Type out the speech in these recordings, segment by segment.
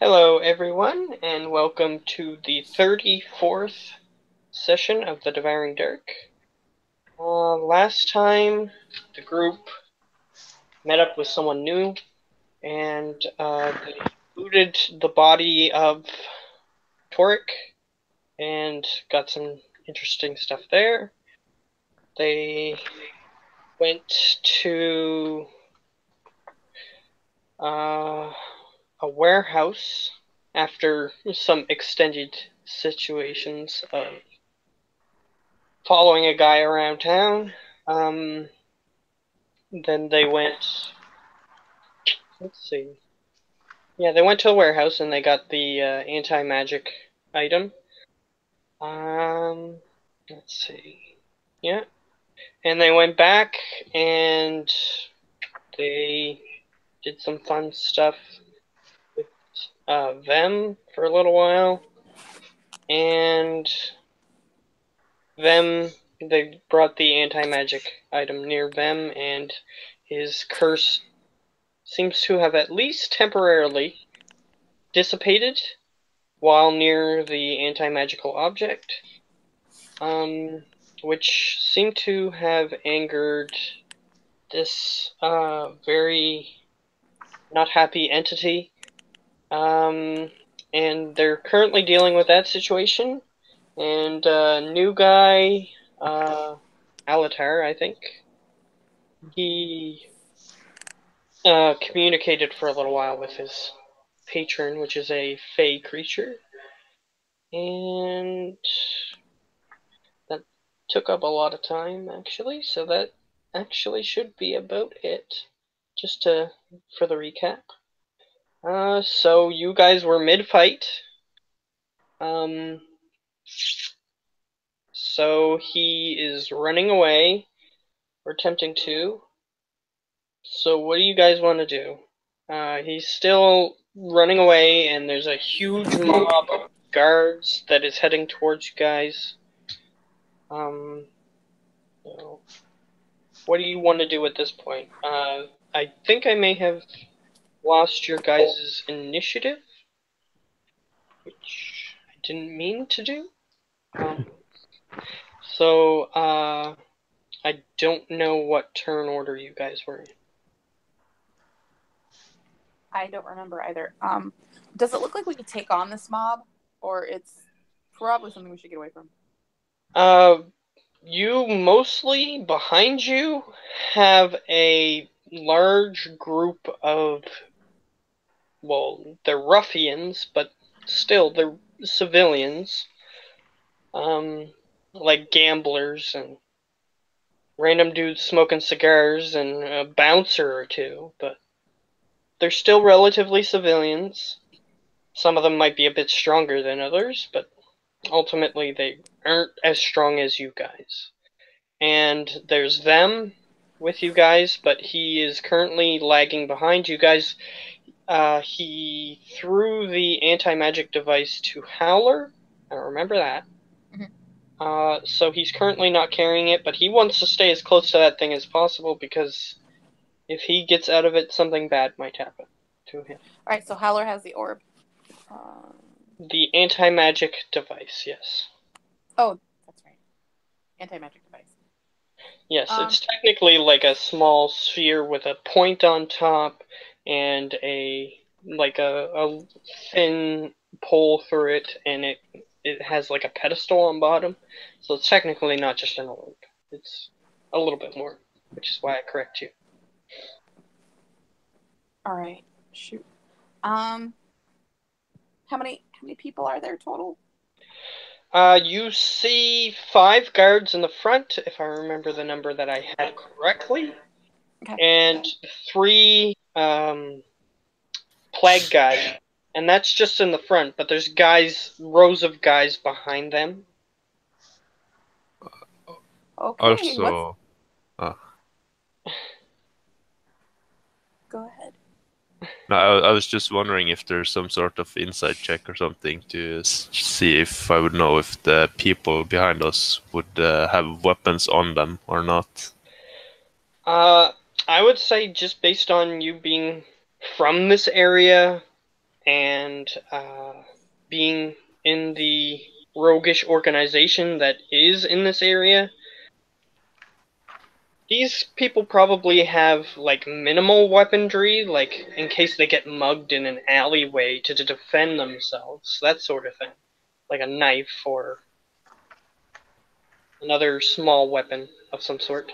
Hello, everyone, and welcome to the 34th session of the Devouring Dark. Last time, the group met up with someone new, and they looted the body of Toric, and got some interesting stuff there. They went to a warehouse after some extended situations of following a guy around town. Then they went. Let's see. Yeah, they went to a warehouse and they got the anti-magic item. Let's see. Yeah, and they went back and they did some fun stuff with them for a little while, and them they brought the anti-magic item near them, and his curse seems to have at least temporarily dissipated while near the anti-magical object, which seemed to have angered this very not happy entity, and they're currently dealing with that situation. And new guy, Alatar, I think, he communicated for a little while with his patron, which is a fey creature, and that took up a lot of time, actually, so that actually should be about it, just for the recap. So you guys were mid-fight, so he is running away, or attempting to. So what do you guys want to do? He's still running away, and there's a huge mob of guards that is heading towards you guys. So what do you want to do at this point? I think I may have lost your guys' initiative, which I didn't mean to do. So I don't know what turn order you guys were in. I don't remember either. Does it look like we could take on this mob, or it's probably something we should get away from? You mostly, behind you, have a large group of, well, they're ruffians, but still, they're civilians. Like gamblers and random dudes smoking cigars and a bouncer or two, but they're still relatively civilians. Some of them might be a bit stronger than others, but ultimately they aren't as strong as you guys. And there's them with you guys, but he is currently lagging behind you guys. He threw the anti-magic device to Howler. I remember that. So he's currently not carrying it, but he wants to stay as close to that thing as possible, because if he gets out of it, something bad might happen to him. Alright, so Howler has the orb. The anti-magic device, yes. Oh, that's right. Anti-magic device. Yes, it's technically like a small sphere with a point on top and a thin pole through it, and it has like a pedestal on bottom. So it's technically not just an orb. It's a little bit more, which is why I correct you. Alright, shoot. How many people are there total? You see 5 guards in the front, if I remember the number that I had correctly. Okay. And 3 plague guys. And that's just in the front, but there's rows of guys behind them. Okay. Also, go ahead. no, I was just wondering if there's some sort of inside check or something to see if I would know if the people behind us would have weapons on them or not. I would say, just based on you being from this area and being in the roguish organization that is in this area, these people probably have like minimal weaponry, like in case they get mugged in an alleyway to defend themselves, that sort of thing, like a knife or another small weapon of some sort.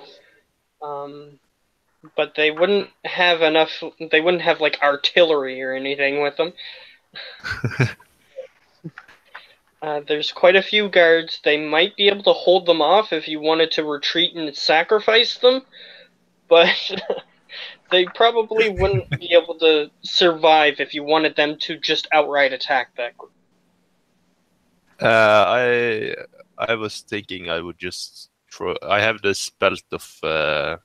But they wouldn't have enough. They wouldn't have like artillery or anything with them. There's quite a few guards. They might be able to hold them off if you wanted to retreat and sacrifice them, but they probably wouldn't be able to survive if you wanted them to just outright attack that group. I was thinking I would just throw. I have this belt of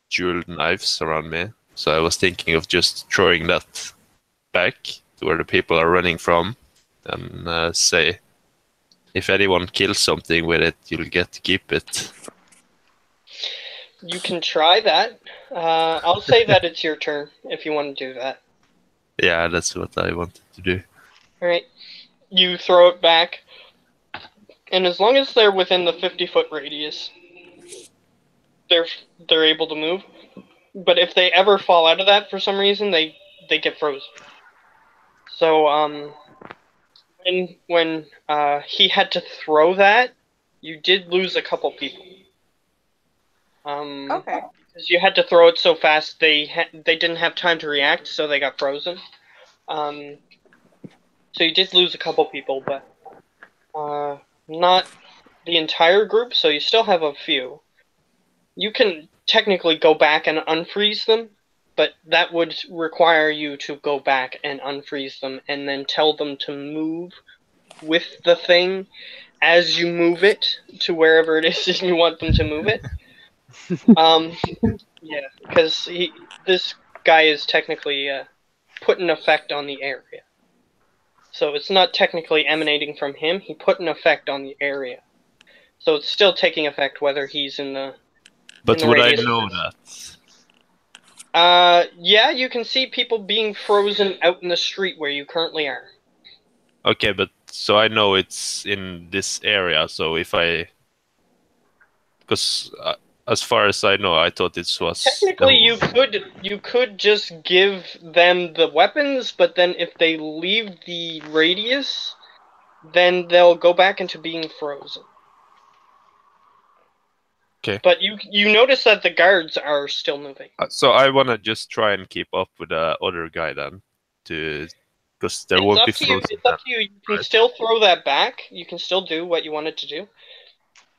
jeweled knives around me, so I was thinking of just throwing that back to where the people are running from, and say, if anyone kills something with it, you'll get to keep it. You can try that. I'll say that it's your turn if you want to do that. Yeah, that's what I wanted to do. Alright. You throw it back, and as long as they're within the 50-foot radius, they're able to move. But if they ever fall out of that for some reason, they get frozen. So when he had to throw that, you did lose a couple people. Okay. Because you had to throw it so fast, they didn't have time to react, so they got frozen. So you did lose a couple people, but not the entire group. So you still have a few. You can technically go back and unfreeze them, but that would require you to go back and unfreeze them and then tell them to move with the thing as you move it to wherever it is you want them to move it. Yeah, because this guy is technically put an effect on the area. So it's not technically emanating from him, he put an effect on the area. So it's still taking effect whether he's in the But would I know that? Yeah, you can see people being frozen out in the street where you currently are. Okay, but so I know it's in this area, so if I... Because as far as I know, I thought it was... Technically, you could just give them the weapons, but then if they leave the radius, then they'll go back into being frozen. Okay. But you notice that the guards are still moving. So I want to just try and keep up with the other guy then, because there won't be frozen. It's up to you. You can still throw that back. You can still do what you wanted to do.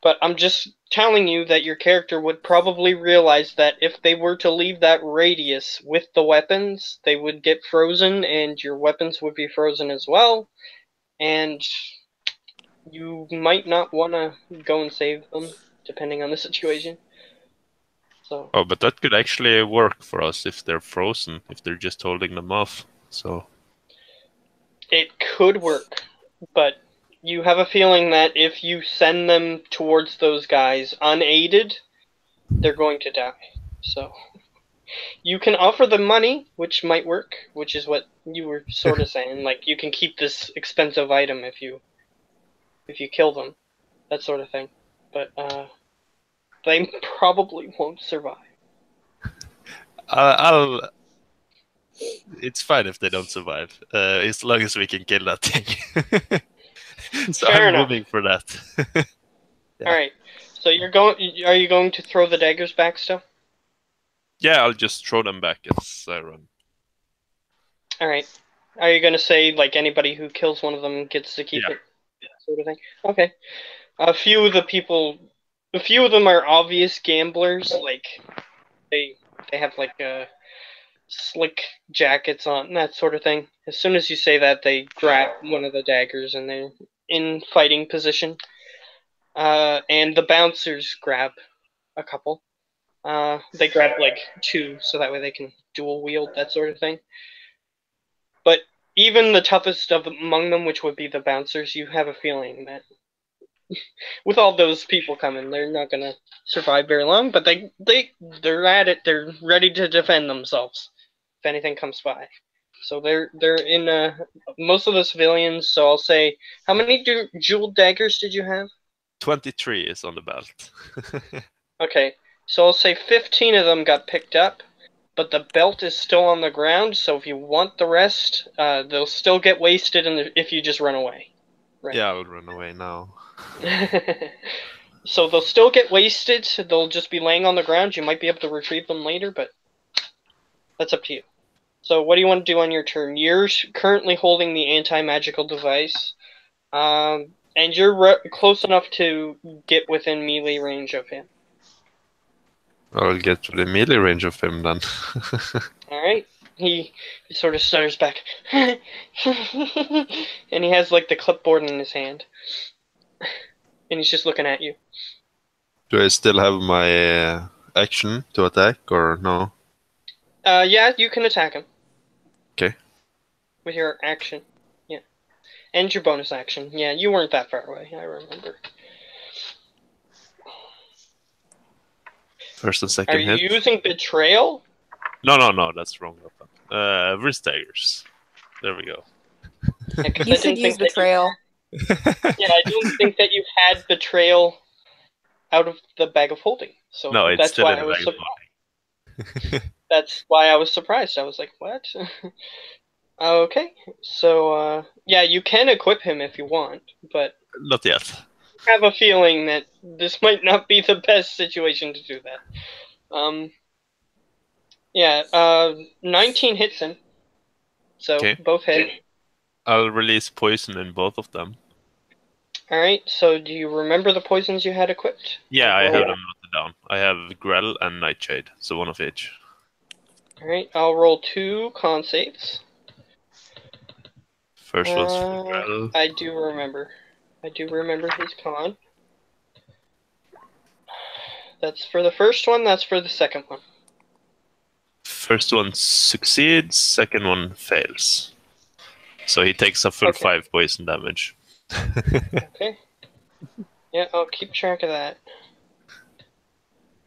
But I'm just telling you that your character would probably realize that if they were to leave that radius with the weapons, they would get frozen, and your weapons would be frozen as well. And you might not want to go and save them, depending on the situation. So. Oh, but that could actually work for us if they're frozen, if they're just holding them off. So it could work, but you have a feeling that if you send them towards those guys unaided, they're going to die. So you can offer them money, which might work, which is what you were sort of saying. Like, you can keep this expensive item if you kill them, that sort of thing. But they probably won't survive. It's fine if they don't survive, as long as we can kill that thing. So Fair I'm enough. moving for that. Yeah. All right. So are you going to throw the daggers back still? Yeah, I'll just throw them back as I run. All right. Are you going to say like anybody who kills one of them gets to keep it? Yeah. Sort of thing. Okay. A few of them are obvious gamblers. Like they have like slick jackets on, that sort of thing. As soon as you say that, they grab one of the daggers and they're in fighting position. And the bouncers grab a couple. They grab like two, so that way they can dual wield, that sort of thing. But even the toughest among them, which would be the bouncers, you have a feeling that with all those people coming, they're not gonna survive very long. But they're at it. They're ready to defend themselves if anything comes by. So they're in most of the civilians. So I'll say, how many jeweled daggers did you have? 23 is on the belt. Okay, so I'll say 15 of them got picked up, but the belt is still on the ground. So if you want the rest, they'll still get wasted if you just run away. Right. Yeah, I would run away now. So they'll still get wasted. They'll just be laying on the ground. You might be able to retrieve them later, but that's up to you. So what do you want to do on your turn? You're currently holding the anti-magical device, and you're close enough to get within melee range of him. I'll get to the melee range of him then. Alright. He sort of stutters back. And he has like the clipboard in his hand. And he's just looking at you. Do I still have my action to attack or no? Yeah, you can attack him. Okay. With your action. Yeah. And your bonus action. Yeah, you weren't that far away, I remember. First and second hit. Are you using Betrayal? No, that's wrong weapon. Wrist daggers. There we go. Yeah, you should use Betrayal. Yeah, I don't think that you had Betrayal out of the bag of holding. So no, it's that's still why in the I was bag of surprised. That's why I was surprised. I was like, what? Okay, so yeah, you can equip him if you want, but not yet. I have a feeling that this might not be the best situation to do that. Yeah, 19 hits him, so okay. Both hit. I'll release poison in both of them. Alright, so do you remember the poisons you had equipped? Yeah, I have them noted down. I have Grell and Nightshade, so one of each. Alright, I'll roll 2 con saves. First one's for Grell. I do remember. I do remember his con. That's for the first one, that's for the second one. First one succeeds, second one fails. So he takes a full 5 poison damage. Okay. Yeah, I'll keep track of that.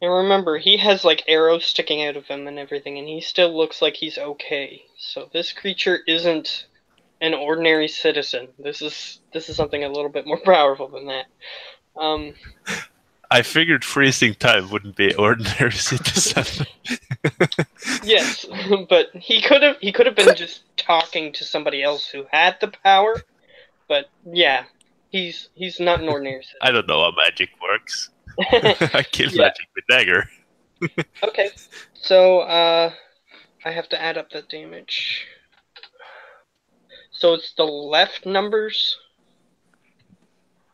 And remember, he has like arrows sticking out of him and everything, and he still looks like he's okay. So this creature isn't an ordinary citizen. This is something a little bit more powerful than that. I figured freezing time wouldn't be ordinary citizen. Yes, but he could have been just talking to somebody else who had the power. But yeah, he's not an ordinary citizen. I don't know how magic works. I kill magic with dagger. Okay, so I have to add up that damage. So it's the left numbers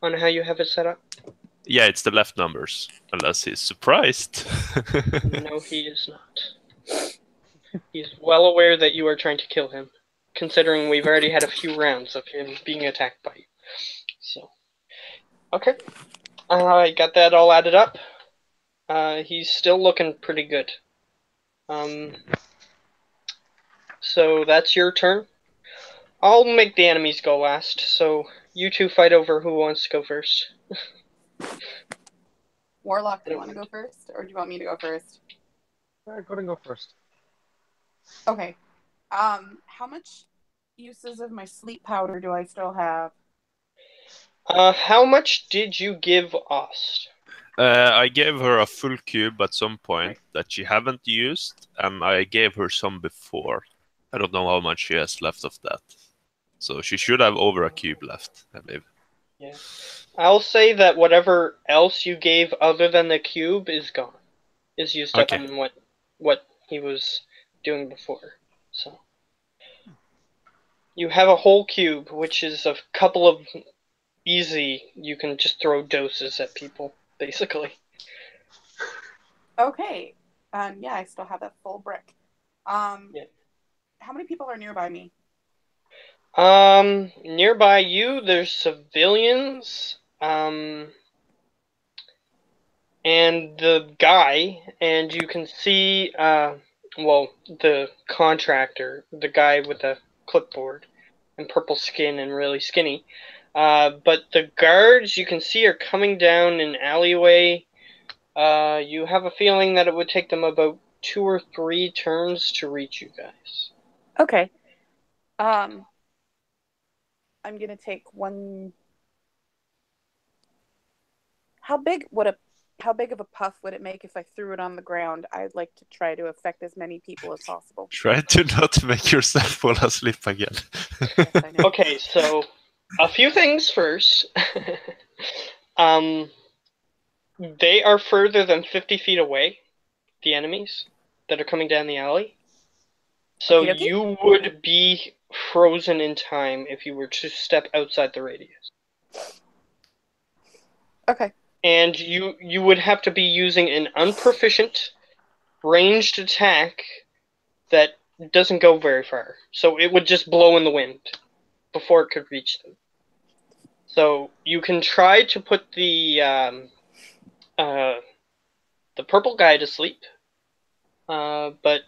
on how you have it set up? Yeah, it's the left numbers, unless he's surprised. No, he is not. He's well aware that you are trying to kill him, considering we've already had a few rounds of him being attacked by you. So, okay. I got that all added up. He's still looking pretty good. So that's your turn. I'll make the enemies go last, so you two fight over who wants to go first. Warlock, do you want to go first, or do you want me to go first? Go ahead and go first. Okay. How much uses of my sleep powder do I still have? How much did you give Ost? I gave her a full cube at some point that she haven't used, and I gave her some before. I don't know how much she has left of that. So she should have over a cube left, I believe. Yeah. I'll say that whatever else you gave other than the cube is gone. Is used up on what he was doing before. So you have a whole cube, which is a couple of easy, you can just throw doses at people, basically. Okay. Yeah, I still have that full brick. Yeah. How many people are nearby me? Nearby you, there's civilians, and the guy, and you can see, well, the contractor, the guy with the clipboard and purple skin and really skinny. But the guards you can see are coming down an alleyway. You have a feeling that it would take them about 2 or 3 turns to reach you guys. Okay. I'm gonna take one. How big of a puff would it make if I threw it on the ground? I'd like to try to affect as many people as possible. Try to not make yourself fall asleep again. Yes, I know. Okay, so a few things first. They are further than 50 feet away, the enemies that are coming down the alley. So Okie dokie. you would be frozen in time if you were to step outside the radius. Okay. And you would have to be using an unproficient ranged attack that doesn't go very far. So it would just blow in the wind before it could reach them. So you can try to put the purple guy to sleep, but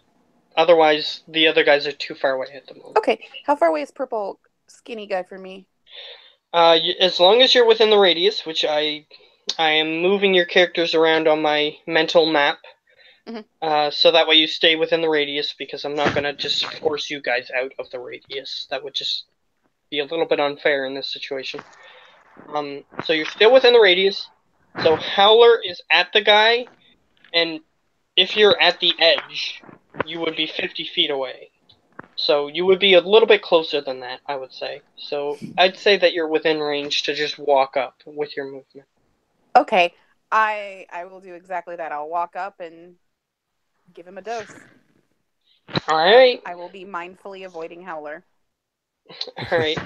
otherwise the other guys are too far away at the moment. Okay. How far away is purple skinny guy from me? As long as you're within the radius, which I am moving your characters around on my mental map, so that way you stay within the radius, because I'm not going to just force you guys out of the radius. That would just be a little bit unfair in this situation. So you're still within the radius. So Howler is at the guy, and if you're at the edge, you would be 50 feet away. So you would be a little bit closer than that, I would say. So I'd say that you're within range to just walk up with your movement. Okay. I will do exactly that. I'll walk up and give him a dose. All right. I will be mindfully avoiding Howler. All right.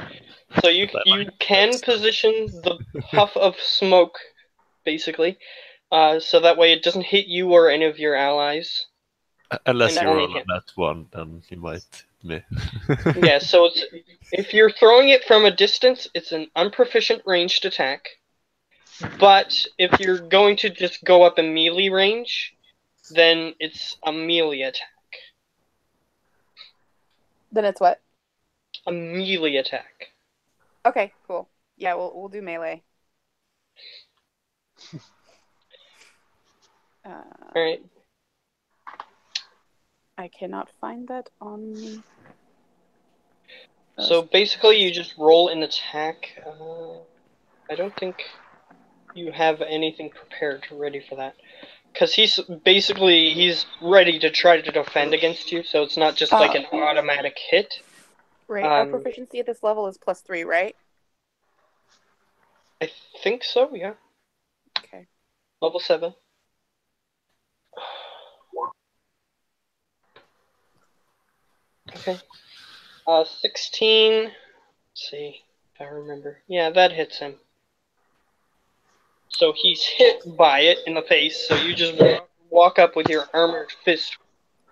So you can position the puff of smoke, basically, so that way it doesn't hit you or any of your allies. Unless And you only roll on hit. that one, then you might hit me. Yeah, so if you're throwing it from a distance, it's an unproficient ranged attack. But if you're going to just go up in melee range, then it's a melee attack. Then it's what? A melee attack. Okay, cool. Yeah, we'll do melee. Alright. I cannot find that on me. So basically you just roll an attack. I don't think you have anything prepared ready for that. Because he's ready to try to defend against you, so it's not just like an automatic hit. Right, our proficiency at this level is +3, right? I think so, yeah. Okay. Level 7. Okay. 16. Let's see if I remember. Yeah, that hits him. So he's hit by it in the face, so you just walk up with your armored fist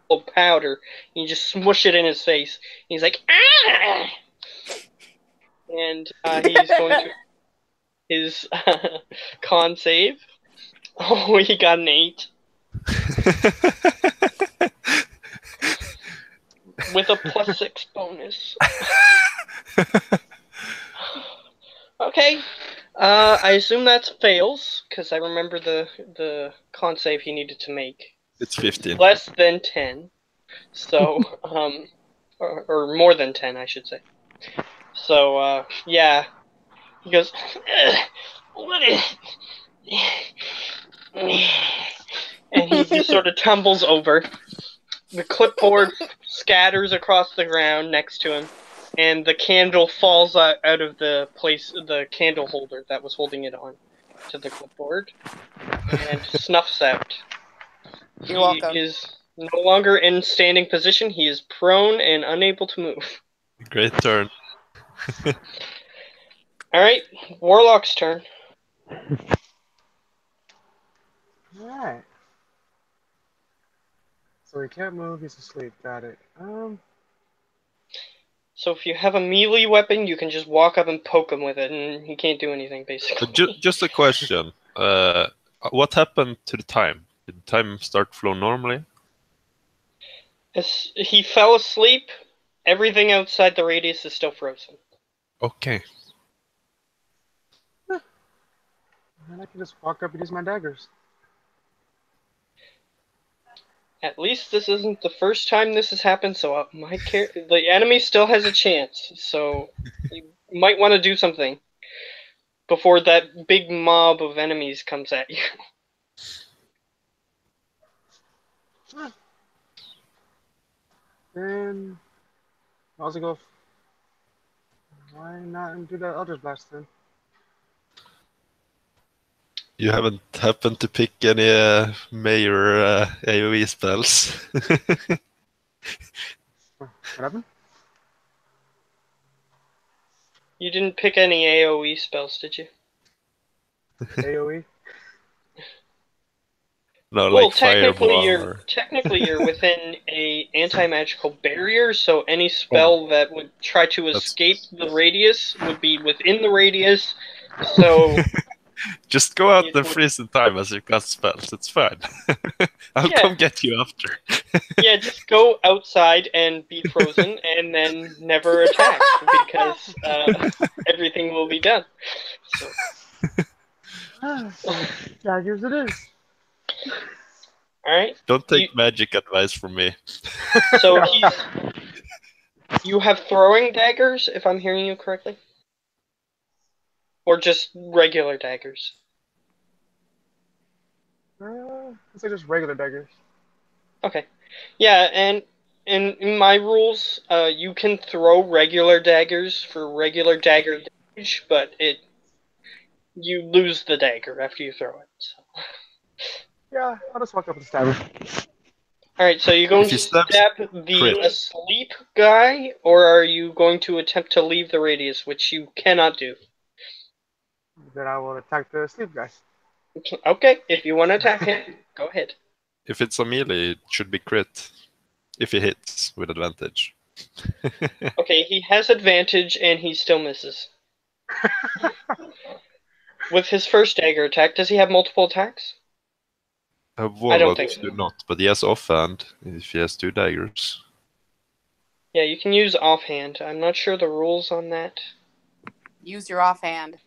full of powder, and you just smush it in his face. He's like, ah! And he's going to his con save. Oh, he got an 8. With a +6 bonus. Okay. I assume that's fails, because I remember the con save he needed to make. It's 15. Less than 10. So, or more than 10, I should say. So, yeah. He goes, what is... And he just sort of tumbles over. The clipboard scatters across the ground next to him, and the candle falls out of the candle holder that was holding it on to the clipboard, and snuffs out. You're welcome. He is no longer in standing position. He is prone and unable to move. Great turn. Alright, Warlock's turn. Alright. So he can't move, he's asleep. Got it. So if you have a melee weapon, you can just walk up and poke him with it, and he can't do anything, basically. Just a question. What happened to the time? Did the time start flow normally? As he fell asleep, everything outside the radius is still frozen. Okay. And I can just walk up and use my daggers. At least this isn't the first time this has happened, so the enemy still has a chance. So you might want to do something before that big mob of enemies comes at you. Then I'll also go. Why not do that Eldritch Blast then? You haven't happened to pick any major AoE spells? What happened? You didn't pick any AoE spells, did you? AoE? No, Well, like fireball technically you're within a anti-magical barrier, so any spell that would try to escape the radius would be within the radius. So Just go out it and would, freeze in time as you cast spells. It's fine. I'll yeah, come get you after. yeah, just go outside and be frozen, and then never attack because everything will be done. So. So daggers it is. All right. Don't take magic advice from me. So you have throwing daggers, if I'm hearing you correctly, or just regular daggers. It's like just regular daggers. Okay. Yeah, and in my rules, you can throw regular daggers for regular dagger damage, but you lose the dagger after you throw it. So. Yeah, I'll just walk up and stab him. Alright, so you're going If he to stabs, stab the crit. asleep guy, or are you going to attempt to leave the radius, which you cannot do? Then I will attack the sleep guy. Okay, if you want to attack him, go ahead. If it's a melee, it should be crit. If he hits with advantage. Okay, he has advantage and he still misses. With his first dagger attack, does he have multiple attacks? Warlocks so. do not, but he has offhand if he has 2 daggers. Yeah, you can use offhand. I'm not sure the rules on that. Use your offhand.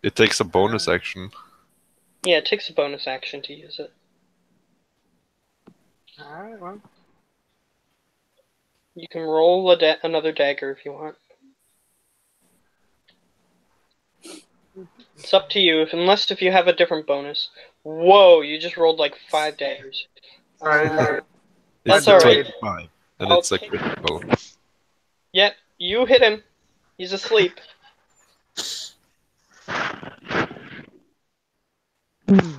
It takes a bonus action. Yeah, it takes a bonus action to use it. Alright, well. You can roll another dagger if you want. It's up to you, unless if you have a different bonus. Whoa, you just rolled like 5 daggers. Sorry, That's It's a alright. 25, and I'll it's a take- critical. Yep, you hit him. He's asleep.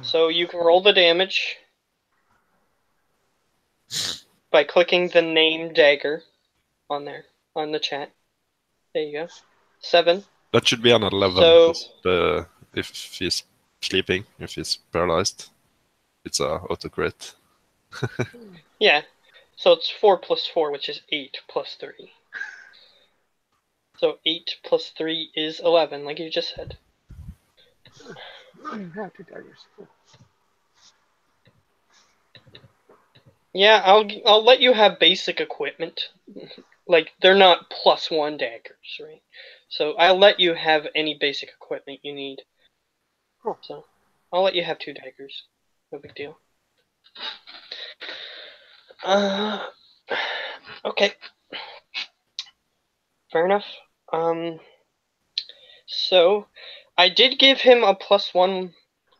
So you can roll the damage by clicking the name dagger on there, on the chat. There you go. 7. That should be on 11, So, if he's sleeping, if he's paralyzed, it's a auto crit. yeah. So it's 4 plus 4, which is 8 plus 3. So 8 plus 3 is 11, like you just said. Yeah, 2 daggers. Cool. Yeah, I'll let you have basic equipment. Like, they're not +1 daggers, right? So I'll let you have any basic equipment you need. Cool. So I'll let you have 2 daggers. No big deal. Okay. Fair enough. So I did give him a +1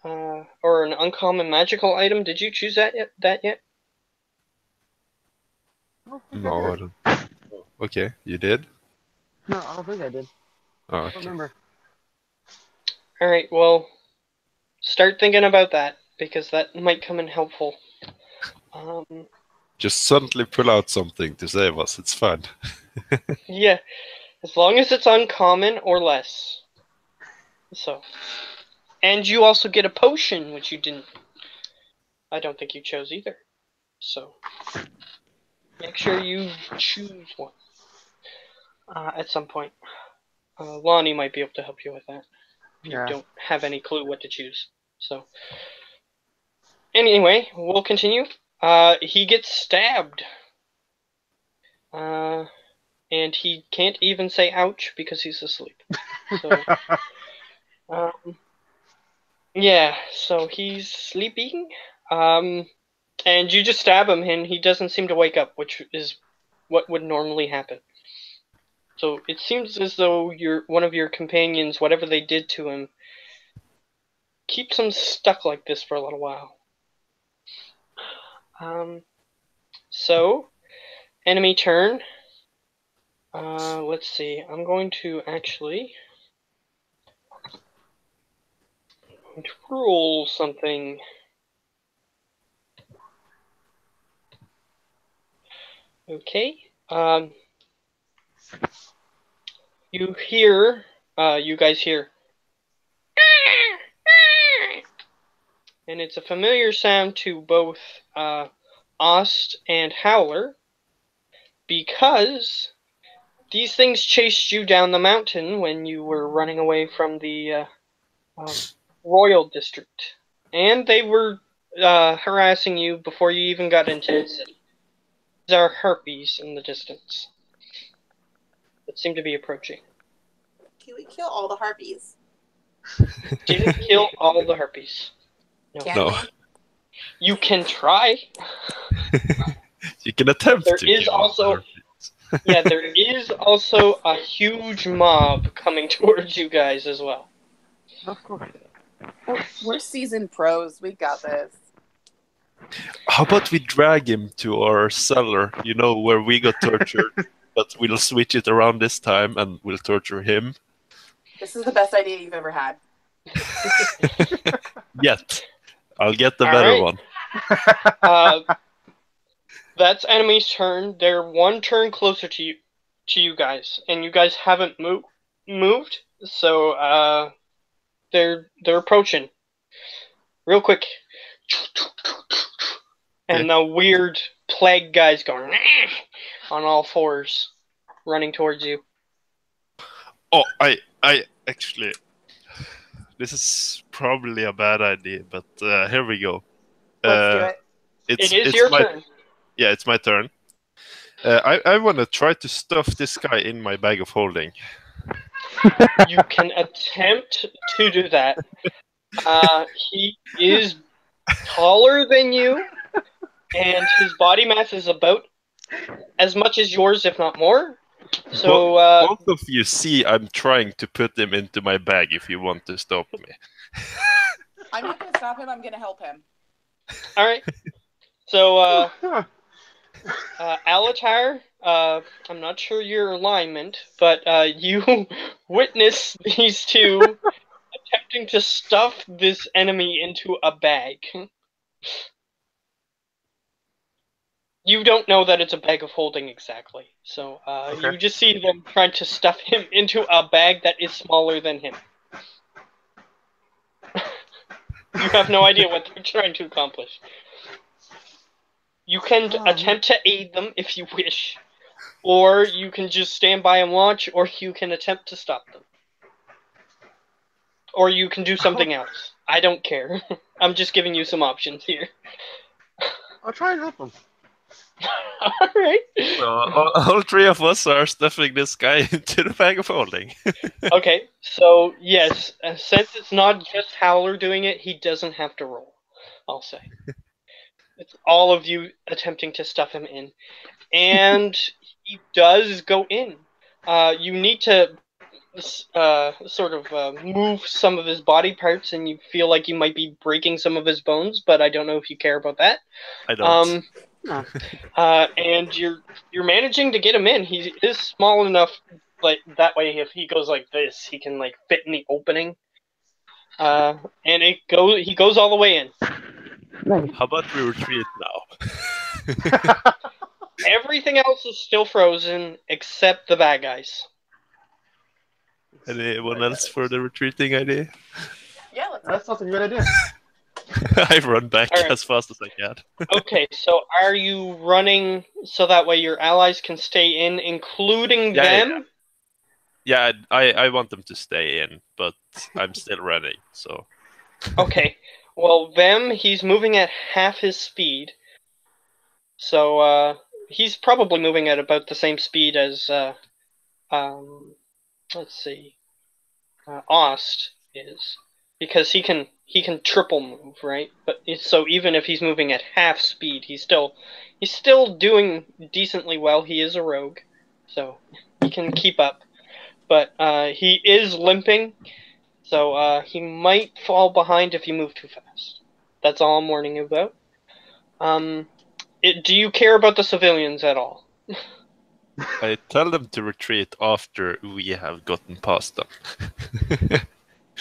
or an uncommon magical item. Did you choose that yet? No, I don't. Okay, you did? No, I don't think I did. Oh, I okay. don't remember. Alright, well, start thinking about that, because that might come in helpful. Just suddenly pull out something to save us, it's fine. Yeah, as long as it's uncommon or less. So. And you also get a potion, which you didn't. I don't think you chose either. So. Make sure you choose one. At some point. Lonnie might be able to help you with that. If you don't have any clue what to choose. So. Anyway, we'll continue. He gets stabbed. And he can't even say ouch because he's asleep. So, Yeah, so he's sleeping. And you just stab him, and he doesn't seem to wake up, which is what would normally happen. So it seems as though one of your companions, whatever they did to him, keeps him stuck like this for a little while. So, enemy turn. Let's see. I'm going to actually roll something. Okay. You hear, you guys hear, and it's a familiar sound to both Ost and Howler, because these things chased you down the mountain when you were running away from the Royal District, and they were harassing you before you even got into the city. These are harpies in the distance that seem to be approaching. Can we kill all the harpies? Didn't kill all the harpies. No. Can No. we? You can try. You can attempt There to is kill also- harpies. Yeah, there is also a huge mob coming towards you guys as well. Of course. Oh, we're seasoned pros. We got this. How about we drag him to our cellar, you know, where we got tortured, but we'll switch it around this time and we'll torture him? This is the best idea you've ever had. Yet. I'll get the All better right. one. That's enemy's turn. They're one turn closer to you guys, and you guys haven't moved. So they're approaching real quick, and the weird plague guy's going on all fours, running towards you. Oh, I actually, this is probably a bad idea, but here we go. Let's do it. It is your turn. Yeah, it's my turn. I want to try to stuff this guy in my bag of holding. You can attempt to do that. He is taller than you, and his body mass is about as much as yours, if not more. So both of you see I'm trying to put him into my bag if you want to stop me. I'm not going to stop him. I'm going to help him. all right. So Alatar, I'm not sure your alignment, but you witness these two attempting to stuff this enemy into a bag. You don't know that it's a bag of holding exactly, so Okay. you just see them trying to stuff him into a bag that is smaller than him. You have no idea what they're trying to accomplish. You can attempt to aid them if you wish, or you can just stand by and watch, or you can attempt to stop them. Or you can do something else. I don't care. I'm just giving you some options here. I'll try and help him. Alright. So all three of us are stuffing this guy into the bag of holding. Okay, so yes, since it's not just Howler doing it, he doesn't have to roll, I'll say. It's all of you attempting to stuff him in. And he does go in. You need to sort of move some of his body parts, and you feel like you might be breaking some of his bones, but I don't know if you care about that. I don't. No. And you're managing to get him in. He is small enough, like that way. If he goes like this, he can like fit in the opening. And he goes all the way in. How about we retreat now? Everything else is still frozen except the bad guys. Anyone else for the retreating idea? Yeah, let's That sounds like a good idea. I run back All right. as fast as I can. Okay, so are you running so that way your allies can stay in, including them? Yeah, I want them to stay in, but I'm still running, so... Okay, well, he's moving at half his speed. So, he's probably moving at about the same speed as, let's see, Ost is. because he can triple move, right? But so even if he's moving at half speed, he's still doing decently well. He is a rogue, so he can keep up. But he is limping, so he might fall behind if you move too fast. That's all I'm warning you about. Do you care about the civilians at all? I tell them to retreat after we have gotten past them.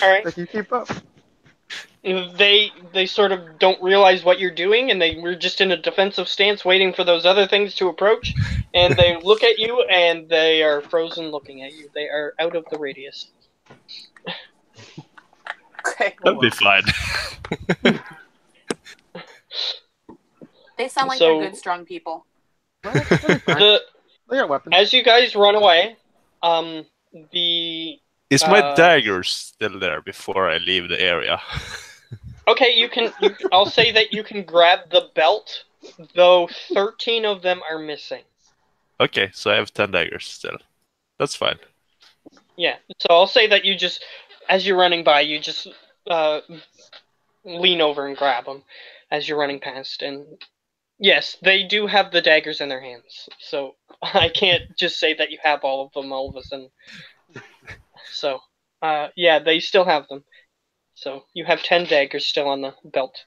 All right. They can keep up. They sort of don't realize what you're doing, and we're just in a defensive stance waiting for those other things to approach, and they look at you, and they are frozen looking at you. They are out of the radius. Okay. That'll be fine. They sound like So- they're good, strong people. Well, they'll be fine. They got weapons. As you guys run away, Is my dagger still there before I leave the area? Okay, I'll say that you can grab the belt, though 13 of them are missing. Okay, so I have 10 daggers still. That's fine. Yeah, so I'll say that you just, as you're running by, you just lean over and grab them as you're running past. And yes, they do have the daggers in their hands, so I can't just say that you have all of them all of a sudden. So, yeah, they still have them. So you have 10 daggers still on the belt.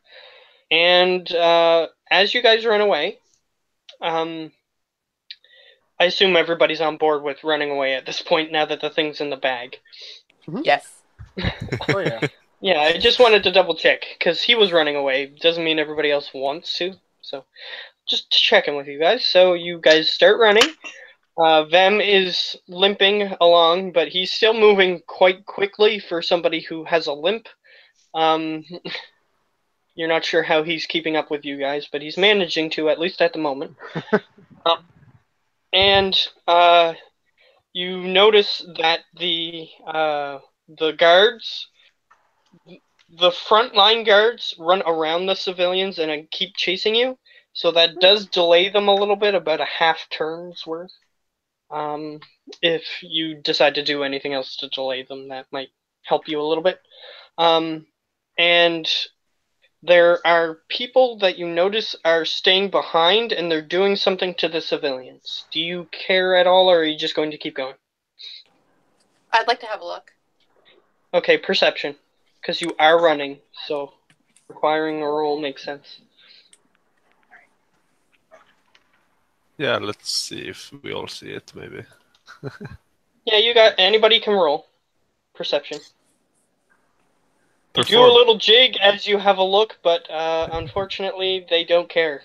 And as you guys run away, I assume everybody's on board with running away at this point now that the thing's in the bag. Yes. Oh yeah. Yeah, I just wanted to double check, because he was running away. Doesn't mean everybody else wants to. So just checking with you guys. So you guys start running. Vem is limping along, but he's still moving quite quickly for somebody who has a limp. You're not sure how he's keeping up with you guys, but he's managing to, at least at the moment. And you notice that the guards, the frontline guards, run around the civilians and keep chasing you. So that does delay them a little bit, about a half turn's worth. If you decide to do anything else to delay them, that might help you a little bit. And there are people that you notice are staying behind, and they're doing something to the civilians. Do you care at all, or are you just going to keep going? I'd like to have a look. Okay, perception. Because you are running, so requiring a roll makes sense. Yeah, let's see if we all see it, maybe. Yeah, anybody can roll. Perception. You do a Perform. little jig as you have a look, but unfortunately, they don't care.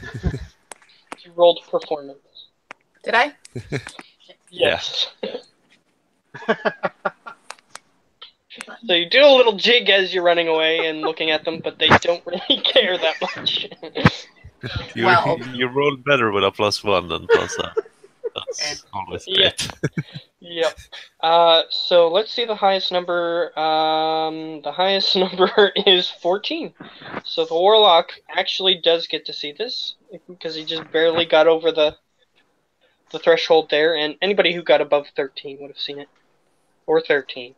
You rolled performance. Did I? Yes. So you do a little jig as you're running away and looking at them, but they don't really care that much. You rolled better with a +1 than +1. That's always great. Yep. So let's see the highest number. The highest number is 14. So the warlock actually does get to see this because he just barely got over the threshold there, and anybody who got above 13 would have seen it, or 13.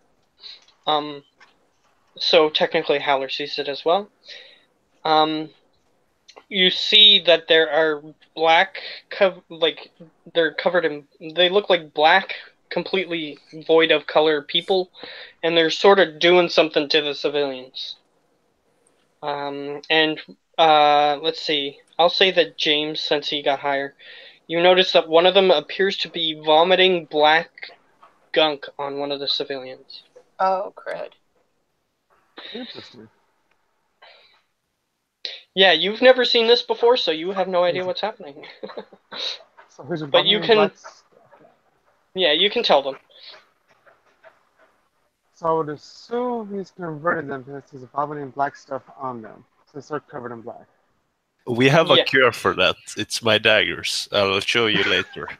So technically Howler sees it as well. You see that there are black, they're covered in, they look like black, completely void of color people, and they're sort of doing something to the civilians. Let's see, I'll say that James, since he got higher, you notice that one of them appears to be vomiting black gunk on one of the civilians. Oh, crud. Interesting. Yeah, you've never seen this before, so you have no idea what's happening. So here's a But you vomiting can- black stuff. Yeah, you can tell them. So I would assume he's converted them because there's vomiting black stuff on them. Since they're covered in black. We have Yeah. a cure for that. It's my daggers. I'll show you later.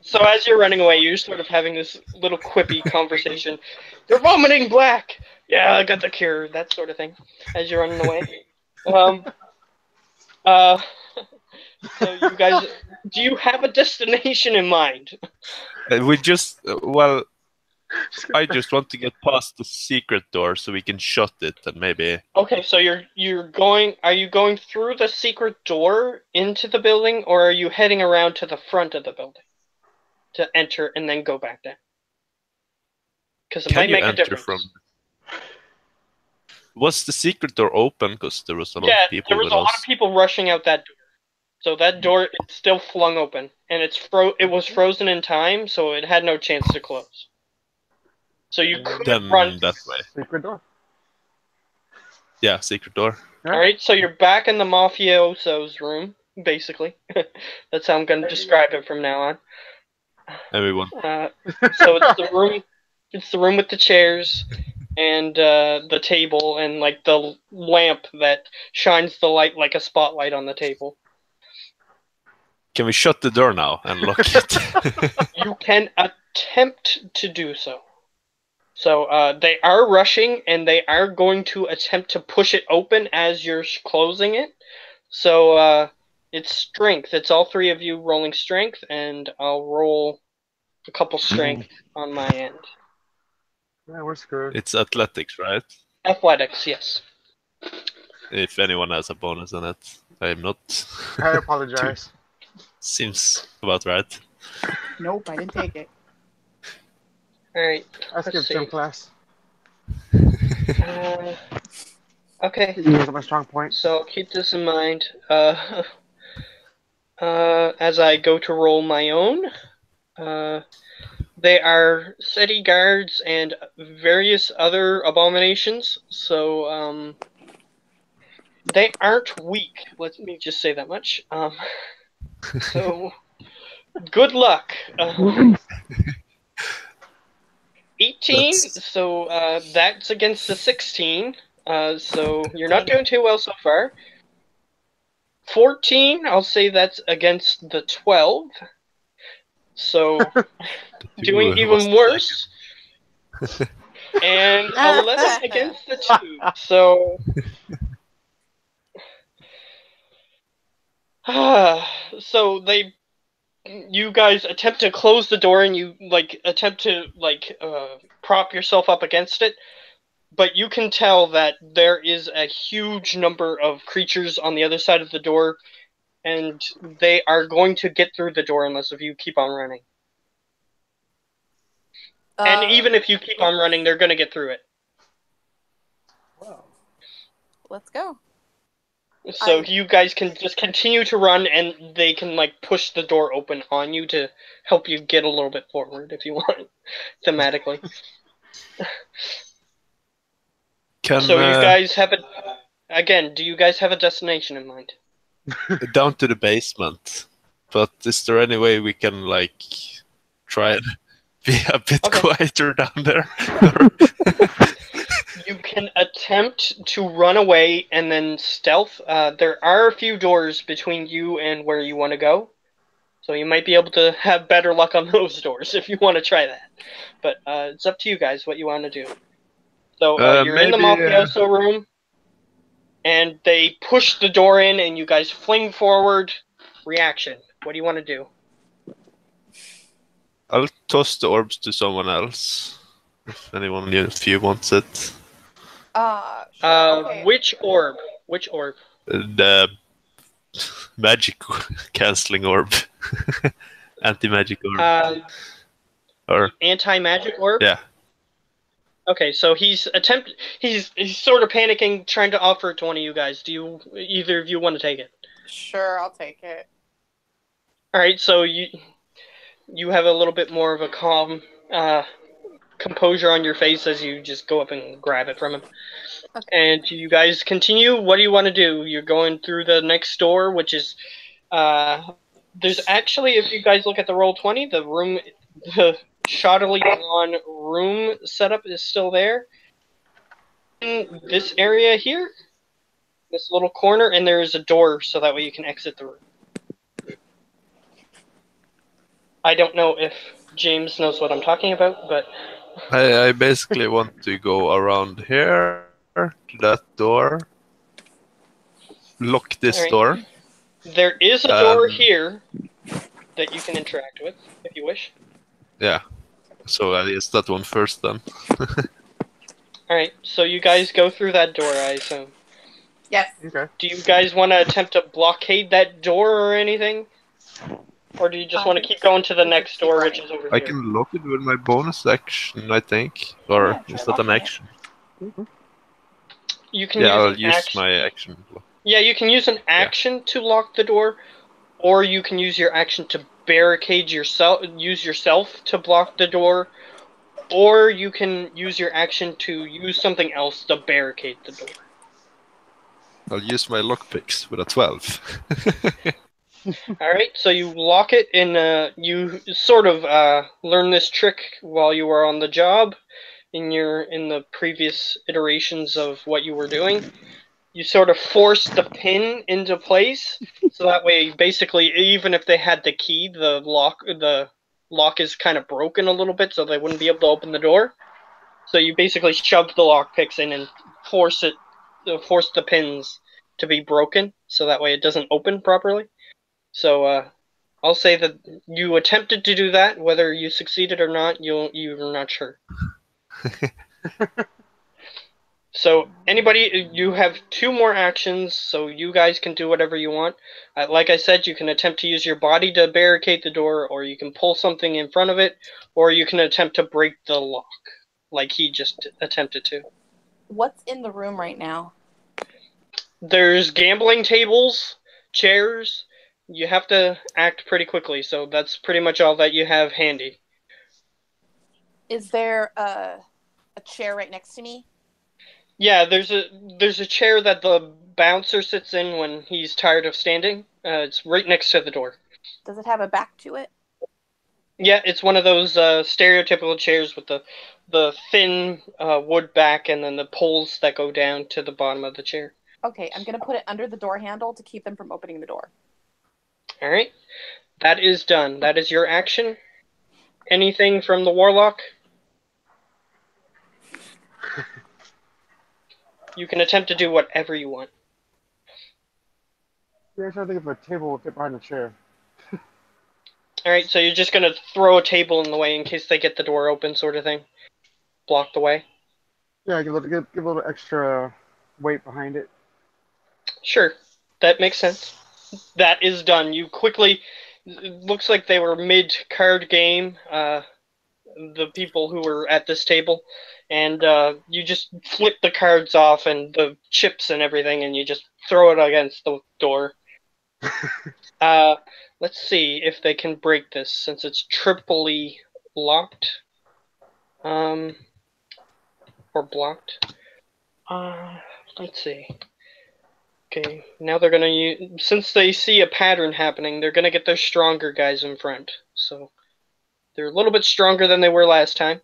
So as you're running away, you're sort of having this little quippy conversation. They're vomiting black! Yeah, I got the cure, that sort of thing, as you're running away. So you guys, do you have a destination in mind? We just, well, I just want to get past the secret door so we can shut it and maybe. Okay, so you're going. Are you going through the secret door into the building, or are you heading around to the front of the building to enter and then go back down? Because it Can might you make a enter difference. from? Was the secret door open? Because there was a lot Yeah, of people there was with a lot of us. people rushing out that door. So that door is still flung open, and it was frozen in time, so it had no chance to close. So you could Then run. that way. Secret door. Yeah, secret door. Yeah. All right, so you're back in the mafioso's room, basically. That's how I'm going to describe it from now on. Everyone. So it's the room. It's the room with the chairs and the table and like the lamp that shines the light like a spotlight on the table. Can we shut the door now and lock it? You can attempt to do so. So they are rushing and they are going to attempt to push it open as you're closing it. So it's strength. It's all three of you rolling strength, and I'll roll a couple strength on my end. Yeah, we're screwed. It's athletics, right? Athletics, yes. If anyone has a bonus on it, I'm not. I apologize. Seems about right. Nope, I didn't take it. Alright, I skipped gym class. Okay, Use my strong point. so keep this in mind. As I go to roll my own, they are city guards and various other abominations, so they aren't weak. Let me just say that much. So good luck. 18, so that's against the 16. So you're not doing too well so far. 14, I'll say that's against the 12. So doing even worse. And 11 against the 2. So so you guys attempt to close the door and you attempt to prop yourself up against it, but you can tell that there is a huge number of creatures on the other side of the door, and they are going to get through the door unless if you keep on running. And even if you keep on running, they're going to get through it. Let's go. So you guys can just continue to run, and they can push the door open on you to help you get a little bit forward if you want, thematically. So you guys have do you guys have a destination in mind? Down to the basement. But is there any way we can try and be a bit quieter down there? You can attempt to run away and then stealth. There are a few doors between you and where you want to go, so you might be able to have better luck on those doors if you want to try that. But it's up to you guys what you want to do. So you're in the mafioso room, and they push the door in, and you guys fling forward. Reaction. What do you want to do? I'll toss the orbs to someone else. If anyone of you wants it. Sure, okay. Which orb? Which orb? The magic cancelling orb. Anti-magic orb. Or anti-magic orb? Yeah. Okay, so he's sort of panicking, trying to offer it to one of you guys. Do either of you want to take it? Sure, I'll take it. Alright, so you have a little bit more of a calm composure on your face as you just go up and grab it from him. Okay. And you guys continue. What do you want to do? You're going through the next door, which is there's actually, if you guys look at the Roll20, the shoddily drawn room setup is still there. In this area here, this little corner, and there is a door so that way you can exit the room. I don't know if James knows what I'm talking about, but I basically want to go around here to that door, lock this door. There is a door here that you can interact with if you wish. Yeah. So I guess that one first then. Alright, so you guys go through that door, I assume. Yes. Okay. Do you guys want to attempt to blockade that door or anything? Or do you just I want to think keep going to the we should next keep door, running. which is over I here? can lock it with my bonus action, I think. Or Yeah, is try that an locking it. action? You can Yeah, use I'll an use action. my action. Yeah, you can use an action to lock the door, or you can use your action to barricade yourself, use yourself to block the door, or you can use your action to use something else to barricade the door. I'll use my lockpicks with a 12. Alright, so you lock it in, you sort of learn this trick while you were on the job in the previous iterations of what you were doing. You sort of force the pin into place, so that way, basically, even if they had the key, the lock is kind of broken a little bit, so they wouldn't be able to open the door. So you basically shove the lock picks in and force the pins to be broken, so that way it doesn't open properly. So I'll say that you attempted to do that. Whether you succeeded or not, you're not sure. So anybody, you have 2 more actions, so you guys can do whatever you want. Like I said, you can attempt to use your body to barricade the door, or you can pull something in front of it, or you can attempt to break the lock, like he just attempted to. What's in the room right now? There's gambling tables, chairs. You have to act pretty quickly, so that's pretty much all that you have handy. Is there a chair right next to me? Yeah, there's a chair that the bouncer sits in when he's tired of standing. It's right next to the door. Does it have a back to it? Yeah, it's one of those stereotypical chairs with the thin wood back and then the poles that go down to the bottom of the chair. Okay, I'm gonna put it under the door handle to keep them from opening the door. All right, that is done. That is your action. Anything from the warlock? You can attempt to do whatever you want. Yeah, I'm trying to think if a table will fit behind the chair. Alright, so you're just gonna throw a table in the way in case they get the door open, sort of thing? Block the way? Yeah, give a little extra weight behind it. Sure, that makes sense. That is done. You quickly... It looks like they were mid-card game, the people who were at this table, and you just flip the cards off and the chips and everything, and you just throw it against the door. Let's see if they can break this, since it's triply locked. Or blocked. Let's see. Okay, now they're gonna use... Since they see a pattern happening, they're gonna get their stronger guys in front. So, they're a little bit stronger than they were last time.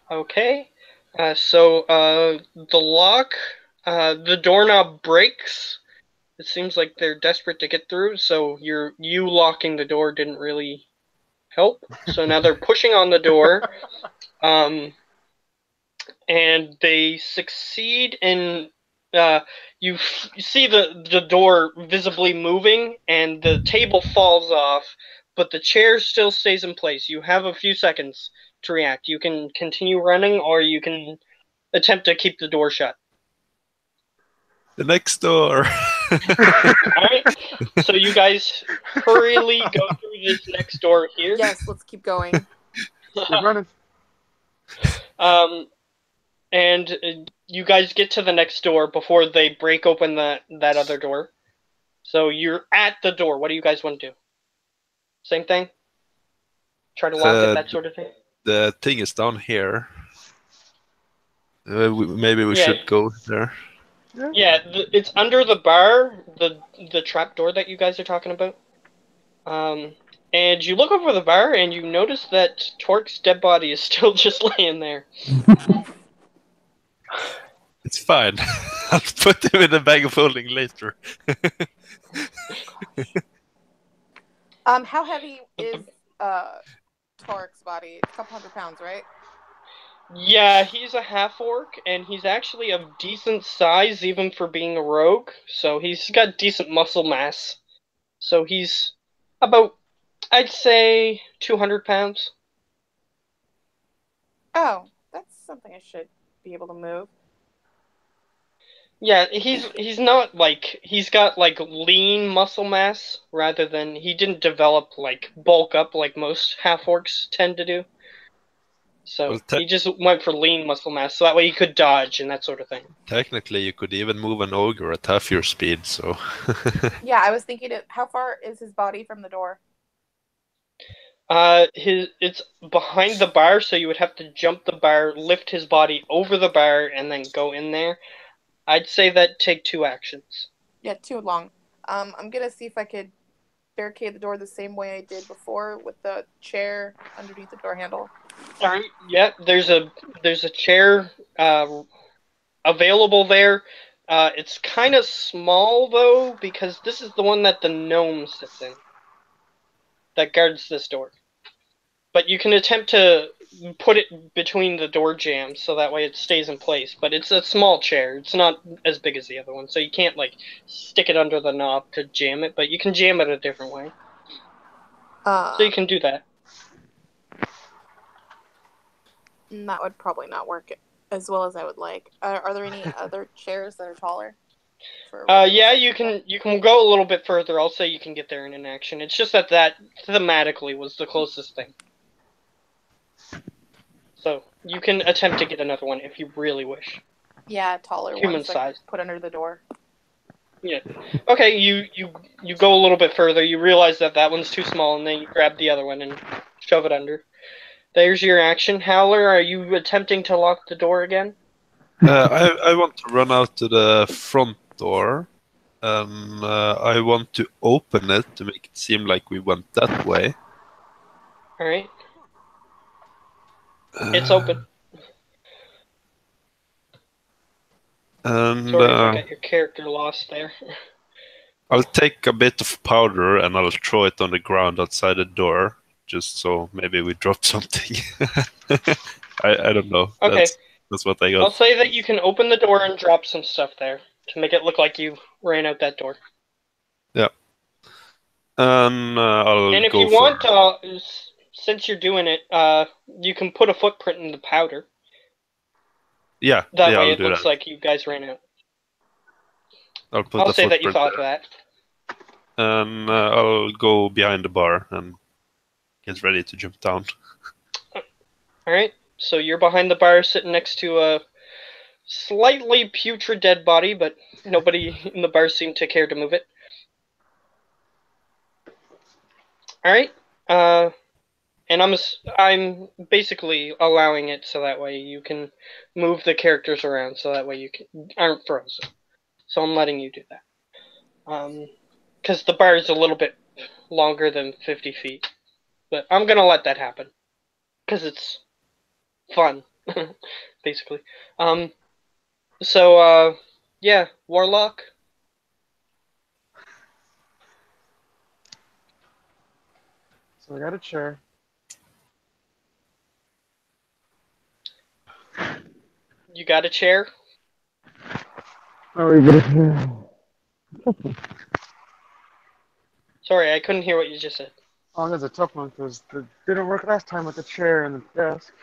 Okay, the lock, the doorknob breaks. It seems like they're desperate to get through, so you locking the door didn't really help. So now they're pushing on the door, and they succeed in, you see the door visibly moving, and the table falls off, but the chair still stays in place. You have a few seconds to react. You can continue running, or you can attempt to keep the door shut. The next door. Alright, so you guys hurriedly go through this next door here. Yes, let's keep going. Keep running. And you guys get to the next door before they break open that other door. So you're at the door. What do you guys want to do? Same thing? Try to lock it, that sort of thing? The thing is down here. Maybe we should go there. Yeah, it's under the bar, the trap door that you guys are talking about. And you look over the bar and you notice that Torque's dead body is still just laying there. It's fine. I'll put him in a bag of holding later. How heavy is Torque's body? It's a couple 100 pounds, right? Yeah, he's a half-orc, and he's actually of decent size even for being a rogue, so he's got decent muscle mass. So he's about I'd say 200 pounds. Oh, that's something I should be able to move. Yeah, he's not like he's got like lean muscle mass rather than he didn't develop like bulk up like most half orcs tend to do. Well, So he just went for lean muscle mass, so that way he could dodge and that sort of thing. technically, you could even move an ogre at half your speed. So. Yeah, I was thinking, how far is his body from the door? It's behind the bar, so you would have to jump the bar, lift his body over the bar, and then go in there. I'd say that take 2 actions. Yeah, too long. I'm gonna see if I could barricade the door the same way I did before with the chair underneath the door handle. All right. Yeah, there's a chair available there. It's kind of small though because this is the one that the gnome sits in that guards this door. But you can attempt to put it between the door jambs so that way it stays in place. But it's a small chair. It's not as big as the other one, so you can't like stick it under the knob to jam it. But you can jam it a different way. So you can do that. That would probably not work as well as I would like. Are there any other chairs that are taller? Yeah, you can go a little bit further. I'll say you can get there in an action. It's just that thematically was the closest thing. So you can attempt to get another one if you really wish. Yeah, taller Human ones size. put under the door. Yeah. Okay, you go a little bit further. You realize that one's too small, and then you grab the other one and shove it under. There's your action. Howler, are you attempting to lock the door again? I want to run out to the front door, and I want to open it to make it seem like we went that way. All right. It's open. And Sorry, I got your character lost there. I'll take a bit of powder and I'll throw it on the ground outside the door, just so maybe we drop something. I don't know. Okay. That's what I got. I'll say that you can open the door and drop some stuff there to make it look like you ran out that door. Yeah. I'll and if go you want, since you're doing it, you can put a footprint in the powder. Yeah. That yeah, way I'll it do looks that. like you guys ran out. I'll say that you thought of that. And I'll go behind the bar and get ready to jump down. Alright, so you're behind the bar sitting next to a slightly putrid dead body, but nobody in the bar seemed to care to move it. Alright, and I'm basically allowing it so that way you can move the characters around so that way you aren't frozen. So I'm letting you do that. Because the bar is a little bit longer than 50 feet. But I'm going to let that happen. Because it's fun, basically. Yeah, Warlock. So I got a chair. You got a chair? Oh, we got a chair. Sorry, I couldn't hear what you just said. Oh, that's a tough one because it didn't work last time with the chair and the desk.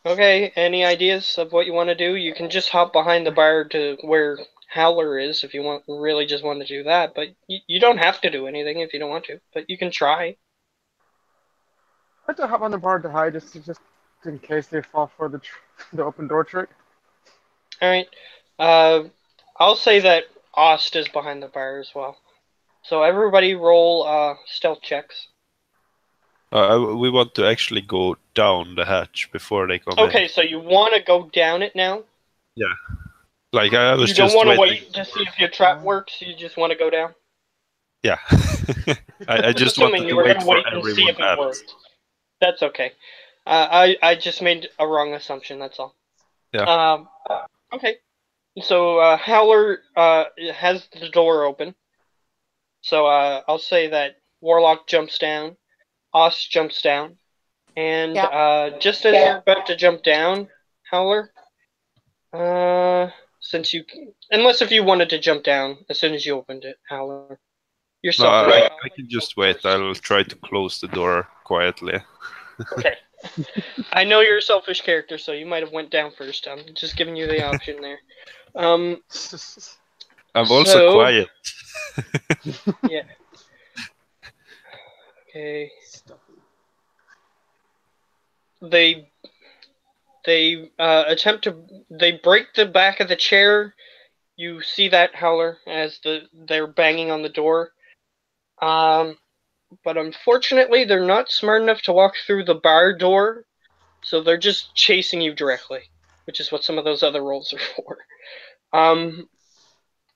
Okay, any ideas of what you want to do? You can just hop behind the bar to where Howler is if you really just want to do that, but you don't have to do anything if you don't want to, but you can try. I have to hop on the bar to hide just in case they fall for the open door trick. Alright, I'll say that Ost is behind the bar as well. So everybody roll stealth checks. We want to actually go down the hatch before they come in. Okay, so you want to go down it now? Yeah. Like I was You don't just want to waiting. wait to see if your trap works, you just want to go down? Yeah. I just Assuming wanted you to were wait going to for wait and see if everyone it else. worked. That's okay. I just made a wrong assumption, that's all. Yeah. Okay. So Howler has the door open. So I'll say that Warlock jumps down, Ost jumps down, and just as you're about to jump down, Howler, unless if you wanted to jump down as soon as you opened it, Howler, You're No, selfish. I can just wait. I'll try to close the door quietly. Okay. I know you're a selfish character, so you might have went down first. I'm just giving you the option there. I'm also quiet. Yeah. Okay. They they break the back of the chair. You see that, Howler, as they're banging on the door. But unfortunately they're not smart enough to walk through the bar door, so they're just chasing you directly, which is what some of those other rolls are for.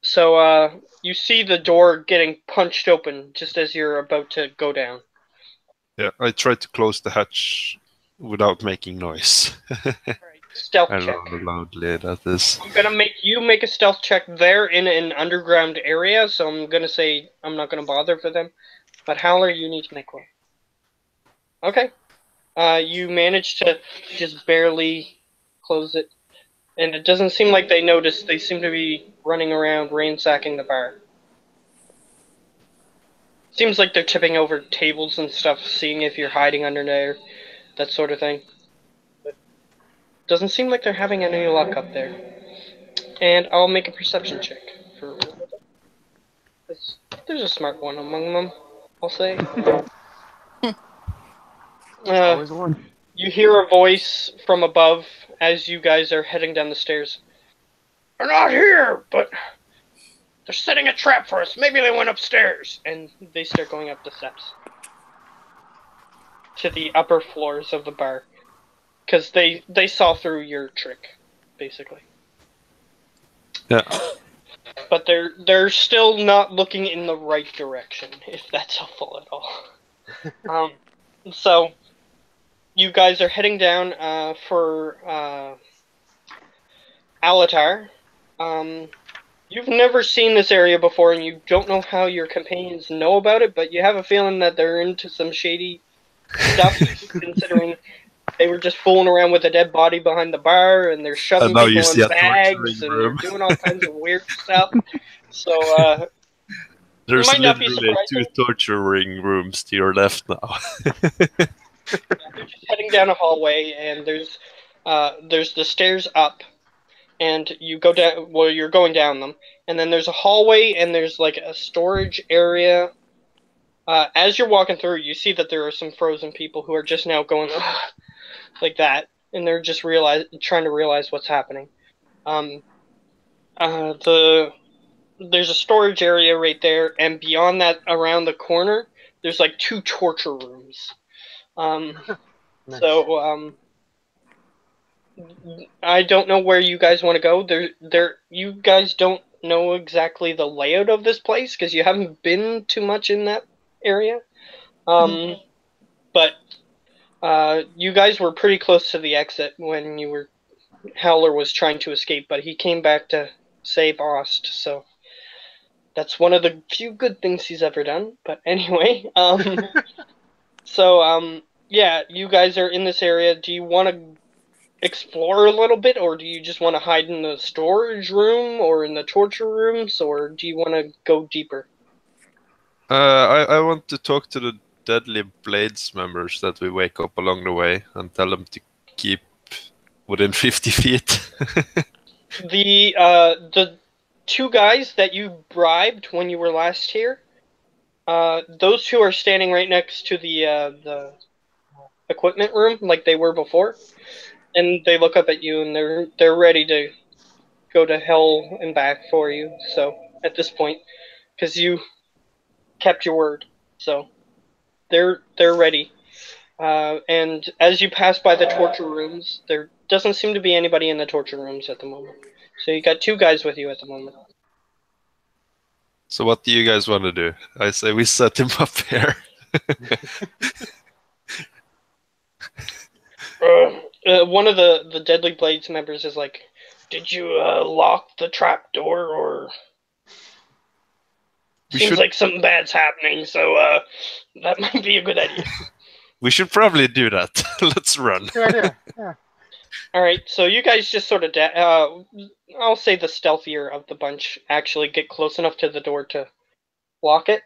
So you see the door getting punched open just as you're about to go down. Yeah, I try to close the hatch without making noise. Stealth I check. don't know how loudly that is. I'm gonna make you make a stealth check there in an underground area, so I'm gonna say I'm not gonna bother for them. But Howler, you need to make one. Okay. You managed to just barely close it. And it doesn't seem like they noticed. They seem to be running around ransacking the bar. Seems like they're tipping over tables and stuff, seeing if you're hiding under there, that sort of thing. But doesn't seem like they're having any luck up there. And I'll make a perception check for. There's a smart one among them, I'll say. Always one. You hear a voice from above as you guys are heading down the stairs. They're not here, but they're setting a trap for us. Maybe they went upstairs. And they start going up the steps to the upper floors of the bar. Because they saw through your trick, basically. Yeah. But they're still not looking in the right direction, if that's helpful at all. So you guys are heading down for Alatar. You've never seen this area before, and you don't know how your companions know about it, but you have a feeling that they're into some shady stuff, considering they were just fooling around with a dead body behind the bar, and they're shoving now you people see in a bags, torturing and they're room. doing all kinds of weird stuff. So, There's might not be literally two surprising. torturing rooms to your left now. They're just heading down a hallway, and there's the stairs up, and you go down. Well, you're going down them, and then there's a hallway, and there's like a storage area. As you're walking through, you see that there are some frozen people who are just now going like that, and they're just trying to realize what's happening. There's a storage area right there, and beyond that, around the corner, there's like 2 torture rooms. Nice. So I don't know where you guys want to go. You guys don't know exactly the layout of this place because you haven't been too much in that area. But you guys were pretty close to the exit when Howler was trying to escape, but he came back to save Ost, so that's one of the few good things he's ever done. But anyway, yeah, you guys are in this area. Do you want to explore a little bit, or do you just want to hide in the storage room or in the torture rooms, or do you want to go deeper? I want to talk to the Deadly Blades members that we wake up along the way and tell them to keep within 50 feet. The 2 guys that you bribed when you were last here, those 2 are standing right next to the equipment room like they were before, and they look up at you and they're ready to go to hell and back for you. So at this point, because you kept your word, so they're ready. And as you pass by the torture rooms, there doesn't seem to be anybody in the torture rooms at the moment. So you got 2 guys with you at the moment. So what do you guys want to do? I say we set him up here. One of the Deadly Blades members is like, "Did you lock the trap door, or seems like something bad's happening? So that might be a good idea." We should probably do that. Let's run. Good idea. Yeah. All right, so you guys just sort of, I'll say the stealthier of the bunch, actually get close enough to the door to lock it.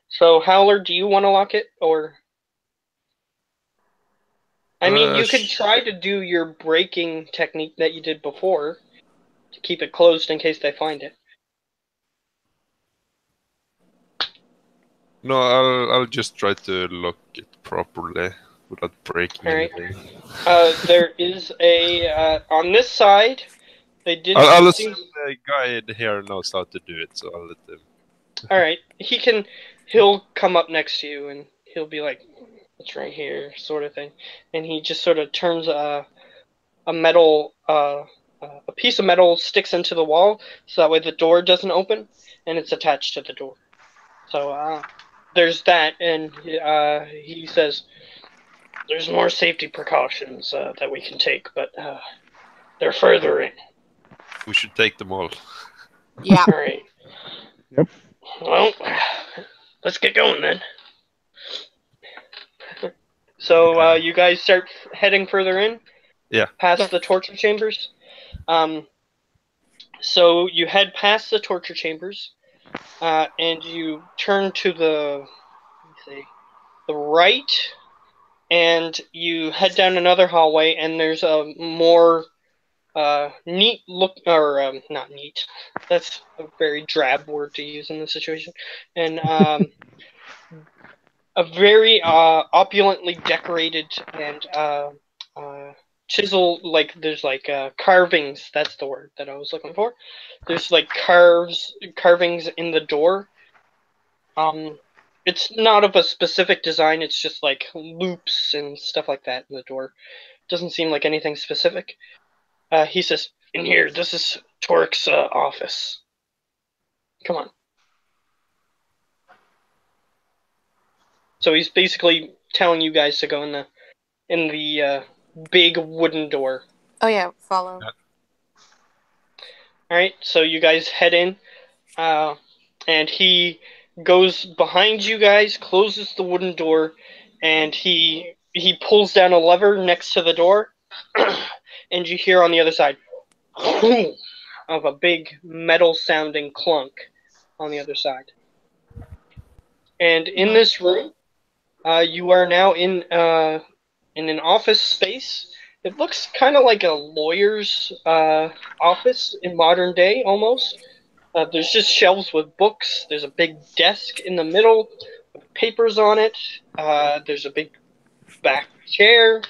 So, Howler, do you want to lock it, or? I mean, you could try to do your breaking technique that you did before to keep it closed in case they find it. No, I'll just try to lock it properly without breaking anything. There is a on this side. They did. I'll assume the guy here knows how to do it, so I'll let him. All right, he'll come up next to you and he'll be like, "It's right here," sort of thing, and he just sort of turns a metal a piece of metal sticks into the wall so that way the door doesn't open and it's attached to the door. So there's that, and he says there's more safety precautions that we can take, but they're further in. We should take them all. Yeah. All right. Yep. Well, let's get going then. So you guys start heading further in? Yeah. Past the torture chambers? So you head past the torture chambers, and you turn to the right, and you head down another hallway, and there's a more neat look, or not neat. That's a very drab word to use in this situation. And a very opulently decorated and chisel, like there's like carvings. That's the word that I was looking for. There's like carvings in the door. It's not of a specific design. It's just like loops and stuff like that in the door. Doesn't seem like anything specific. He says, "In here, this is Torque's office. Come on." So he's basically telling you guys to go in the big wooden door. Oh yeah, follow. All right, so you guys head in, and he goes behind you guys, closes the wooden door, and he pulls down a lever next to the door, and you hear on the other side of a big metal-sounding clunk on the other side. And in this room, you are now in an office space. It looks kind of like a lawyer's office in modern day, almost. There's just shelves with books. There's a big desk in the middle with papers on it. There's a big back chair.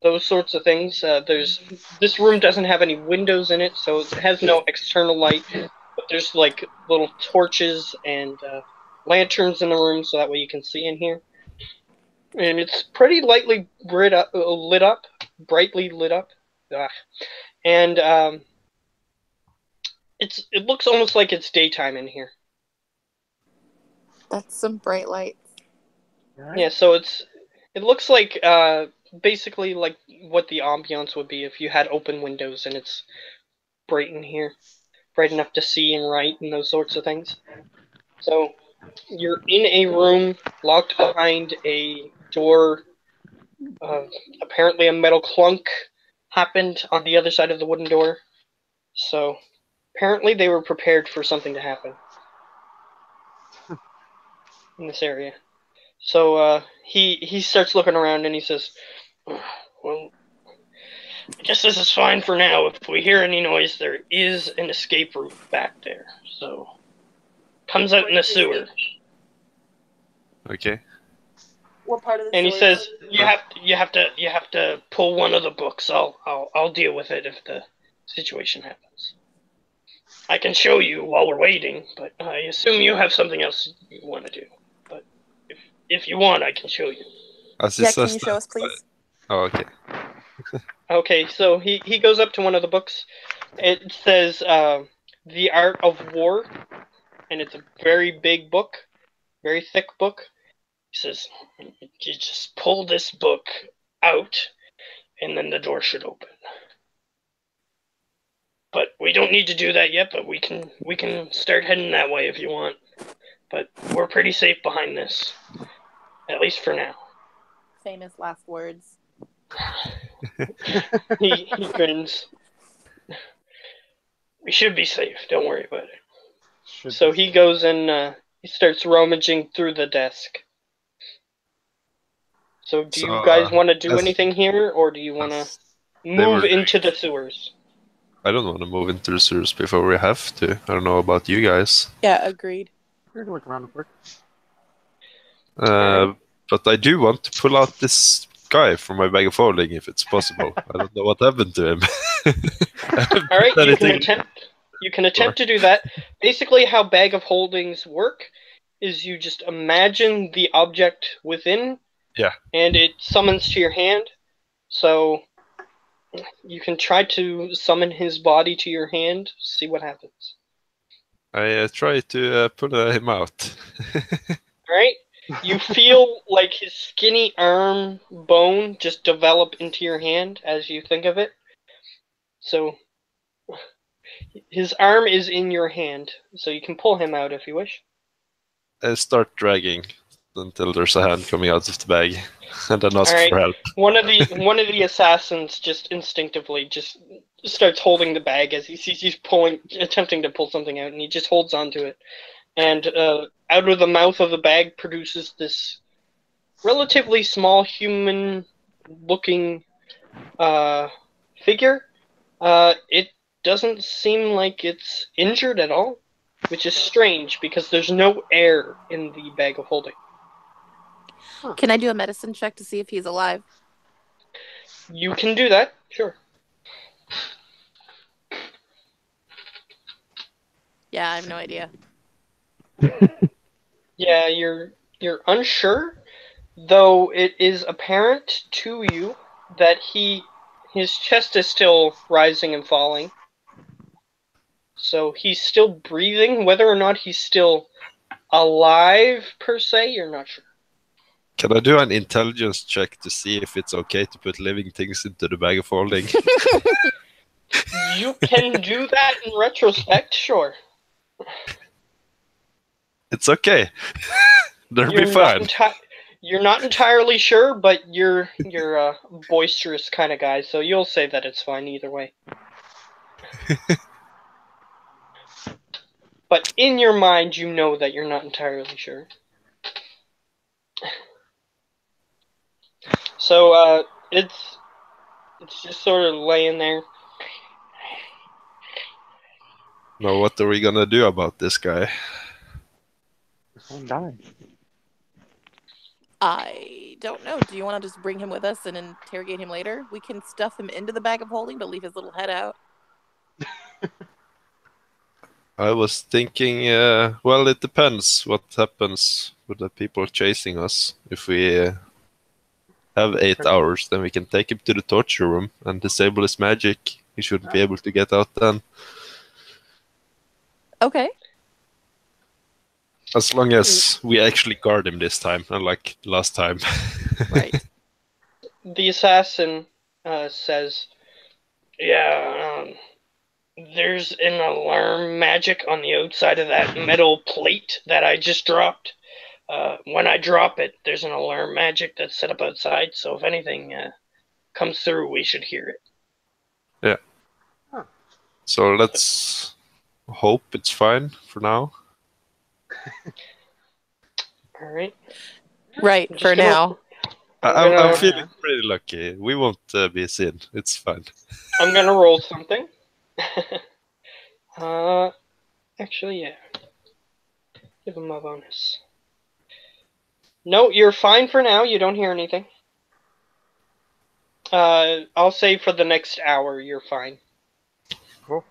Those sorts of things. This room doesn't have any windows in it, so it has no external light. But there's like little torches and lanterns in the room, so that way you can see in here. And it's pretty lightly brightly lit up. And it looks almost like it's daytime in here. That's some bright lights. Yeah, so it looks like basically like what the ambiance would be if you had open windows and it's bright in here, bright enough to see and write and those sorts of things. So you're in a room locked behind a door. Apparently a metal clunk happened on the other side of the wooden door. So apparently they were prepared for something to happen in this area. So he starts looking around and he says, "Well, I guess this is fine for now. If we hear any noise, there is an escape route back there. So comes out in the sewer." Okay. What part of the And he sewer? says, "You have to pull one of the books. I'll deal with it if the situation happens. I can show you while we're waiting, but I assume you have something else you want to do. But if you want, I can show you." Yeah, can you show us, please? Oh, okay. Okay, so he goes up to one of the books. It says The Art of War, and it's a very big book, very thick book. He says, "You just pull this book out, and then the door should open. But we don't need to do that yet, but we can start heading that way if you want. But we're pretty safe behind this, at least for now." Famous last words. He grins. "We should be safe. Don't worry about it." So he goes and He starts rummaging through the desk. So do you guys want to do anything here, or do you want to move into the sewers? I don't want to move into the sewers before we have to. I don't know about you guys. Yeah, agreed. We're gonna look around quick. But I do want to pull out this guy from my bag of holding if it's possible. I don't know what happened to him. All right, you can attempt to do that. Basically, how bag of holdings work is you just imagine the object within, and it summons to your hand. So you can try to summon his body to your hand, see what happens. I try to pull him out. Alright, you feel like his skinny arm bone just develop into your hand as you think of it. So his arm is in your hand, so you can pull him out if you wish. I start dragging until there's a hand coming out of the bag, and then ask for help. One of the assassins just instinctively just starts holding the bag as he sees you attempting to pull something out, and he just holds onto it. And out of the mouth of the bag produces this relatively small human-looking figure. It doesn't seem like it's injured at all, which is strange because there's no air in the bag of holding. Can I do a medicine check to see if he's alive? You can do that, sure. Yeah, I have no idea. Yeah, you're unsure, though it is apparent to you that his chest is still rising and falling. So he's still breathing. Whether or not he's still alive, per se, you're not sure. Can I do an intelligence check to see if it's okay to put living things into the bag of holding? You can do that in retrospect, sure. It's okay. They'll be fine. You're not entirely sure, but you're a boisterous kind of guy, so you'll say that it's fine either way. But in your mind, you know that you're not entirely sure. So it's just sort of laying there. Now, what are we gonna do about this guy? He's dying. I don't know. Do you want to just bring him with us and interrogate him later? We can stuff him into the bag of holding, but leave his little head out. I was thinking, well, it depends what happens with the people chasing us. If we have 8 hours, then we can take him to the torture room and disable his magic. He shouldn't be able to get out then. Okay. As long as we actually guard him this time, unlike last time. Right. The assassin says, yeah, there's an alarm magic on the outside of that metal plate that I just dropped. When I drop it, there's an alarm magic that's set up outside, so if anything comes through, we should hear it. Yeah. Huh. So let's hope it's fine for now. Alright. Right, for now. I'm feeling pretty lucky. We won't be seen. It's fine. I'm gonna roll something. Actually, yeah. Give him a bonus. No, you're fine for now. You don't hear anything. I'll say for the next hour, you're fine. Cool.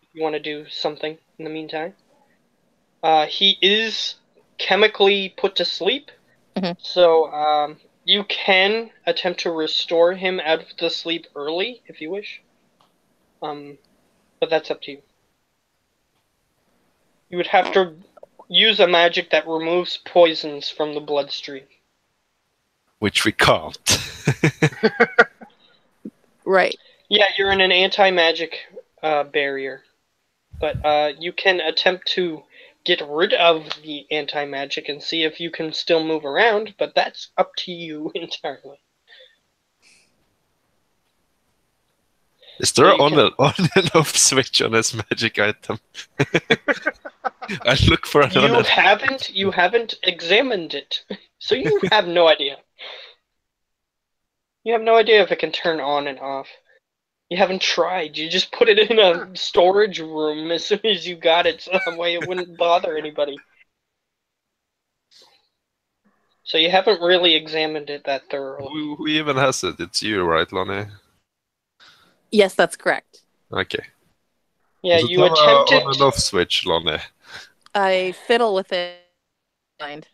If you want to do something in the meantime. He is chemically put to sleep, so you can attempt to restore him out of the sleep early if you wish. But that's up to you. You would have to use a magic that removes poisons from the bloodstream. Which we can't. Right. Yeah, you're in an anti-magic barrier. But you can attempt to get rid of the anti-magic and see if you can still move around, but that's up to you entirely. Is there an on and off switch on this magic item? I look for an You unidentified. haven't examined it, so you have no idea. You have no idea if it can turn on and off. You haven't tried. You just put it in a storage room as soon as you got it, so that way it wouldn't bother anybody. So you haven't really examined it that thoroughly. Who even has it? It's you, right, Lonnie? Yes, that's correct. Okay. Yeah, Does it you have attempt a it. on and off switch, Lonnie? I fiddle with it. Mind.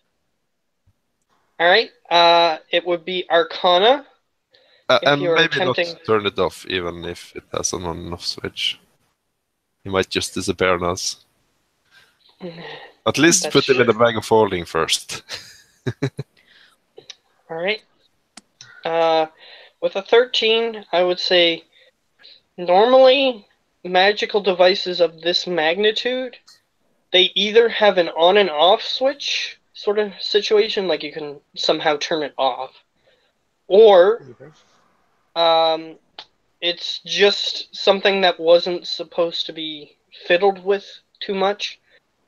Alright, it would be Arcana. If And you're maybe attempting. not turn it off, even if it has an on and off switch. He might just disappear on us. At least That's put him in a true. bag of holding first. Alright. With a 13, I would say normally magical devices of this magnitude, they either have an on and off switch sort of situation, like you can somehow turn it off, or it's just something that wasn't supposed to be fiddled with too much,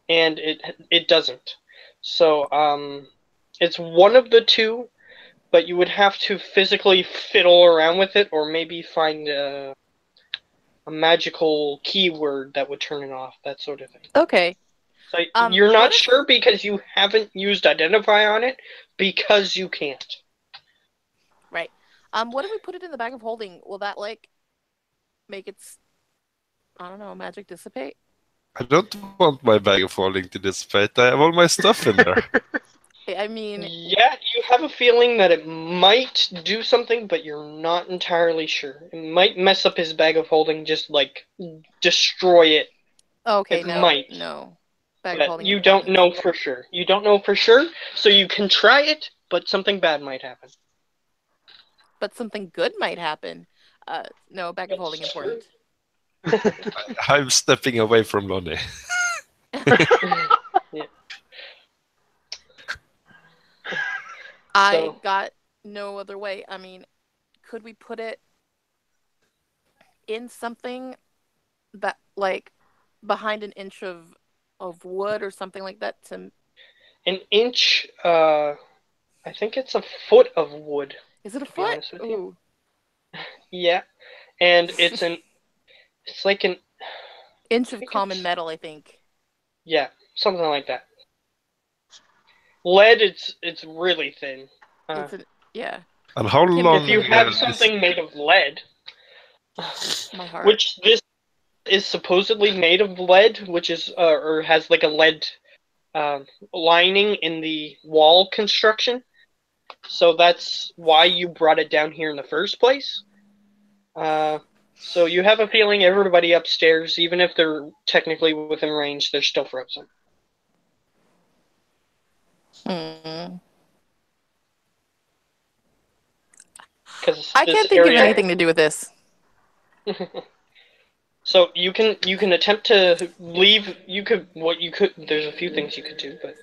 and it doesn't. So it's one of the two, but you would have to physically fiddle around with it, or maybe find a magical keyword that would turn it off, that sort of thing. Okay. So you're what not if- sure because you haven't used Identify on it, because you can't. Right. What if we put it in the bag of holding? Will that like make its, I don't know, magic dissipate? I don't want my bag of holding to dissipate. I have all my stuff in there. I mean, Yeah, you have a feeling that it might do something, but you're not entirely sure. It might mess up his bag of holding, just like destroy it. okay, It no, might. no. Bag of But holding you don't important. know for sure. You don't know for sure, so you can try it, but something bad might happen. But something good might happen. No, bag of holding That's important. I'm stepping away from Lonnie. Yeah. I So got no other way. I mean, could we put it in something that like behind an inch of wood or something like that to an inch, I think it's a foot of wood. Is it a To be foot? honest with you. Ooh. Yeah, and it's like an Inch I of think common it's- metal, I think. Yeah, something like that. Lead, it's really thin. It's an yeah. And how Kim, long If you put it have this? something made of lead, my heart. which this is supposedly made of lead, which is or has like a lead lining in the wall construction, so that's why you brought it down here in the first place. So you have a feeling everybody upstairs, even if they're technically within range, they're still frozen. Hmm. Because I can't think of anything to do with this. So you can attempt to leave. There's a few things you could do, but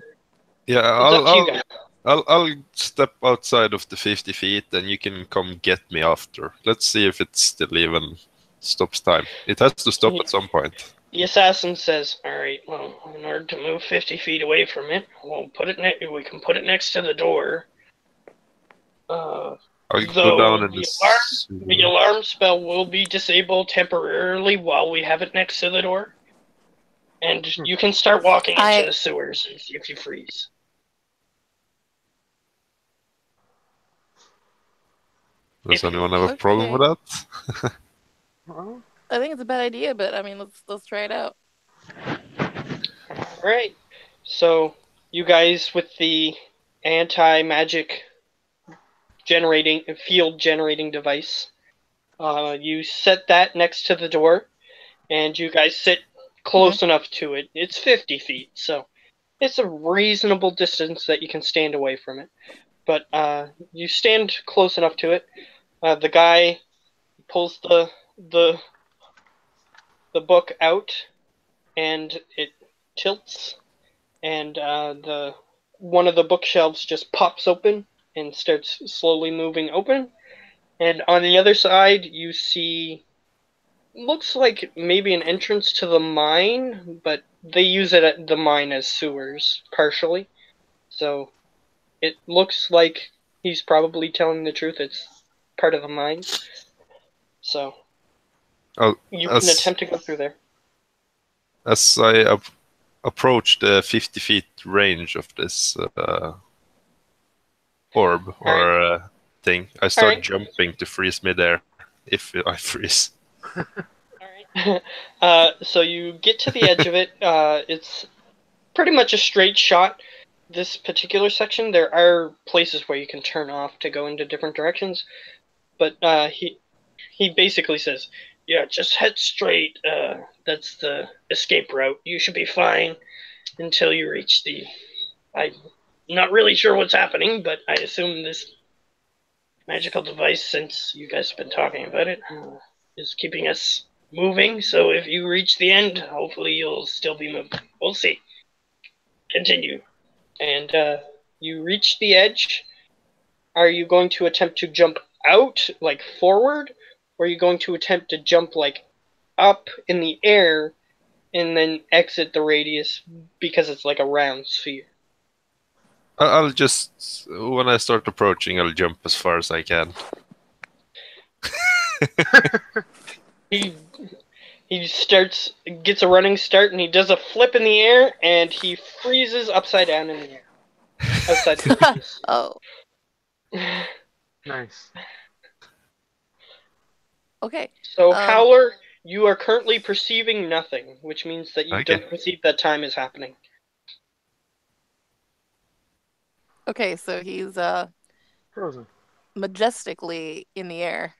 Yeah, it's up to you guys. I'll step outside of the 50 feet, and you can come get me after. Let's see if it still even stops time. It has to stop at some point. The assassin says, "All right. Well, in order to move 50 feet away from it, we can put it next to the door. I'll go Though down in the alarm spell will be disabled temporarily while we have it next to the door, and you can start walking into the sewers and see if you freeze." Does anyone have a problem with that? I think it's a bad idea, but I mean, let's try it out. All right. So you guys with the anti-magic field generating device, you set that next to the door, and you guys sit close enough to it. It's 50 feet, so it's a reasonable distance that you can stand away from it. But you stand close enough to it. The guy pulls the book out, and it tilts, and one of the bookshelves just pops open and starts slowly moving open. And on the other side, you see looks like maybe an entrance to the mine, but they use it at the mine as sewers, partially. So it looks like he's probably telling the truth. It's part of the mine. So Oh, you can attempt to go through there. as I approach the 50 feet range of this orb or thing, I start jumping to freeze midair if I freeze. So you get to the edge of it. It's pretty much a straight shot. This particular section, there are places where you can turn off to go into different directions, but he basically says, "Yeah, just head straight. That's the escape route. You should be fine until you reach the. I'm not really sure what's happening, but I assume this magical device, since you guys have been talking about it, is keeping us moving. So if you reach the end, hopefully you'll still be moving. We'll see. Continue." And you reach the edge. Are you going to attempt to jump out, like forward, or are you going to attempt to jump like up in the air and then exit the radius because it's like a round sphere? I'll just, when I start approaching, I'll jump as far as I can. He gets a running start, and he does a flip in the air, and he freezes upside down in the air. Outside the radius. Oh. Nice. Okay. So, Howler, you are currently perceiving nothing, which means that you don't perceive that time is happening. Okay, so he's frozen, majestically in the air.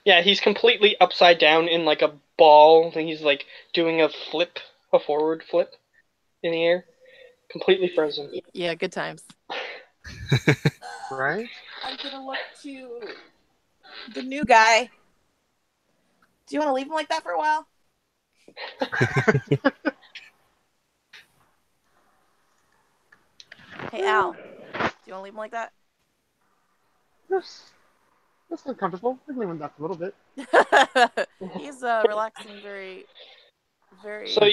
Yeah, he's completely upside down in like a ball. He's like doing a forward flip in the air. Completely frozen. Yeah, good times. Right? I'm gonna look to the new guy. Do you want to leave him like that for a while? Hey, Al. Do you want to leave him like that? Yes. That's uncomfortable. I can leave him that for a little bit. He's relaxing very, very. So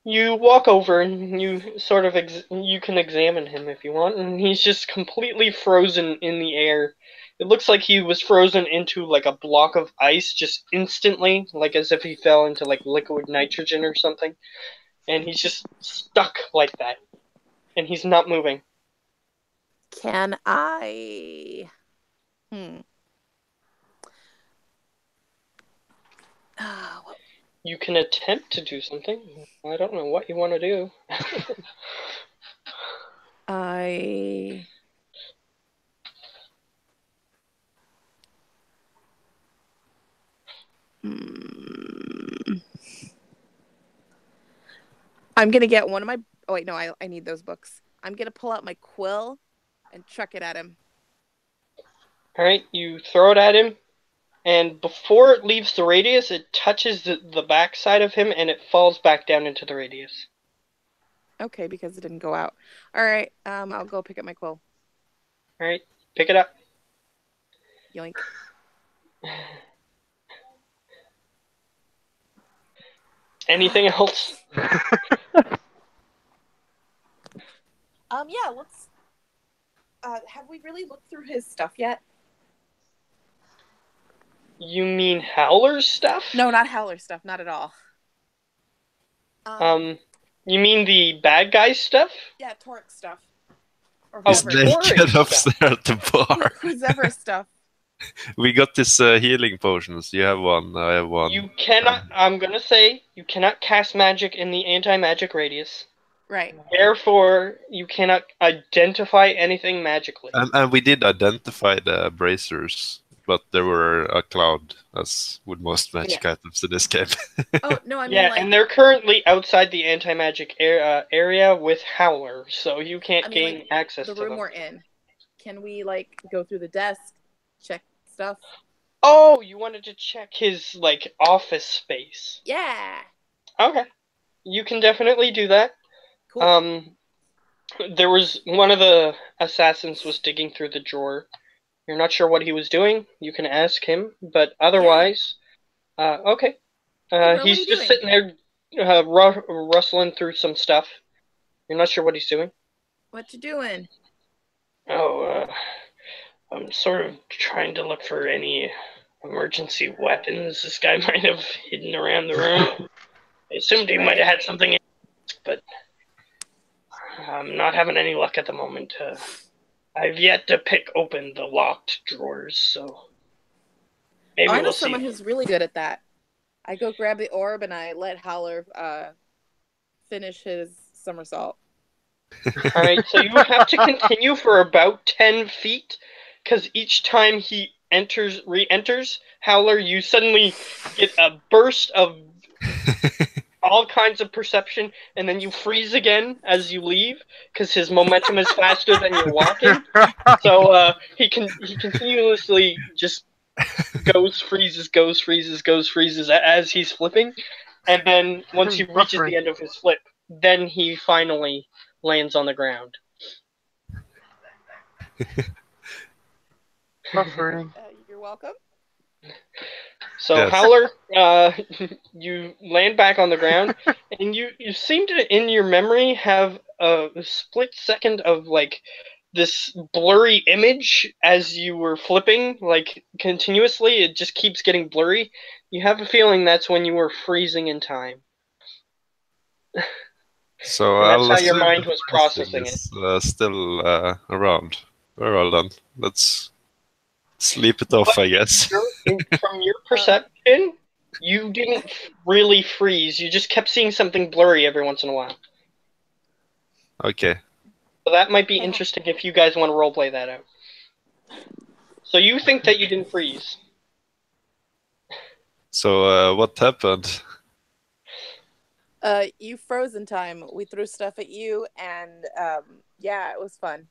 you walk over and you sort of you can examine him if you want, and he's just completely frozen in the air. It looks like he was frozen into like a block of ice just instantly, like as if he fell into like liquid nitrogen or something. And he's just stuck like that. And he's not moving. Can I? You can attempt to do something. I don't know what you want to do. I'm gonna get one of my. Oh wait, no, I need those books. I'm gonna pull out my quill and chuck it at him. All right, you throw it at him, and before it leaves the radius, it touches the back side of him, and it falls back down into the radius. Okay, because it didn't go out. All right, I'll go pick up my quill. All right, pick it up. Yoink. Anything else? Yeah, let's. Have we really looked through his stuff yet? You mean Howler's stuff? No, not Howler's stuff. Not at all. You mean the bad guy's stuff? Yeah, Torik's stuff. Or He's naked upstairs at the bar. Who's ever stuff. We got this healing potions. You have one. I have one. You cannot. I'm gonna say you cannot cast magic in the anti-magic radius. Right. Therefore, you cannot identify anything magically. And we did identify the bracers, but there were a cloud, as with most magic items in this game. Oh no, I mean and they're currently outside the anti-magic area with Howler, so you can't gain access to them. The room we're in. Can we go through the desk, check stuff? Oh, you wanted to check his office space? Yeah. Okay, you can definitely do that. Cool. There was one of the assassins was digging through the drawer. You're not sure what he was doing. You can ask him, but otherwise, Okay. Hey, bro, what are He's you just doing? sitting there, rustling through some stuff. You're not sure what he's doing. What you doing? Oh, I'm sort of trying to look for any emergency weapons this guy might have hidden around the room. I assumed he might have had something in, but I'm not having any luck at the moment. I've yet to pick open the locked drawers, so maybe I know we'll see. someone who's really good at that. I go grab the orb and I let Howler finish his somersault. Alright, so you have to continue for about 10 feet, because each time he re-enters, Howler, you suddenly get a burst of all kinds of perception, and then you freeze again as you leave, because his momentum is faster than you're walking. So he continuously just goes, freezes, as he's flipping, and then once he reaches the end of his flip, then he finally lands on the ground. Buffering. You're welcome. So Yes. Howler, you land back on the ground, and you seem to, in your memory, have a split second of like this blurry image as you were flipping, like continuously. It just keeps getting blurry. You have a feeling that's when you were freezing in time. So And that's I'll how your assume mind the was freezing processing it. is still around. Very well done. Let's sleep it off, But I guess. from your perception, you didn't really freeze. You just kept seeing something blurry every once in a while. Okay. So that might be interesting if you guys want to roleplay that out. So you think that you didn't freeze. So what happened? You froze in time. We threw stuff at you, and yeah, it was fun.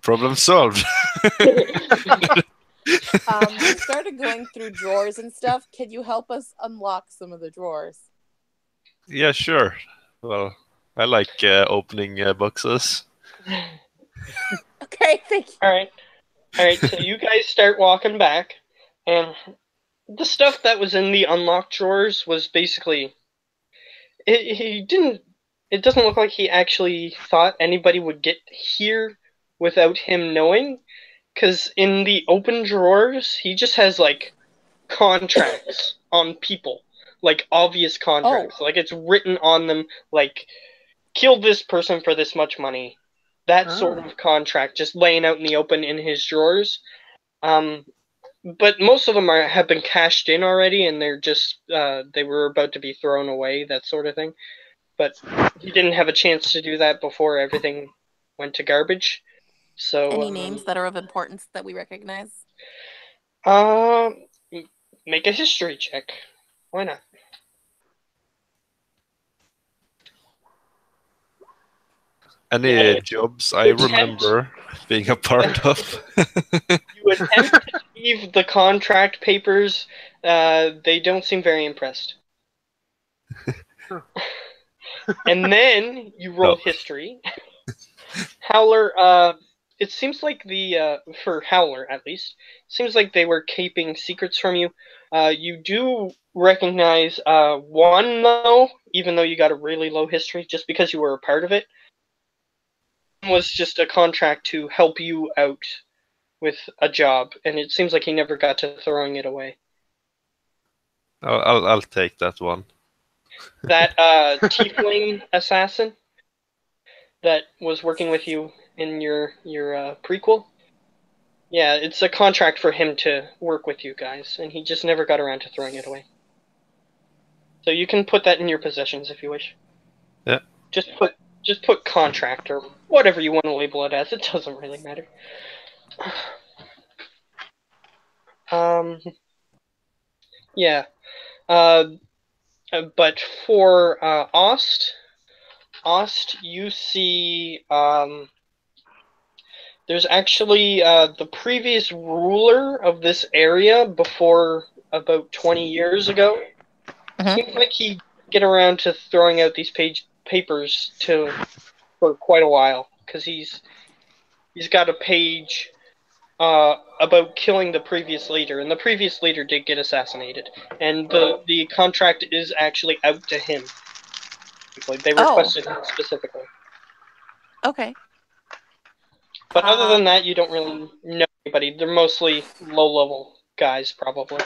Problem solved. We started going through drawers and stuff. Can you help us unlock some of the drawers? Yeah, sure. Well, I like opening boxes. Okay, thank you. Alright, so you guys start walking back, and the stuff that was in the unlocked drawers was basically... It doesn't look like he actually thought anybody would get here without him knowing, because in the open drawers, he just has, like, contracts on people. Like, obvious contracts. Like, it's written on them, like, kill this person for this much money. That sort of contract, just laying out in the open in his drawers. But most of them have been cashed in already, and they're just, they were about to be thrown away, that sort of thing. But he didn't have a chance to do that before everything went to garbage. So any names that are of importance that we recognize? Make a history check. Why not? Any jobs I remember being a part of? You attempt to leave the contract papers. They don't seem very impressed. And then you roll history. Howler, it seems like for Howler at least, seems like they were keeping secrets from you. You do recognize one, though, even though you got a really low history, just because you were a part of it. Was just a contract to help you out with a job, and it seems like he never got to throwing it away. I'll take that one. That tiefling assassin that was working with you in your prequel. Yeah, it's a contract for him to work with you guys, and he just never got around to throwing it away. So you can put that in your possessions if you wish. Yeah. Just put contract or whatever you want to label it as. It doesn't really matter. Yeah. But for Ost, you see there's actually the previous ruler of this area before about 20 years ago. Seems like he get around to throwing out these papers for quite a while, because he's got a page about killing the previous leader, and the previous leader did get assassinated, and the contract is actually out to him. Like, they requested him specifically. Okay. But other than that, you don't really know anybody. They're mostly low-level guys, probably.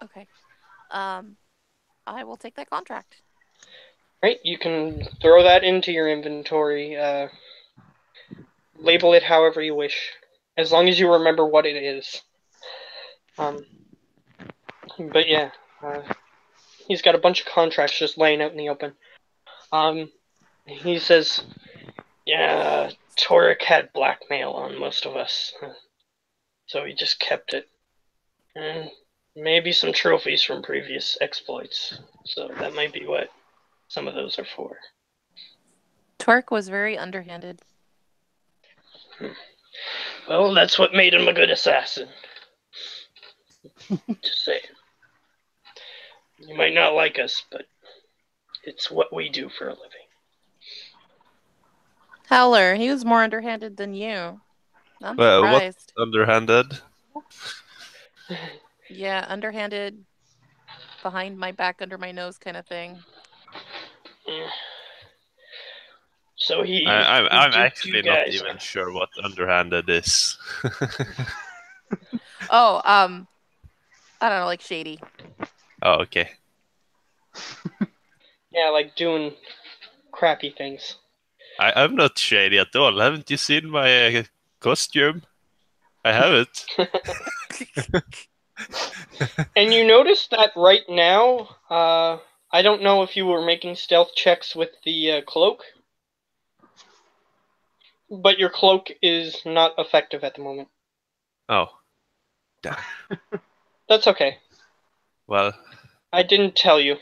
Okay. I will take that contract. Right, you can throw that into your inventory. Label it however you wish, as long as you remember what it is. But yeah, he's got a bunch of contracts just laying out in the open. He says, yeah, Torek had blackmail on most of us, so he just kept it. And maybe some trophies from previous exploits, so that might be what some of those are for. Torek was very underhanded. Well, that's what made him a good assassin. Just saying. You might not like us, but it's what we do for a living. Howler, he was more underhanded than you. I'm Well, what surprised. underhanded? Yeah, underhanded, behind my back, under my nose kind of thing. So I'm do actually not even sure what underhanded is. Oh, I don't know, like shady. Oh, okay. Yeah, like doing crappy things. I'm not shady at all. Haven't you seen my costume? I have it. And you notice that right now, I don't know if you were making stealth checks with the cloak, but your cloak is not effective at the moment. Oh. Damn. That's okay. Well. I didn't tell you.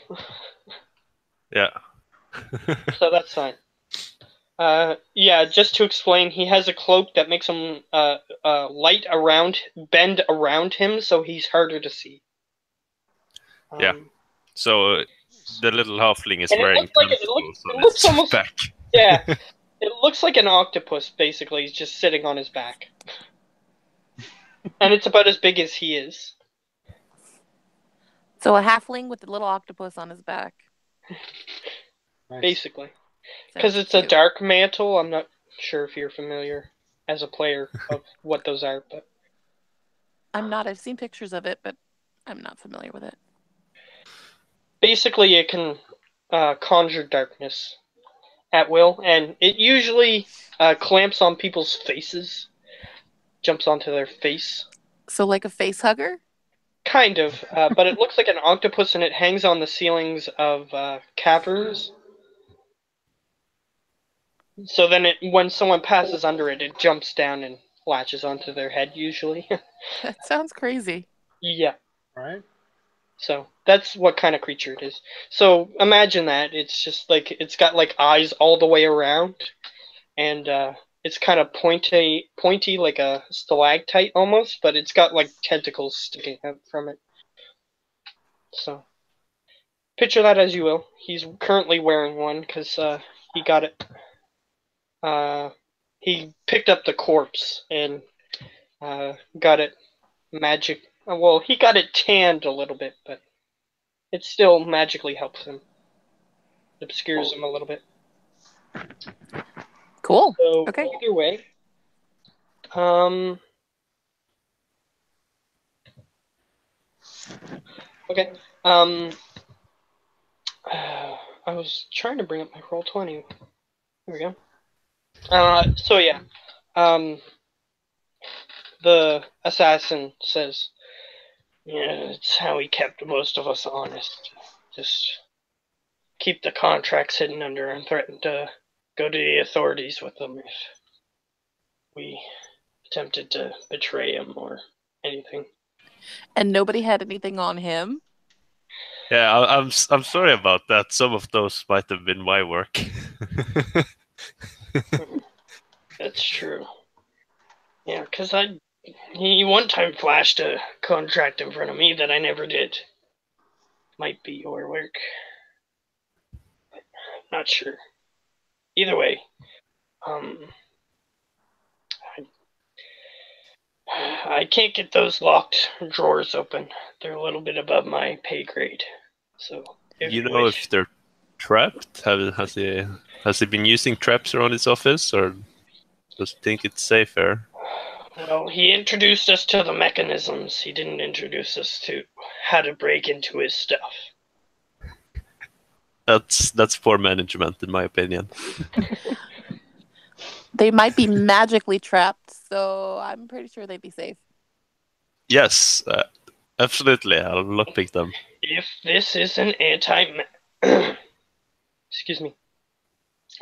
Yeah. So that's fine. Yeah, just to explain, he has a cloak that makes him bend around him, so he's harder to see. Yeah. So the little halfling is and wearing it looks almost back. Yeah, it looks like an octopus. Basically, he's just sitting on his back, and it's about as big as he is. So a halfling with a little octopus on his back. Basically, because it's a dark mantle. I'm not sure if you're familiar as a player of what those are, but I'm not. I've seen pictures of it, but I'm not familiar with it. Basically, it can conjure darkness at will, and it usually clamps on people's faces, jumps onto their face. So like a face hugger? Kind of, but it looks like an octopus, and it hangs on the ceilings of caverns. So then when someone passes under it, it jumps down and latches onto their head, usually. That sounds crazy. Yeah. Right? So that's what kind of creature it is. So imagine that. It's just like, it's got like eyes all the way around, and it's kind of pointy like a stalactite almost, but it's got like tentacles sticking out from it. So picture that as you will. He's currently wearing one because he got it. He picked up the corpse and got it magic. Well, he got it tanned a little bit, but it still magically helps him. It obscures him a little bit. Cool. So okay. Either way, okay. I was trying to bring up my Roll20. Here we go. So yeah, the assassin says, "Yeah, it's how he kept most of us honest. Just keep the contracts hidden under and threaten to go to the authorities with them if we attempted to betray him or anything." And nobody had anything on him? Yeah, I'm sorry about that. Some of those might have been my work. That's true. Yeah, because he one time flashed a contract in front of me that I never did. Might be your work. Not sure. Either way, I can't get those locked drawers open. They're a little bit above my pay grade. So, if You you know wish. if they're trapped? Has he been using traps around his office, or does he think it's safer? Well, he introduced us to the mechanisms. He didn't introduce us to how to break into his stuff. That's poor management, in my opinion. They might be magically trapped, so I'm pretty sure they'd be safe. Yes, absolutely. I'll lockpick them. If this is an excuse me.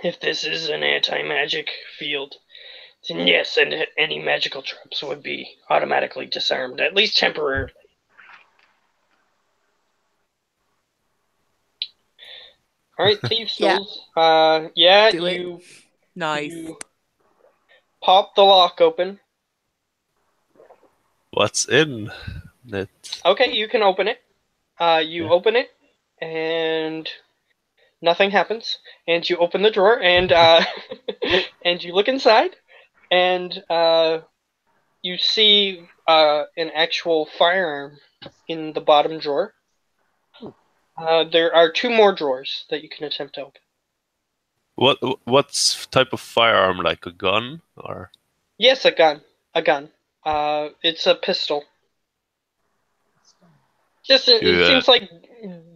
If this is an anti-magic field, then yes, and any magical traps would be automatically disarmed, at least temporarily. All right, thieves' Yeah. tools. Yeah, Do it. you Nice. you pop the lock open. What's in it? Okay, you can open it. You Yeah. open it, and nothing happens. And you open the drawer, and and you look inside, and you see an actual firearm in the bottom drawer. There are 2 more drawers that you can attempt to open. What's type of firearm? Like a gun, or? Yes, a gun. A gun. It's a pistol. Just it seems like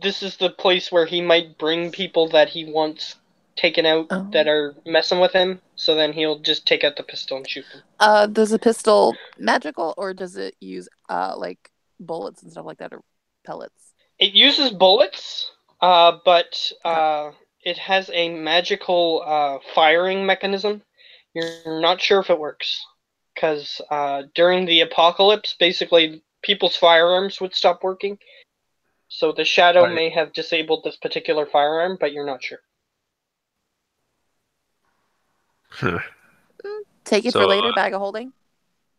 this is the place where he might bring people that he wants taken out that are messing with him. So then he'll just take out the pistol and shoot them. Does a pistol magical, or does it use like bullets and stuff like that, or pellets? It uses bullets, but it has a magical firing mechanism. You're not sure if it works, because during the apocalypse, basically people's firearms would stop working. So the shadow may have disabled this particular firearm, but you're not sure. Take it for later, bag of holding.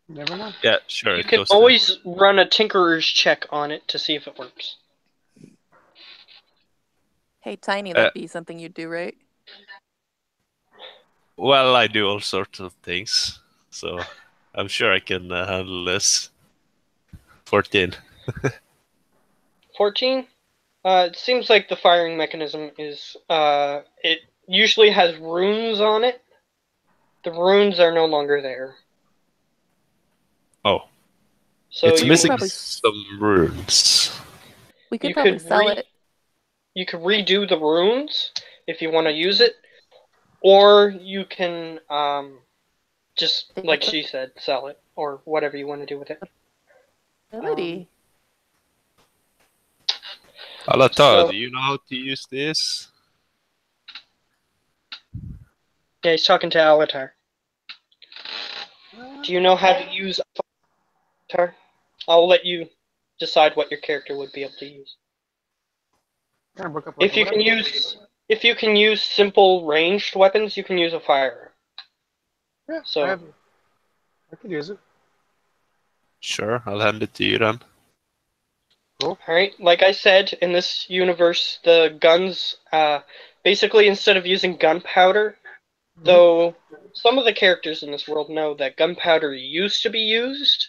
Never know. Yeah, sure. You can always run a tinkerer's check on it to see if it works. Hey, Tiny, that'd be something you'd do, right? Well, I do all sorts of things, so I'm sure I can handle this. 14. 14? It seems like the firing mechanism is, it usually has runes on it. The runes are no longer there. Oh. So it's missing some runes. We could probably sell it. You could redo the runes if you want to use it. Or you can, just, like she said, sell it. Or whatever you want to do with it. Ability. Alata, do you know how to use this? Yeah, he's talking to Alatar. Do you know how to use Alatar? I'll let you decide what your character would be able to use. If you can use simple ranged weapons, you can use a fire. Yeah, so I could use it. Sure, I'll hand it to you then. Cool. Alright, like I said, in this universe, the guns, basically instead of using gunpowder, though some of the characters in this world know that gunpowder used to be used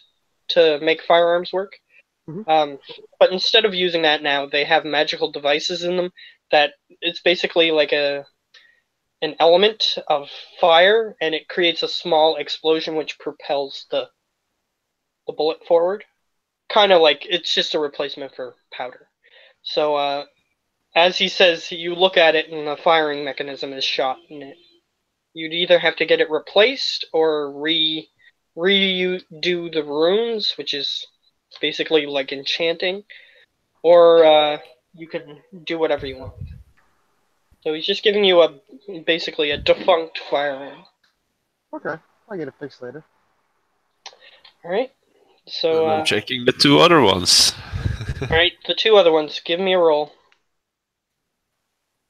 to make firearms work, but instead of using that now, they have magical devices in them that it's basically like an element of fire, and it creates a small explosion which propels the bullet forward. Kind of like it's just a replacement for powder. So, as he says, you look at it and the firing mechanism is shot in it. You'd either have to get it replaced or redo the runes, which is basically like enchanting, or you can do whatever you want. So he's just giving you basically a defunct firearm. Okay, I'll get it fixed later. All right. So I'm checking the 2 other ones. All right, the 2 other ones. Give me a roll.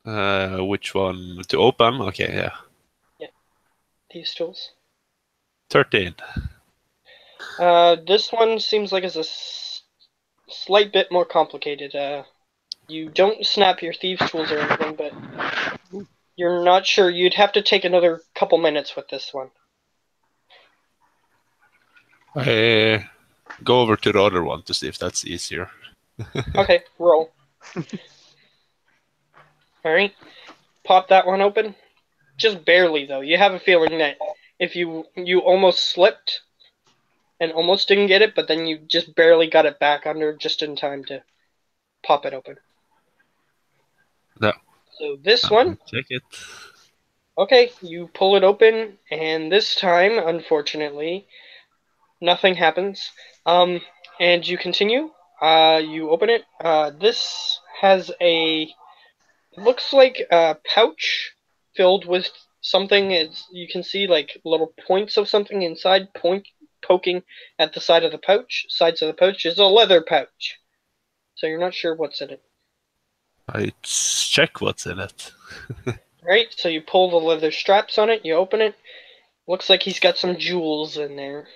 Which one to open? Okay, yeah. Yeah. These tools. 13. This one seems like it's a slight bit more complicated. You don't snap your thieves' tools or anything, but you're not sure. You'd have to take another couple minutes with this one. I go over to the other one to see if that's easier. Okay, roll. Alright. Pop that one open. Just barely, though. You have a feeling that if you almost slipped and almost didn't get it, but then you just barely got it back under just in time to pop it open. No. So this one, Check it. okay, you pull it open, and this time, unfortunately, nothing happens. And you continue. You open it. This has it looks like a pouch filled with something. You can see like little points of something inside, poking at the side of the pouch. Sides of the pouch is a leather pouch. So you're not sure what's in it. I check what's in it. Right, so you pull the leather straps on it, you open it. Looks like he's got some jewels in there.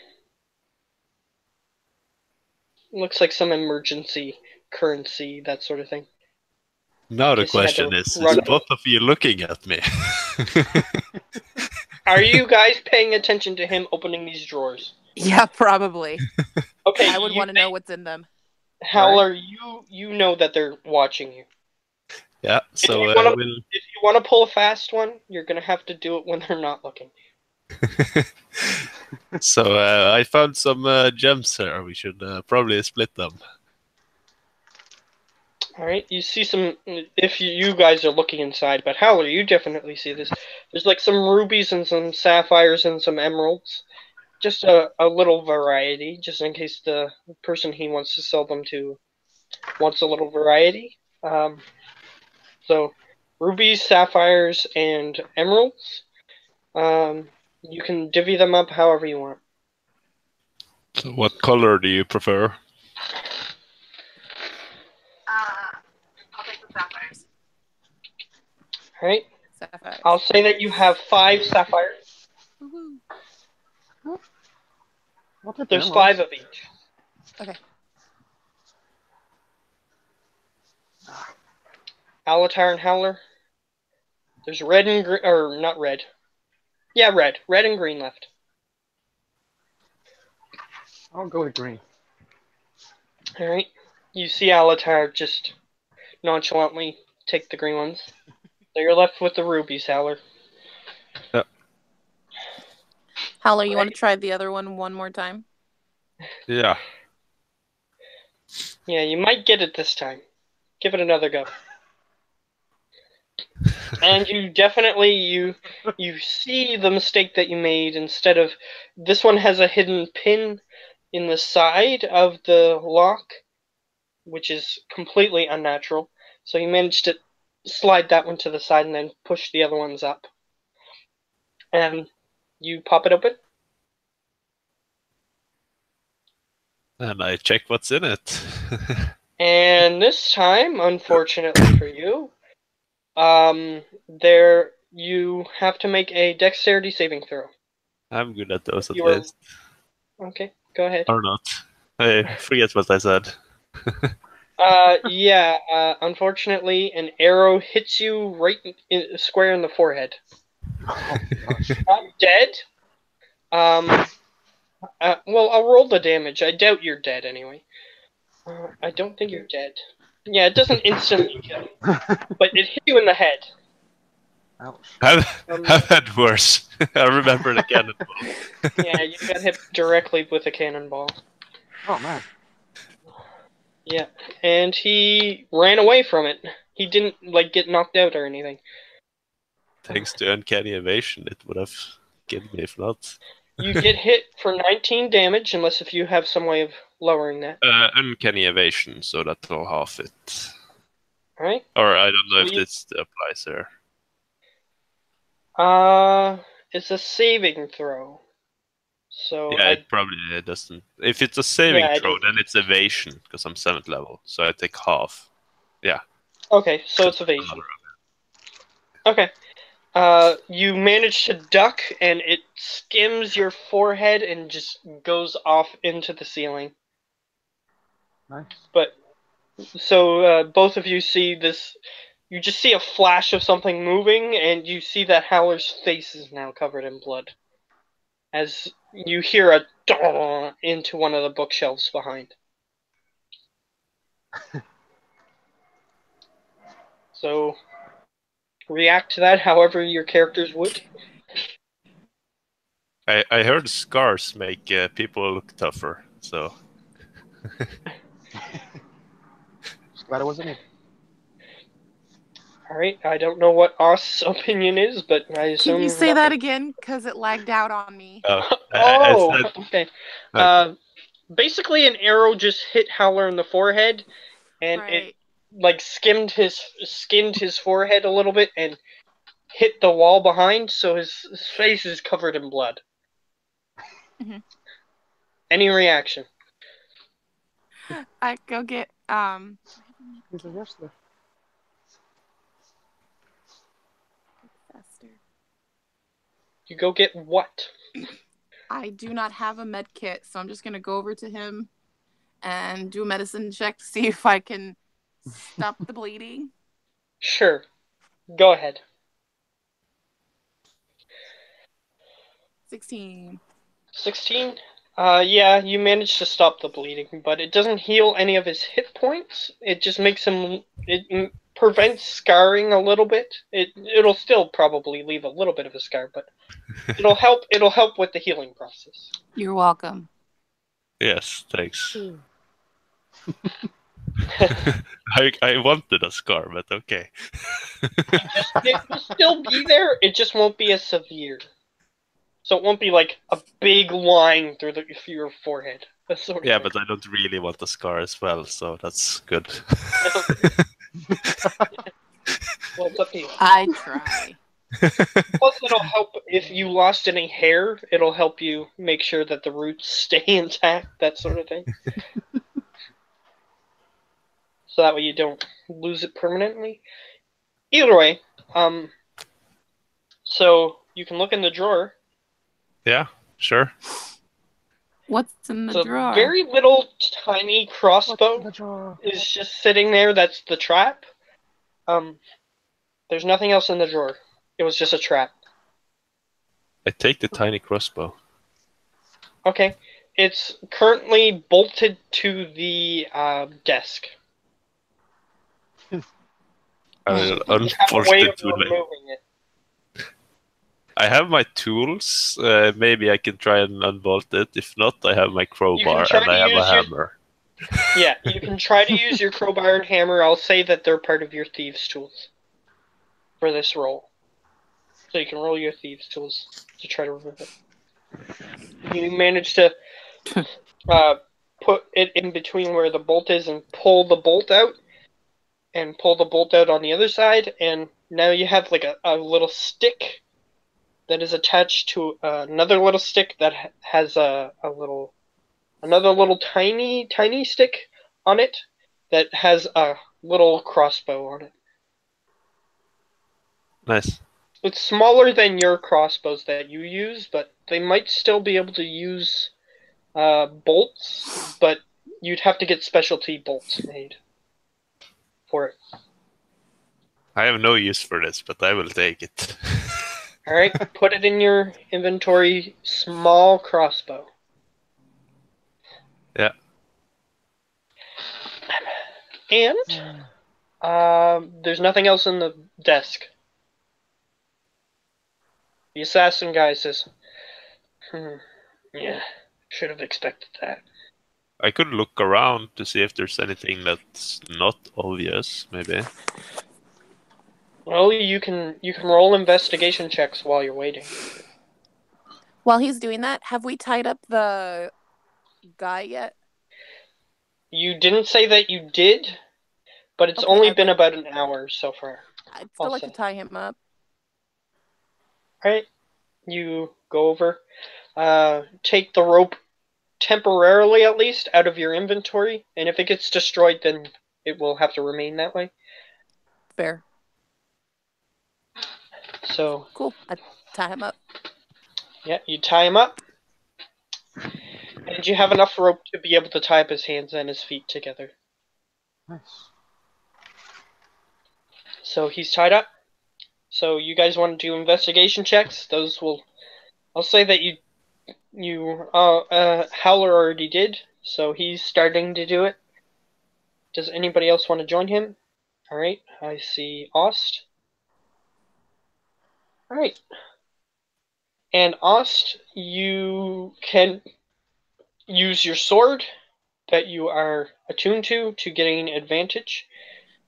Looks like some emergency currency, that sort of thing. Now the Guess you had to question is run away. both of you looking at me? Are you guys paying attention to him opening these drawers? Yeah, probably. Okay, I would want to know what's in them. Howler, you know that they're watching you. Yeah, so if you want to pull a fast one, you're gonna have to do it when they're not looking. So I found some gems here. We should probably split them. All right, you see some. If you guys are looking inside, but Howler, you definitely see this. There's like some rubies and some sapphires and some emeralds. Just a little variety, just in case the person he wants to sell them to wants a little variety. So, rubies, sapphires, and emeralds. You can divvy them up however you want. So what color do you prefer? I'll take the sapphires. All right. Sapphires. I'll say that you have 5 sapphires. Woohoo. There's 5 of each. Okay. Alatar and Howler. There's red and green, or not red. Yeah, red. Red and green left. I'll go with green. All right. You see Alatar just nonchalantly take the green ones. So you're left with the rubies, Howler. Yeah. Howler, you want to try the other one more time? Yeah. Yeah, you might get it this time. Give it another go. And you definitely you see the mistake that you made. Instead of this one has a hidden pin in the side of the lock, which is completely unnatural. So you managed to slide that one to the side and then push the other ones up. And you pop it open. And I check what's in it. And this time, unfortunately for you, you have to make a dexterity saving throw. I'm good at those at You are- least. Okay, go ahead. Or not. I forget what I said. Unfortunately, an arrow hits you right square in the forehead. Oh, gosh. Not dead. Well, I'll roll the damage. I doubt you're dead anyway. I don't think you're dead. Yeah, it doesn't instantly kill you, but it hit you in the head. Ouch. I've had worse. I remember the cannonball. Yeah, you got hit directly with a cannonball. Oh, man. Yeah, and he ran away from it. He didn't, like, get knocked out or anything. Thanks to uncanny evasion, it would have killed me if not. You get hit for 19 damage, unless if you have some way of lowering that. Uncanny evasion, so that will half it. Alright? Or I don't know if this applies there. It's a saving throw. So yeah, it probably doesn't. If it's a saving throw, then it's evasion, because I'm 7th level, so I take half. Yeah. Okay, so it's evasion. Okay. You manage to duck, and it skims your forehead and just goes off into the ceiling. Nice. But, so, both of you see this, you just see a flash of something moving, and you see that Howler's face is now covered in blood. as you hear a dong into one of the bookshelves behind. So, react to that however your characters would. I heard scars make people look tougher, so. Just glad it wasn't me. Alright, I don't know what Os's opinion is, but I assume. Can you say that again? Because it lagged out on me. Oh, I said, okay. okay. Basically, an arrow just hit Howler in the forehead, and it like skinned his forehead a little bit and hit the wall behind, so his face is covered in blood. Mm-hmm. Any reaction? I go get He's a wrestler. faster. You go get what? I do not have a med kit, so I'm just gonna go over to him and do a medicine check to see if I can stop the bleeding. Sure. Go ahead. 16. 16? Yeah, you managed to stop the bleeding, but it doesn't heal any of his hit points. It just makes him. It prevents scarring a little bit. It'll still probably leave a little bit of a scar, but it'll help. It'll help with the healing process. You're welcome. Yes, thanks. I wanted a scar, but okay. It will still be there. It just won't be as severe. So it won't be like a big line through your forehead. Yeah, but I don't really want a scar as well, so that's good. Well, it's up to you. I try. Plus, it'll help if you lost any hair. It'll help you make sure that the roots stay intact, that sort of thing. So that way you don't lose it permanently. Either way, so you can look in the drawer. Yeah, sure. What's in the drawer? A very little tiny crossbow is just sitting there. That's the trap. There's nothing else in the drawer. It was just a trap. I take the tiny crossbow. Okay. It's currently bolted to the desk. I will unbolt it too late. I have my tools. Maybe I can try and unbolt it. If not, I have my crowbar and I have a hammer. Yeah, you can try to use your crowbar and hammer. I'll say that they're part of your thieves' tools for this roll. So you can roll your thieves' tools to try to remove it. You manage to put it in between where the bolt is and pull the bolt out. And pull the bolt out on the other side. And now you have like a little stick that is attached to another little stick that has another little tiny stick on it that has a little crossbow on it. Nice. It's smaller than your crossbows that you use, but they might still be able to use bolts, but you'd have to get specialty bolts made for it. I have no use for this, but I will take it. Alright, put it in your inventory, small crossbow. Yeah. And there's nothing else in the desk. The assassin guy says, yeah, should have expected that. I could look around to see if there's anything that's not obvious, maybe. Well, you can roll investigation checks while you're waiting. While he's doing that, have we tied up the guy yet? You didn't say that you did, but it's only been about an hour so far. I'd still like to tie him up. Alright, you go over, take the rope temporarily at least out of your inventory, and if it gets destroyed then it will have to remain that way. Fair. So cool. I tie him up. Yeah, you tie him up. And you have enough rope to be able to tie up his hands and his feet together. Nice. So he's tied up. So you guys want to do investigation checks? Those will... I'll say that you Howler already did, so he's starting to do it. Does anybody else want to join him? Alright, I see Ost. Alright. And Ost, you can use your sword that you are attuned to gain advantage.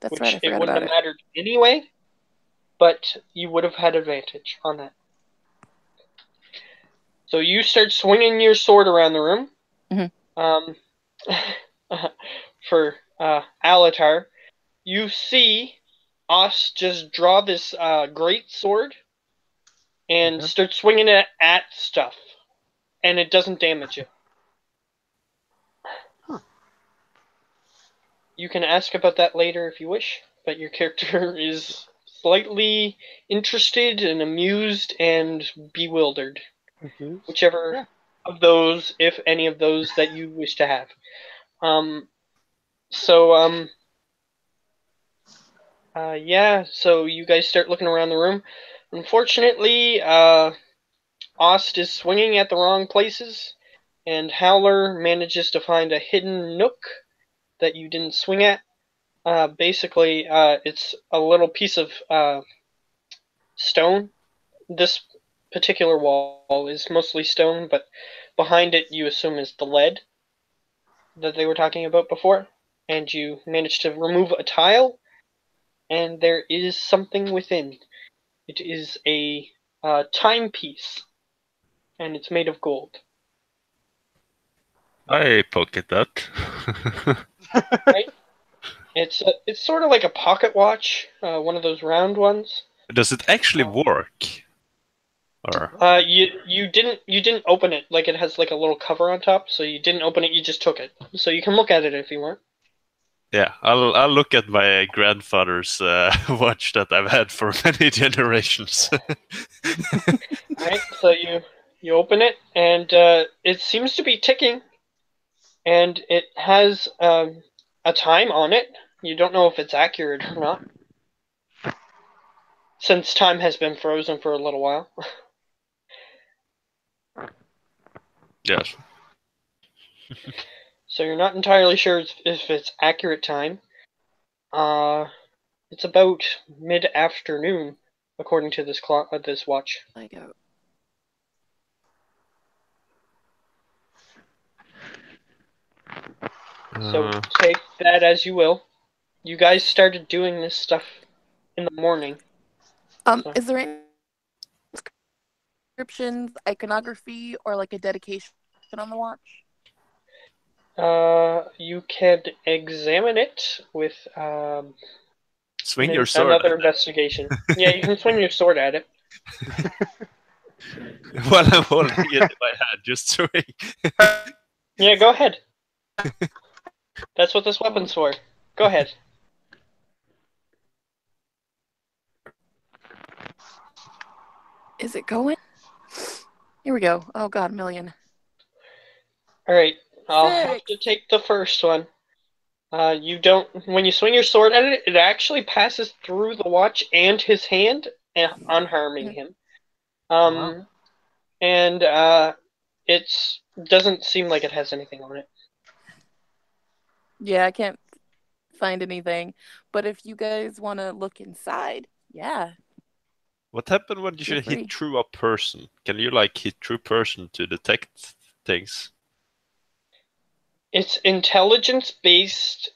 That's right, I Which it forgot wouldn't about have it. mattered anyway, but you would have had advantage on that. So you start swinging your sword around the room. For Alatar, you see Os just draw this great sword and start swinging it at stuff, and it doesn't damage it. You can ask about that later if you wish, but your character is slightly interested and amused and bewildered. Confused? Whichever of those, if any of those, that you wish to have. So you guys start looking around the room. Unfortunately, Ost is swinging at the wrong places, and Howler manages to find a hidden nook that you didn't swing at. Basically, it's a little piece of stone. This particular wall is mostly stone, but behind it you assume is the lead that they were talking about before. And you manage to remove a tile, and there is something within. It is a timepiece, and it's made of gold. I pocket that. Right? It's sort of like a pocket watch, one of those round ones. Does it actually work? Or you didn't open it. Like, it has like a little cover on top, so you didn't open it. You just took it. So you can look at it if you want. yeah, I'll look at my grandfather's watch that I've had for many generations. Alright, so you open it, and it seems to be ticking, and it has a time on it. You don't know if it's accurate or not, since time has been frozen for a little while. Yes. So you're not entirely sure if it's accurate time. It's about mid-afternoon, according to this this watch. I go. So take that as you will. You guys started doing this stuff in the morning. Is there any descriptions, iconography, or like a dedication on the watch? You can examine it with swing your sword. Another investigation. Yeah, you can swing your sword at it. While I'm holding it in my hand, just swing. Yeah, go ahead. That's what this weapon's for. Go ahead. Is it going? Here we go. Oh god, a million. Alright, I'll have to take the first one. You don't. When you swing your sword at it, it actually passes through the watch and his hand, unharming him. Wow. And it doesn't seem like it has anything on it. Yeah, I can't find anything. But if you guys want to look inside, yeah. What happened when you should hit through a person? Can you like hit through person to detect things? It's intelligence-based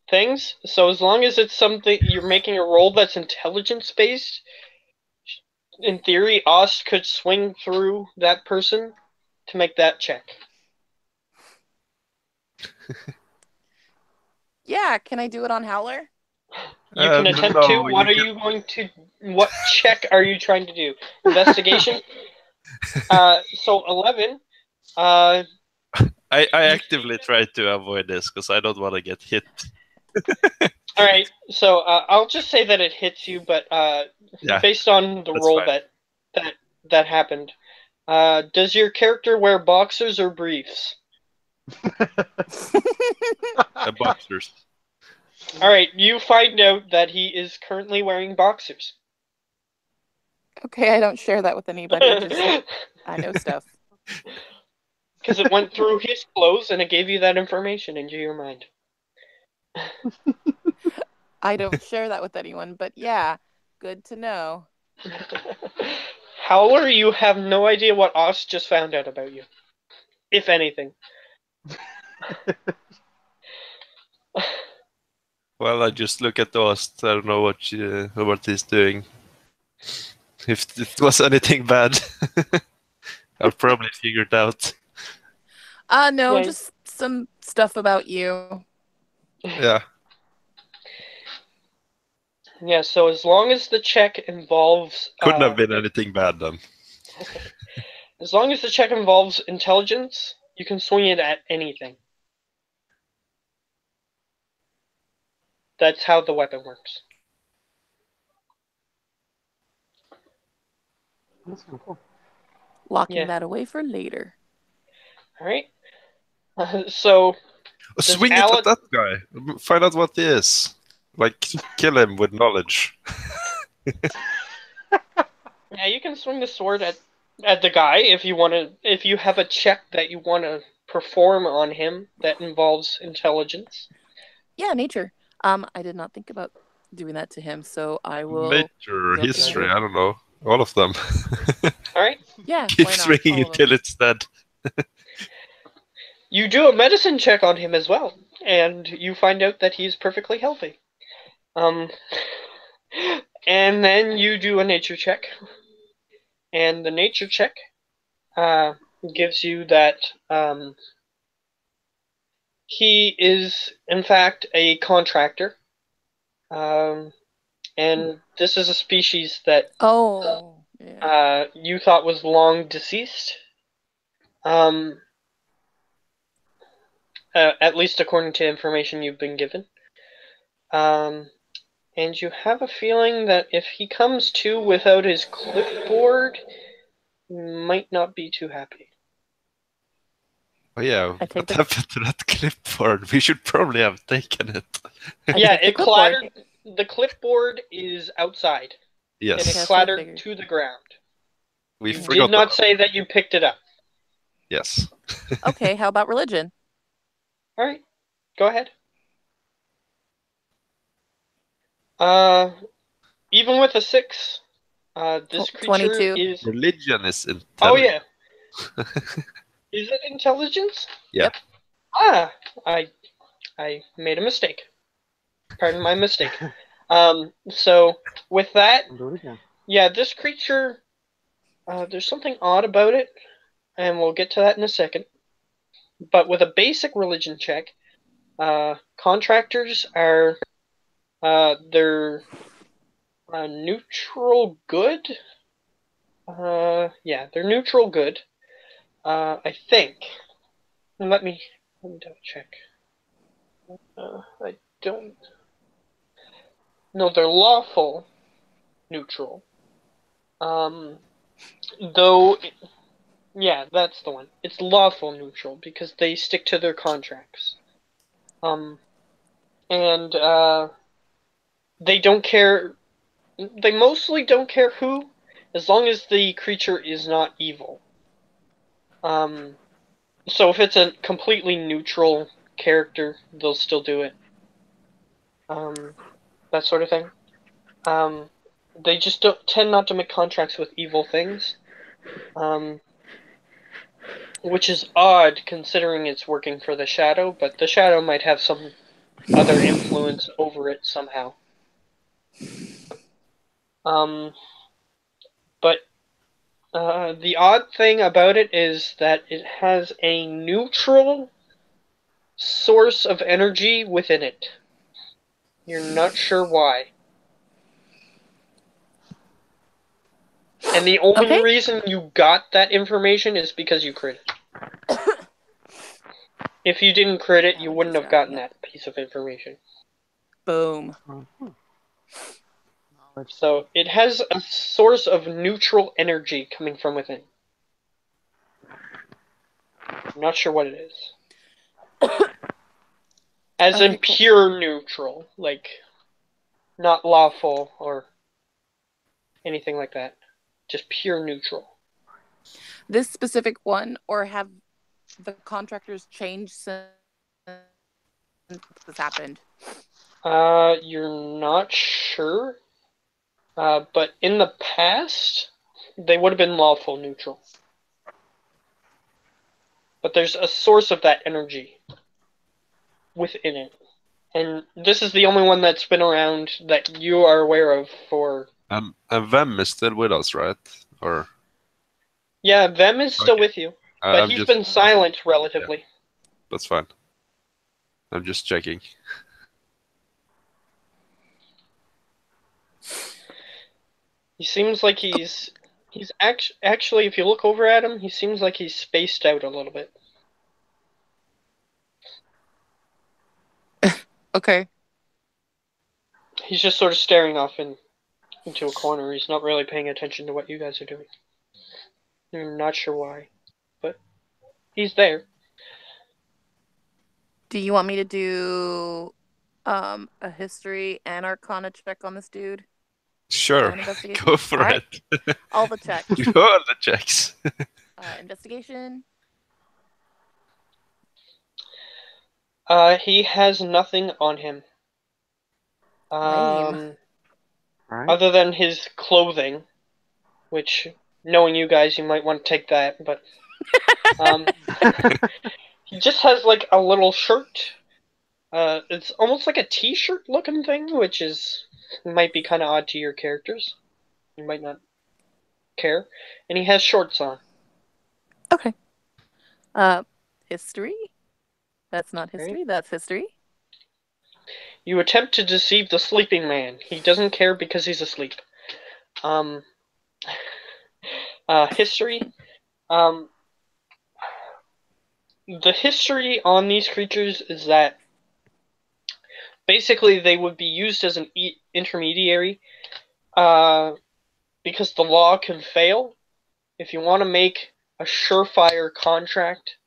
things. So as long as it's something you're making a roll that's intelligence-based, in theory, Ost could swing through that person to make that check. Yeah, can I do it on Howler? You can attempt to. What are you going to? What check are you trying to do? Investigation. So 11. I actively try to avoid this because I don't want to get hit. All right. So I'll just say that it hits you, but based on the roll that happened, does your character wear boxers or briefs? Boxers. All right, you find out that he is currently wearing boxers. Okay, I don't share that with anybody. I know stuff. Because it went through his clothes and it gave you that information into your mind. I don't share that with anyone, but yeah, good to know. Howler, you have no idea what Oz just found out about you. If anything. Well, I just look at us. I don't know what he's doing. If it was anything bad, I'll probably figure it out. No, Yeah. just some stuff about you. Yeah. Yeah, so as long as the check involves... Couldn't have been anything bad then. As long as the check involves intelligence, you can swing it at anything. That's how the weapon works. That's kind of cool. Locking that away for later. Alright. So... Swing it at that guy. Find out what he is. Like, kill him with knowledge. Yeah, you can swing the sword at the guy if you want to. If you have a check that you want to perform on him that involves intelligence. Yeah, nature. I did not think about doing that to him, so I will. Nature, history, I don't know. All of them. Alright. Yeah, Keep why not? swinging until it's dead. You do a medicine check on him as well, and you find out that he's perfectly healthy. And then you do a nature check. And the nature check gives you that he is, in fact, a contractor. And this is a species that you thought was long deceased. At least according to information you've been given. And you have a feeling that if he comes to without his clipboard, he might not be too happy. Oh yeah, what happened to that clipboard? We should probably have taken it. Yeah, it clattered. The clipboard is outside. Yes. And it clattered to the ground. We forgot. Did not say that you picked it up. Yes. Okay, how about religion? All right, go ahead. Even with a 6, this creature 22. is... Religion is intelligence. Oh, yeah. Is it intelligence? Yep. Ah, I made a mistake. Pardon my mistake. So, with that, yeah, this creature, there's something odd about it, and we'll get to that in a second. But with a basic religion check, contractors are, they're neutral good. Yeah, they're neutral good. I think. Let me double check. I don't. No, they're lawful neutral. Though, yeah, that's the one. It's lawful neutral because they stick to their contracts. And they don't care. They mostly don't care who, as long as the creature is not evil. So if it's a completely neutral character, they'll still do it. That sort of thing. They just tend not to make contracts with evil things. Which is odd considering it's working for the Shadow, but the Shadow might have some other influence over it somehow. But the odd thing about it is that it has a neutral source of energy within it. You're not sure why. And the only reason you got that information is because you crit it. If you didn't crit it, you wouldn't have gotten that piece of information. Boom. So it has a source of neutral energy coming from within. I'm not sure what it is. As in pure neutral, like not lawful or anything like that. Just pure neutral. this specific one, or have the contractors changed since this happened? You're not sure, but in the past, they would have been lawful neutral. But there's a source of that energy within it. And this is the only one that's been around that you are aware of for... And Vem is still with us, right? Or Yeah, Vem is still with you, but I'm he's just been silent relatively. Yeah, that's fine. I'm just checking. He seems like he's actually, if you look over at him, he seems like he's spaced out a little bit. Okay. He's just sort of staring off into a corner. He's not really paying attention to what you guys are doing. I'm not sure why, but he's there. Do you want me to do a history and arcana check on this dude? Sure, And investigation? go for All it. right. All the checks. Do all the checks. Investigation. He has nothing on him. Lame. Right? Other than his clothing, which, knowing you guys, you might want to take that, but he just has like a little shirt. It's almost like a t-shirt looking thing, which might be kind of odd to your characters. You might not care. And he has shorts on. Okay. History? That's not history, Right. That's history. You attempt to deceive the sleeping man. He doesn't care because he's asleep. History. The history on these creatures is that basically they would be used as an intermediary, because the law can fail. If you want to make a surefire contract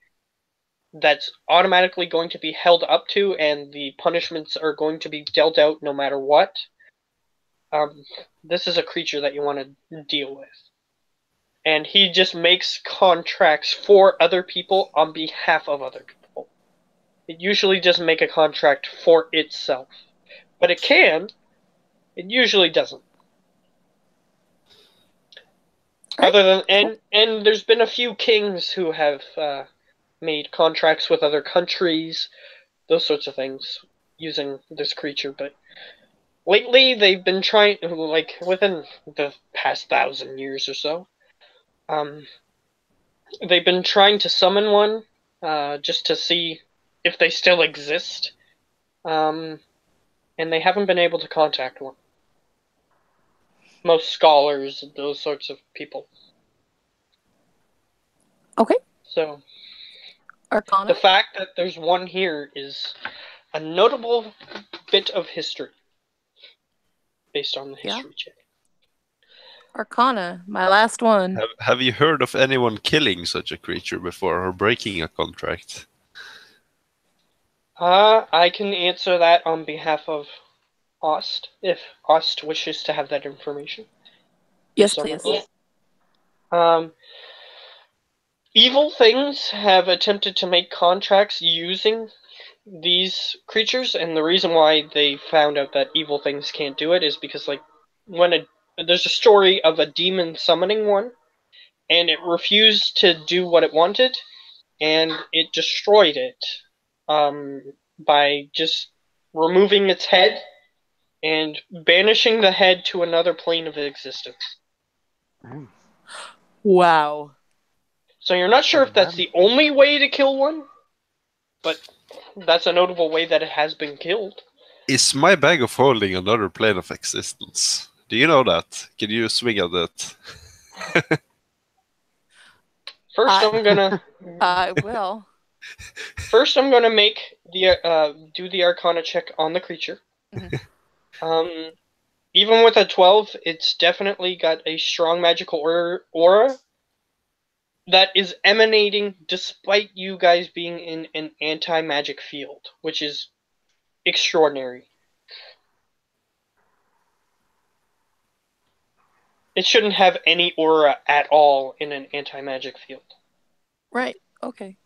that's automatically going to be held up to and the punishments are going to be dealt out no matter what, this is a creature that you want to deal with. And he just makes contracts for other people on behalf of other people. It usually doesn't make a contract for itself. But it can. It usually doesn't. Right. Other than and there's been a few kings who have made contracts with other countries, those sorts of things, using this creature, but lately they've been trying, like within the past 1,000 years or so, they've been trying to summon one, just to see if they still exist, and they haven't been able to contact one. Most scholars, those sorts of people. Okay. So, Arcana. the fact that there's one here is a notable bit of history, based on the history check. Arcana, my last one. Have you heard of anyone killing such a creature before or breaking a contract? I can answer that on behalf of Ost, if Ost wishes to have that information. Yes, please. Evil things have attempted to make contracts using these creatures, and the reason why they found out that evil things can't do it is because, like, there's a story of a demon summoning one, and it refused to do what it wanted, and it destroyed it by just removing its head and banishing the head to another plane of existence. Wow. So you're not sure if that's the only way to kill one, but that's a notable way that it has been killed. Is my bag of holding another plane of existence? Do you know that? Can you swing at it? First, I'm gonna. I will. First, I'm gonna make do the Arcana check on the creature. Mm-hmm. Even with a 12, it's definitely got a strong magical aura that is emanating despite you guys being in an anti-magic field, which is extraordinary. It shouldn't have any aura at all in an anti-magic field. Right. Okay.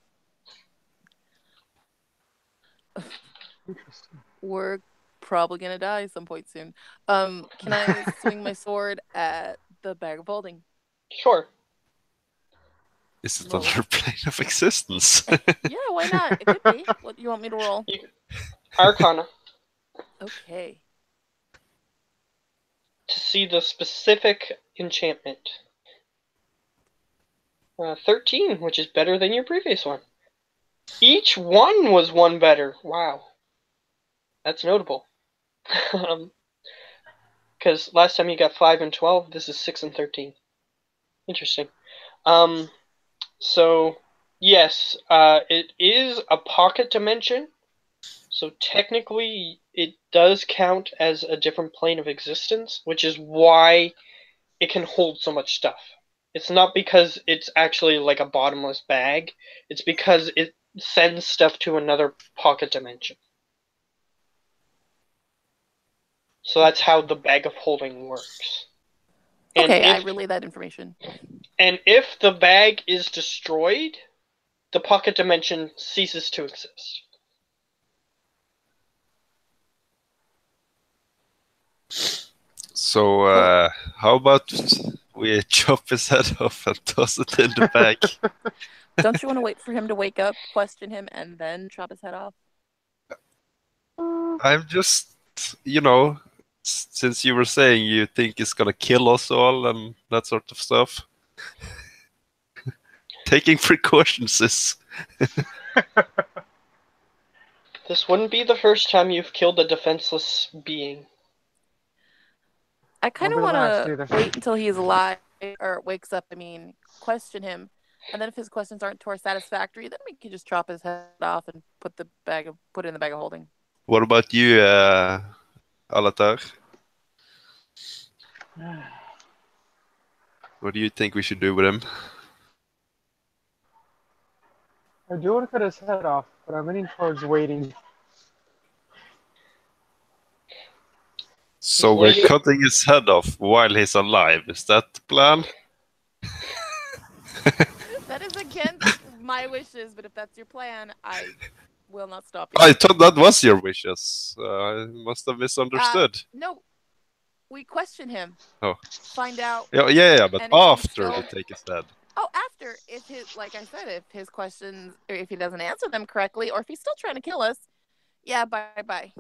Interesting. We're probably gonna die some point soon. Can I swing my sword at the bag of holding? Sure. Is it Roll. another plane of existence? Yeah, why not? It could be. What do you want me to roll? Arcana. Okay. To see the specific enchantment. 13, which is better than your previous one. Each one was one better. Wow. That's notable. Because last time you got 5 and 12, this is 6 and 13. Interesting. So, yes, it is a pocket dimension. So technically, it does count as a different plane of existence, which is why it can hold so much stuff. It's not because it's actually like a bottomless bag. It's because it sends stuff to another pocket dimension. So that's how the bag of holding works. And Okay, I if, relay that information. and if the bag is destroyed, the pocket dimension ceases to exist. So, how about we chop his head off and toss it in the bag? Don't you want to wait for him to wake up, question him, and then chop his head off? I'm just, since you were saying you think it's gonna kill us all and that sort of stuff, taking precautions is. This wouldn't be the first time you've killed a defenseless being. I kind of Won't be the want last to either. wait until he's alive or wakes up. Question him, and then if his questions aren't to our satisfactory, then we can just chop his head off and put it in the bag of holding. What about you, Alatar? What do you think we should do with him? I do want to cut his head off, but I'm leaning towards waiting. So we're cutting his head off while he's alive. Is that the plan? That is against my wishes, but if that's your plan, I will not stop you. I thought that was your wishes. I must have misunderstood. No, we question him. Oh. Find out. Yeah, but after we take his head. Oh, after, like I said, if his questions, or if he doesn't answer them correctly, or if he's still trying to kill us, yeah, bye.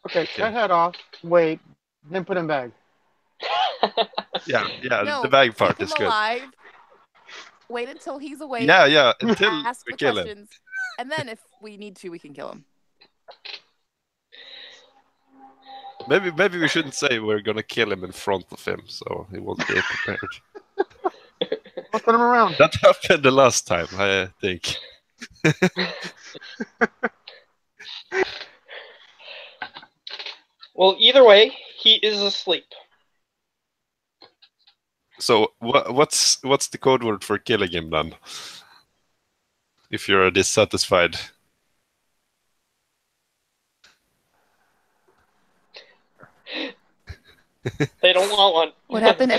Okay, cut head off, wait, then put him back. Yeah, no, the bag part keep is him good. Alive, wait until he's awake. Yeah, until ask we the kill questions, him. And then if we need to, we can kill him. Maybe we shouldn't say we're gonna kill him in front of him, so he won't be prepared. I'll put him around. That happened the last time, I think. Well, either way, he is asleep. So what's the code word for killing him then? If you're dissatisfied. They don't want one. What happened?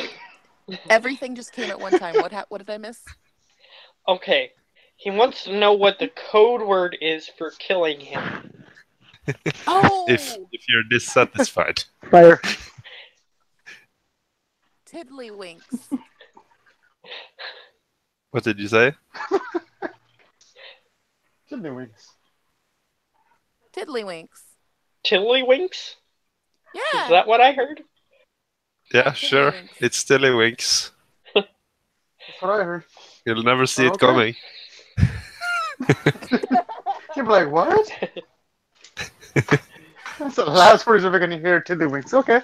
Everything just came at one time. What did I miss? Okay. He wants to know what the code word is for killing him. Oh! If you're dissatisfied. Fire. Tiddlywinks. What did you say? Tiddlywinks. Tiddlywinks. Tiddlywinks? Yeah. Is that what I heard? Yeah, sure. It's Tiddlywinks. That's what I heard. You'll never see it coming. You'll be like, what? That's the last words we're going to hear, Tiddlywinks. Okay.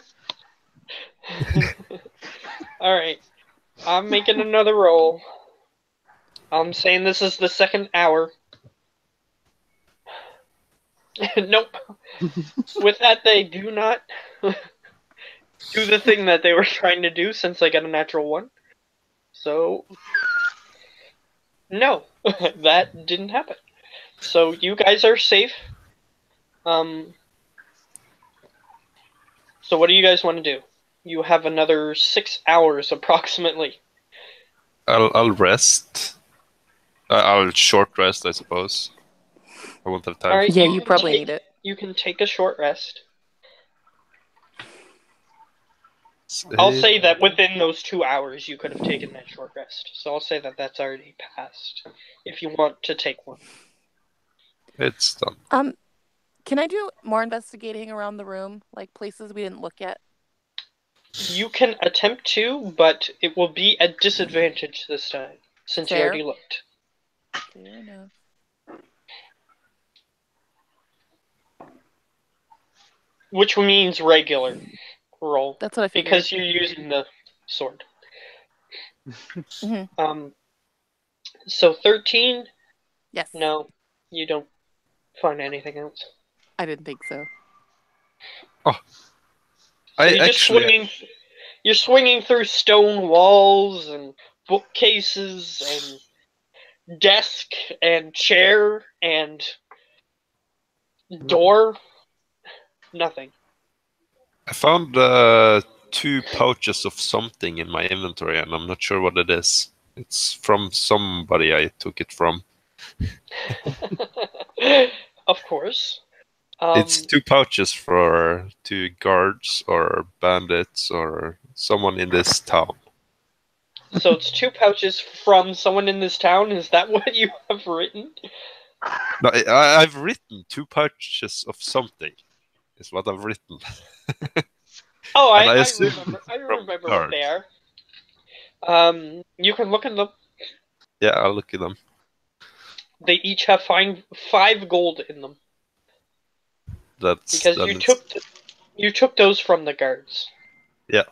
Alright. I'm making another roll. I'm saying this is the second hour. Nope. With that, they do not do the thing that they were trying to do since I got a natural one. So, no, that didn't happen. So you guys are safe. So what do you guys want to do? You have another 6 hours approximately. I'll rest. I'll short rest, I suppose. I won't have time. All right, Yeah, you probably need it. You can take a short rest. I'll say that within those 2 hours you could have taken that short rest. So I'll say that that's already passed. If you want to take one. It's done. Can I do more investigating around the room, like places we didn't look at? You can attempt to, but it will be at disadvantage this time, since you Fair. already looked. Fair enough. Which means regular roll. That's what I figured. Because you're using the sword. So 13? Yes. No, you don't find anything else. I didn't think so. Oh. So you're swinging through stone walls and bookcases and desk and chair and door. Nothing. I found 2 pouches of something in my inventory, and I'm not sure what it is. It's from somebody I took it from. Of course. It's 2 pouches for 2 guards or bandits or someone in this town. So it's 2 pouches from someone in this town? Is that what you have written? No, I've written 2 pouches of something. Is what I've written. Oh, And I assume remember from what they are. You can look in them. Yeah, I'll look at them. They each have 5 gold in them. Because you took those from the guards. Yeah.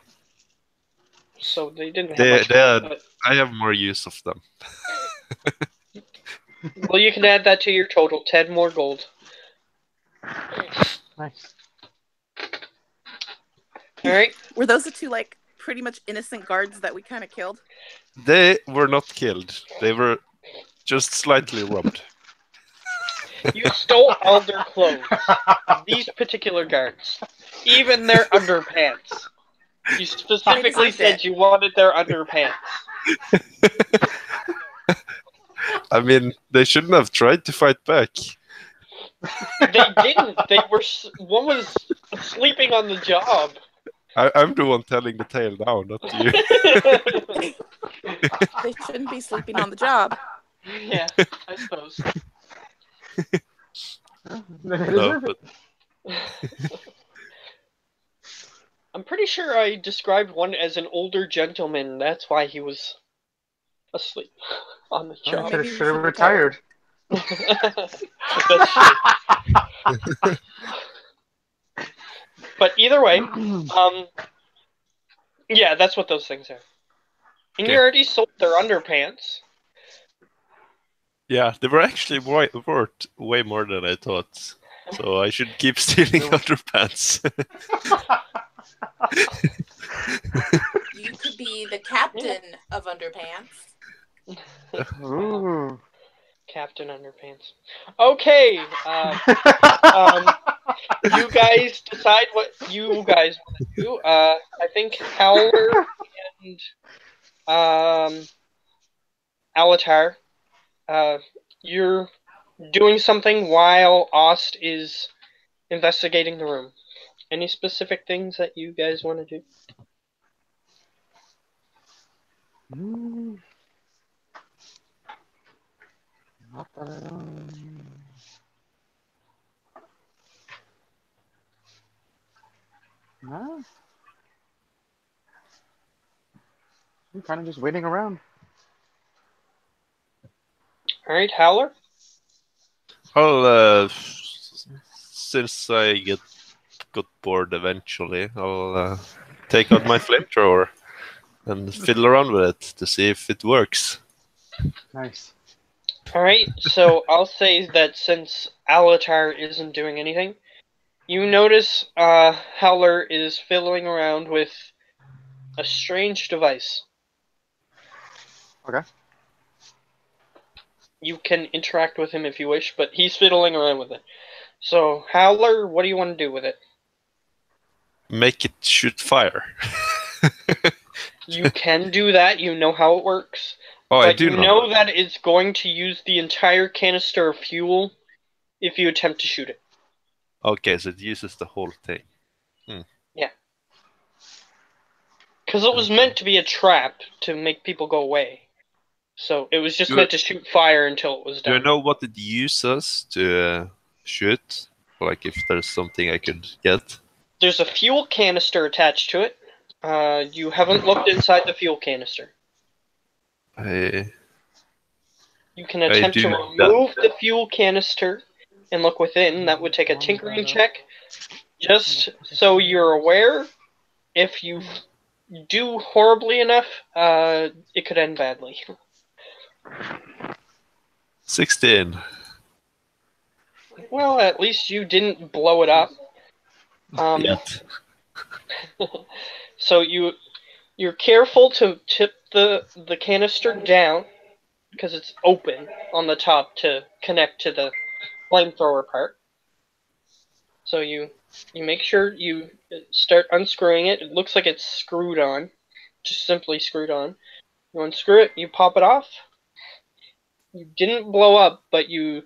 So they didn't have much gold, but... I have more use of them. Well, you can add that to your total. 10 more gold. Nice. Alright. Were those the 2, like, pretty much innocent guards that we kind of killed? They were not killed. They were just slightly robbed. You stole all their clothes. These particular guards. Even their underpants. You specifically said you wanted their underpants. I mean, they shouldn't have tried to fight back. They didn't. One was sleeping on the job. I'm the one telling the tale now, not you. They shouldn't be sleeping on the job. Yeah, I suppose. No, but... I'm pretty sure I described one as an older gentleman. That's why he was asleep on the job. Should have retired. That's true. But either way, yeah, that's what those things are. And you already sold their underpants. Yeah, they were actually worth way more than I thought. So I should keep stealing underpants. You could be the captain of underpants. Ooh. Captain Underpants. Okay. You guys decide what you guys want to do. I think Howler and Alatar, you're doing something while Ost is investigating the room. Any specific things that you guys want to do? Not that I know. No. I'm kind of just waiting around. Alright, Howler? I'll, since I got bored eventually, I'll take out my flamethrower and fiddle around with it to see if it works. Nice. Alright, so I'll say that since Alatar isn't doing anything, you notice Howler is fiddling around with a strange device. Okay. You can interact with him if you wish, but he's fiddling around with it. So, Howler, what do you want to do with it? make it shoot fire? You can do that. You know how it works. Oh, I But do you know. know that it's going to use the entire canister of fuel if you attempt to shoot it. Okay, so it uses the whole thing. Yeah. Because it was meant to be a trap to make people go away. So it was just meant to shoot fire until it was Do I done. know what it uses to shoot? Like if there's something I could get? There's a fuel canister attached to it. You haven't looked inside the fuel canister. I You can attempt do to know remove that. the fuel canister and look within. That would take a tinkering check. Just so you're aware, if you do horribly enough, it could end badly. 16. Well, at least you didn't blow it up. Yet. So you're careful to tip the canister down because it's open on the top to connect to the flamethrower part. So you make sure you start unscrewing it. It looks like it's screwed on, just simply screwed on. You unscrew it, you pop it off. You didn't blow up, but you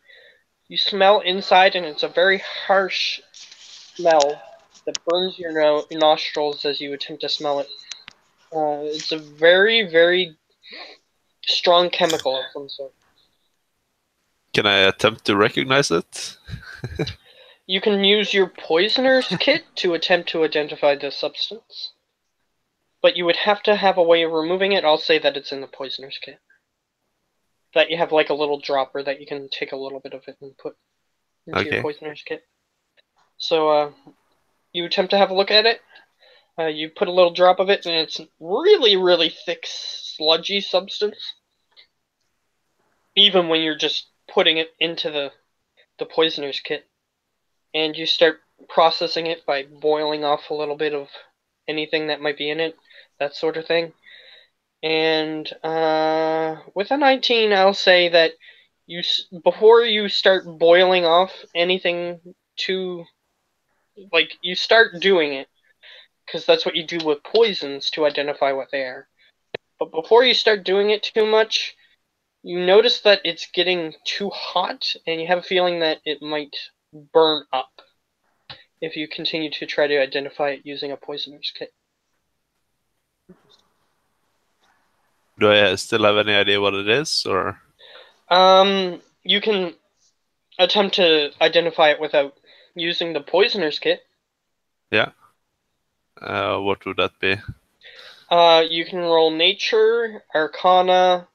smell inside, and it's a very harsh smell that burns your nostrils as you attempt to smell it. It's a very, very strong chemical of some sort. Can I attempt to recognize it? You can use your poisoner's kit to attempt to identify the substance. But you would have to have a way of removing it. I'll say that it's in the poisoner's kit. That you have like a little dropper that you can take a little bit of it and put into your poisoner's kit. So you attempt to have a look at it. You put a little drop of it, and it's really, really thick, sludgy substance. Even when you're just putting it into the poisoner's kit. And you start processing it by boiling off a little bit of anything that might be in it, that sort of thing. And with a 19, I'll say that before you start boiling off anything too, like, you start doing it, because that's what you do with poisons to identify what they are. But before you start doing it too much, you notice that it's getting too hot, and you have a feeling that it might burn up if you continue to try to identify it using a poisoner's kit. Do I still have any idea what it is, or? You can attempt to identify it without using the poisoner's kit. Yeah. What would that be? You can roll nature, arcana,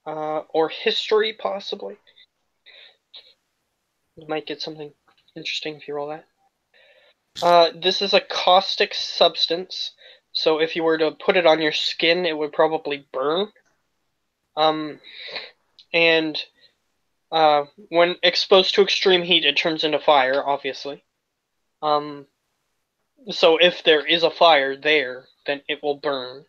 or history, possibly. You might get something interesting if you roll that. This is a caustic substance, so if you were to put it on your skin, it would probably burn. And when exposed to extreme heat, it turns into fire, obviously. So if there is a fire there, then it will burn.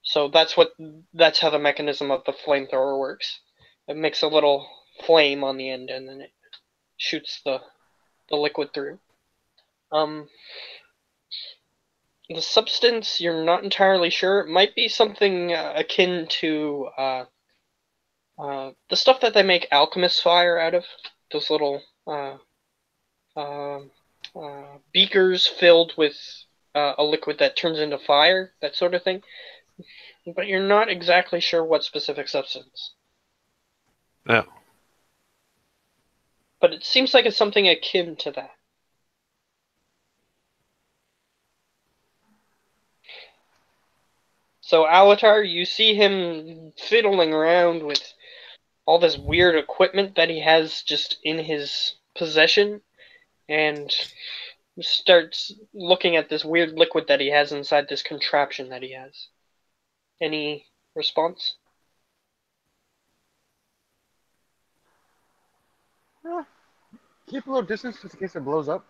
So that's how the mechanism of the flamethrower works. It makes a little flame on the end, and then it shoots the liquid through. The substance, you're not entirely sure. It might be something akin to the stuff that they make alchemist fire out of. Those little beakers filled with a liquid that turns into fire, that sort of thing. But you're not exactly sure what specific substance. Yeah. But it seems like it's something akin to that. So Alatar, you see him fiddling around with all this weird equipment that he has just in his possession, and starts looking at this weird liquid that he has inside this contraption that he has. Any response? Keep a little distance just in case it blows up.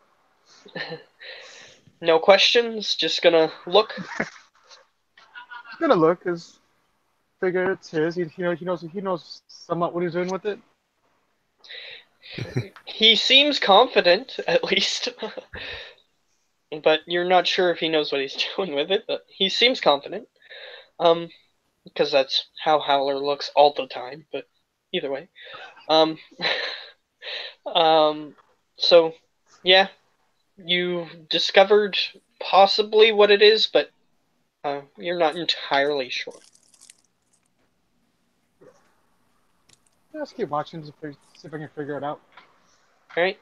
No questions, just gonna look. He's gonna look, cause figure it's his. He knows somewhat what he's doing with it. He seems confident, at least. but you're not sure if he knows what he's doing with it, but he seems confident. Because that's how Howler looks all the time, but either way. So, yeah, you discovered possibly what it is, but you're not entirely sure. Just keep watching to see if I can figure it out. Alright.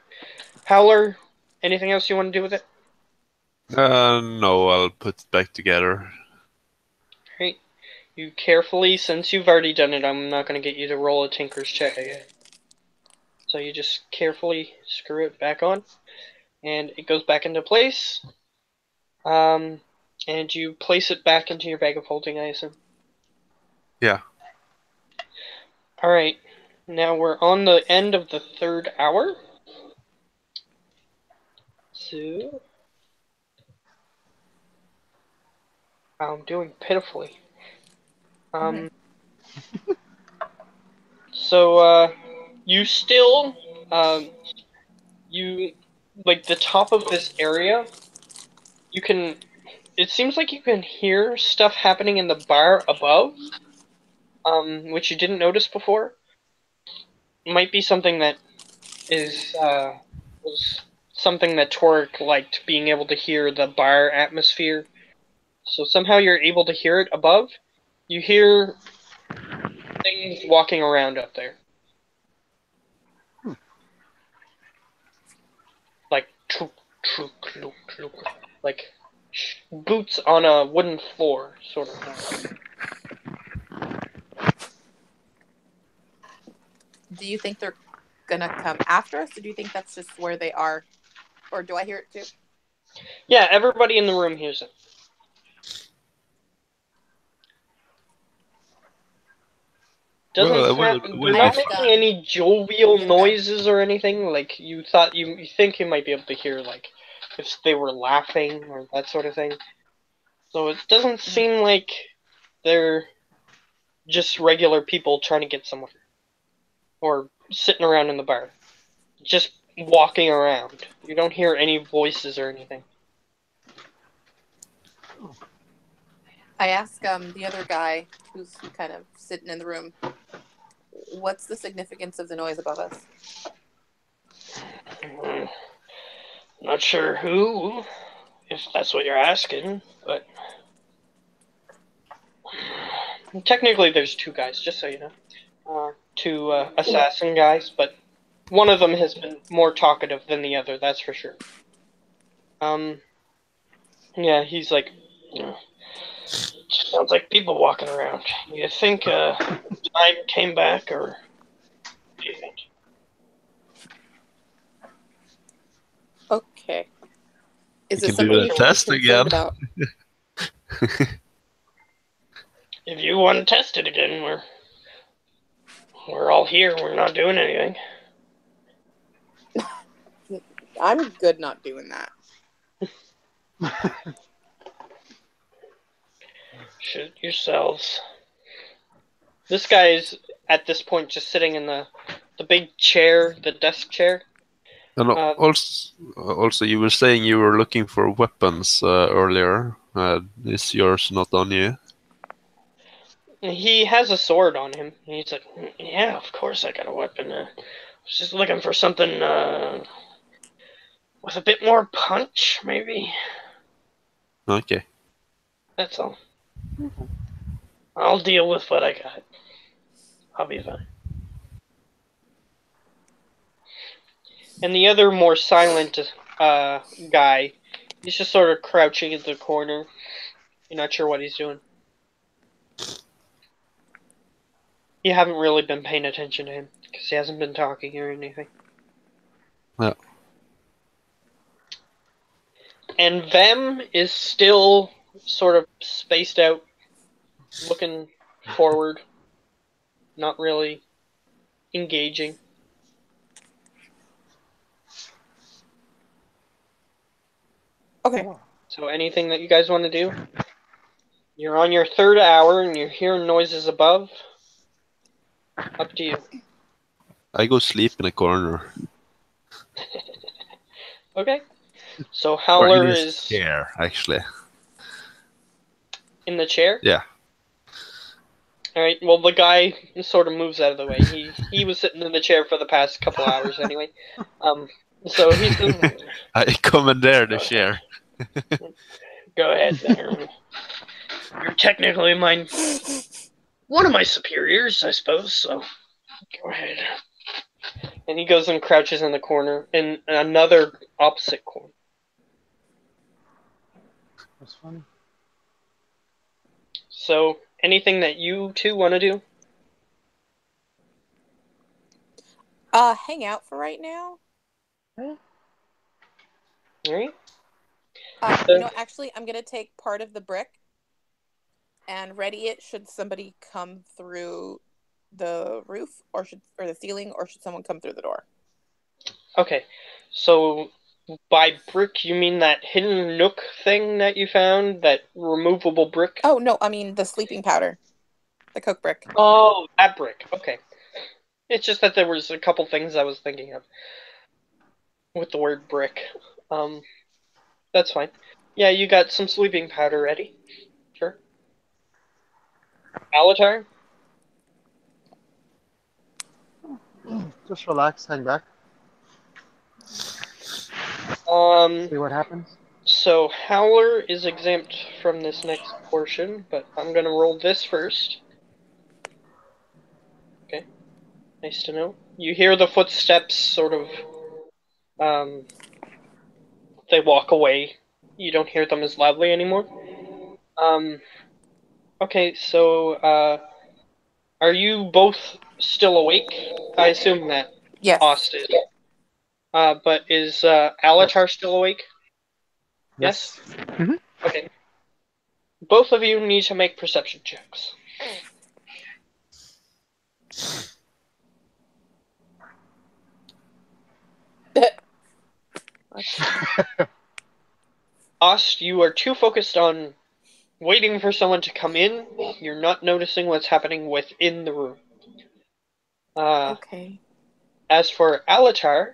Howler, anything else you want to do with it? No, I'll put it back together. Alright. You carefully, since you've already done it, I'm not going to get you to roll a Tinker's check again. So you just carefully screw it back on, and it goes back into place. And you place it back into your bag of holding, I assume. Yeah. Alright, now we're on the end of the 3rd hour. So, I'm doing pitifully. So, you still, you, like, the top of this area, you can, it seems like you can hear stuff happening in the bar above, which you didn't notice before. Might be something that is, was something that Torek liked, being able to hear the bar atmosphere. So somehow you're able to hear it above. You hear things walking around up there. Like, troop, troop, troop, troop. Like, boots on a wooden floor, sort of. Do you think they're gonna come after us, or do you think that's just where they are? Or do I hear it too? Yeah, everybody in the room hears it. Doesn't they're not making any jovial noises or anything. Like you thought, you think you might be able to hear, like if they were laughing or that sort of thing. So it doesn't seem like they're just regular people trying to get somewhere or sitting around in the bar, just walking around. You don't hear any voices or anything. I ask the other guy who's kind of sitting in the room, what's the significance of the noise above us? Not sure who, if that's what you're asking, but technically there's 2 guys, just so you know. 2 assassin guys, but one of them has been more talkative than the other, that's for sure. Yeah, he's like, sounds like people walking around. You think time came back, or what do you think? Okay. Is You it can something do we the should be test again. concerned about? If you want to test it again, we're all here. We're not doing anything. I'm good not doing that. Shoot yourselves. This guy is at this point just sitting in the big chair, the desk chair. And also, you were saying you were looking for weapons earlier. Is yours not on you? He has a sword on him. He's like, yeah, of course I got a weapon. I was just looking for something with a bit more punch, maybe. Okay. That's all. I'll deal with what I got. I'll be fine. And the other more silent guy, he's just sort of crouching in the corner. You're not sure what he's doing. You haven't really been paying attention to him, because he hasn't been talking or anything. Yeah. And Vem is still sort of spaced out, looking forward, not really engaging. Okay. So anything that you guys want to do? You're on your 3rd hour and you're hearing noises above. Up to you. I go sleep in a corner. Okay. So Or Howler in is his chair, actually. in the chair. Yeah. All right. Well, the guy sort of moves out of the way. He was sitting in the chair for the past couple hours anyway. So he says, I commandeer the chair. "Go ahead there. You're technically one of my superiors, I suppose. So go ahead." And he goes and crouches in the corner, in another opposite corner. That's funny. So, anything that you two want to do? Hang out for right now. All right. Actually, I'm gonna take part of the brick and ready it should somebody come through the roof or the ceiling, or should someone come through the door. Okay. So, by brick, you mean that hidden nook thing that you found? That removable brick? Oh no, I mean the sleeping powder, the coke brick. Oh, that brick. Okay. It's just that there was a couple things I was thinking of with the word brick. That's fine. Yeah, you got some sleeping powder ready. Sure. Alatar? Just relax, hang back, Um, see what happens. so Howler is exempt from this next portion, but I'm gonna roll this first. Okay. Nice to know. You hear the footsteps sort of, um, they walk away. You don't hear them as loudly anymore. Um, okay, so, are you both still awake? I assume that Yes. Ost is. But is, Yes. Alatar still awake? Yes? Mm-hmm. Okay. Both of you need to make perception checks. Ost, you are too focused on waiting for someone to come in. You're not noticing what's happening within the room. Okay. As for Alatar,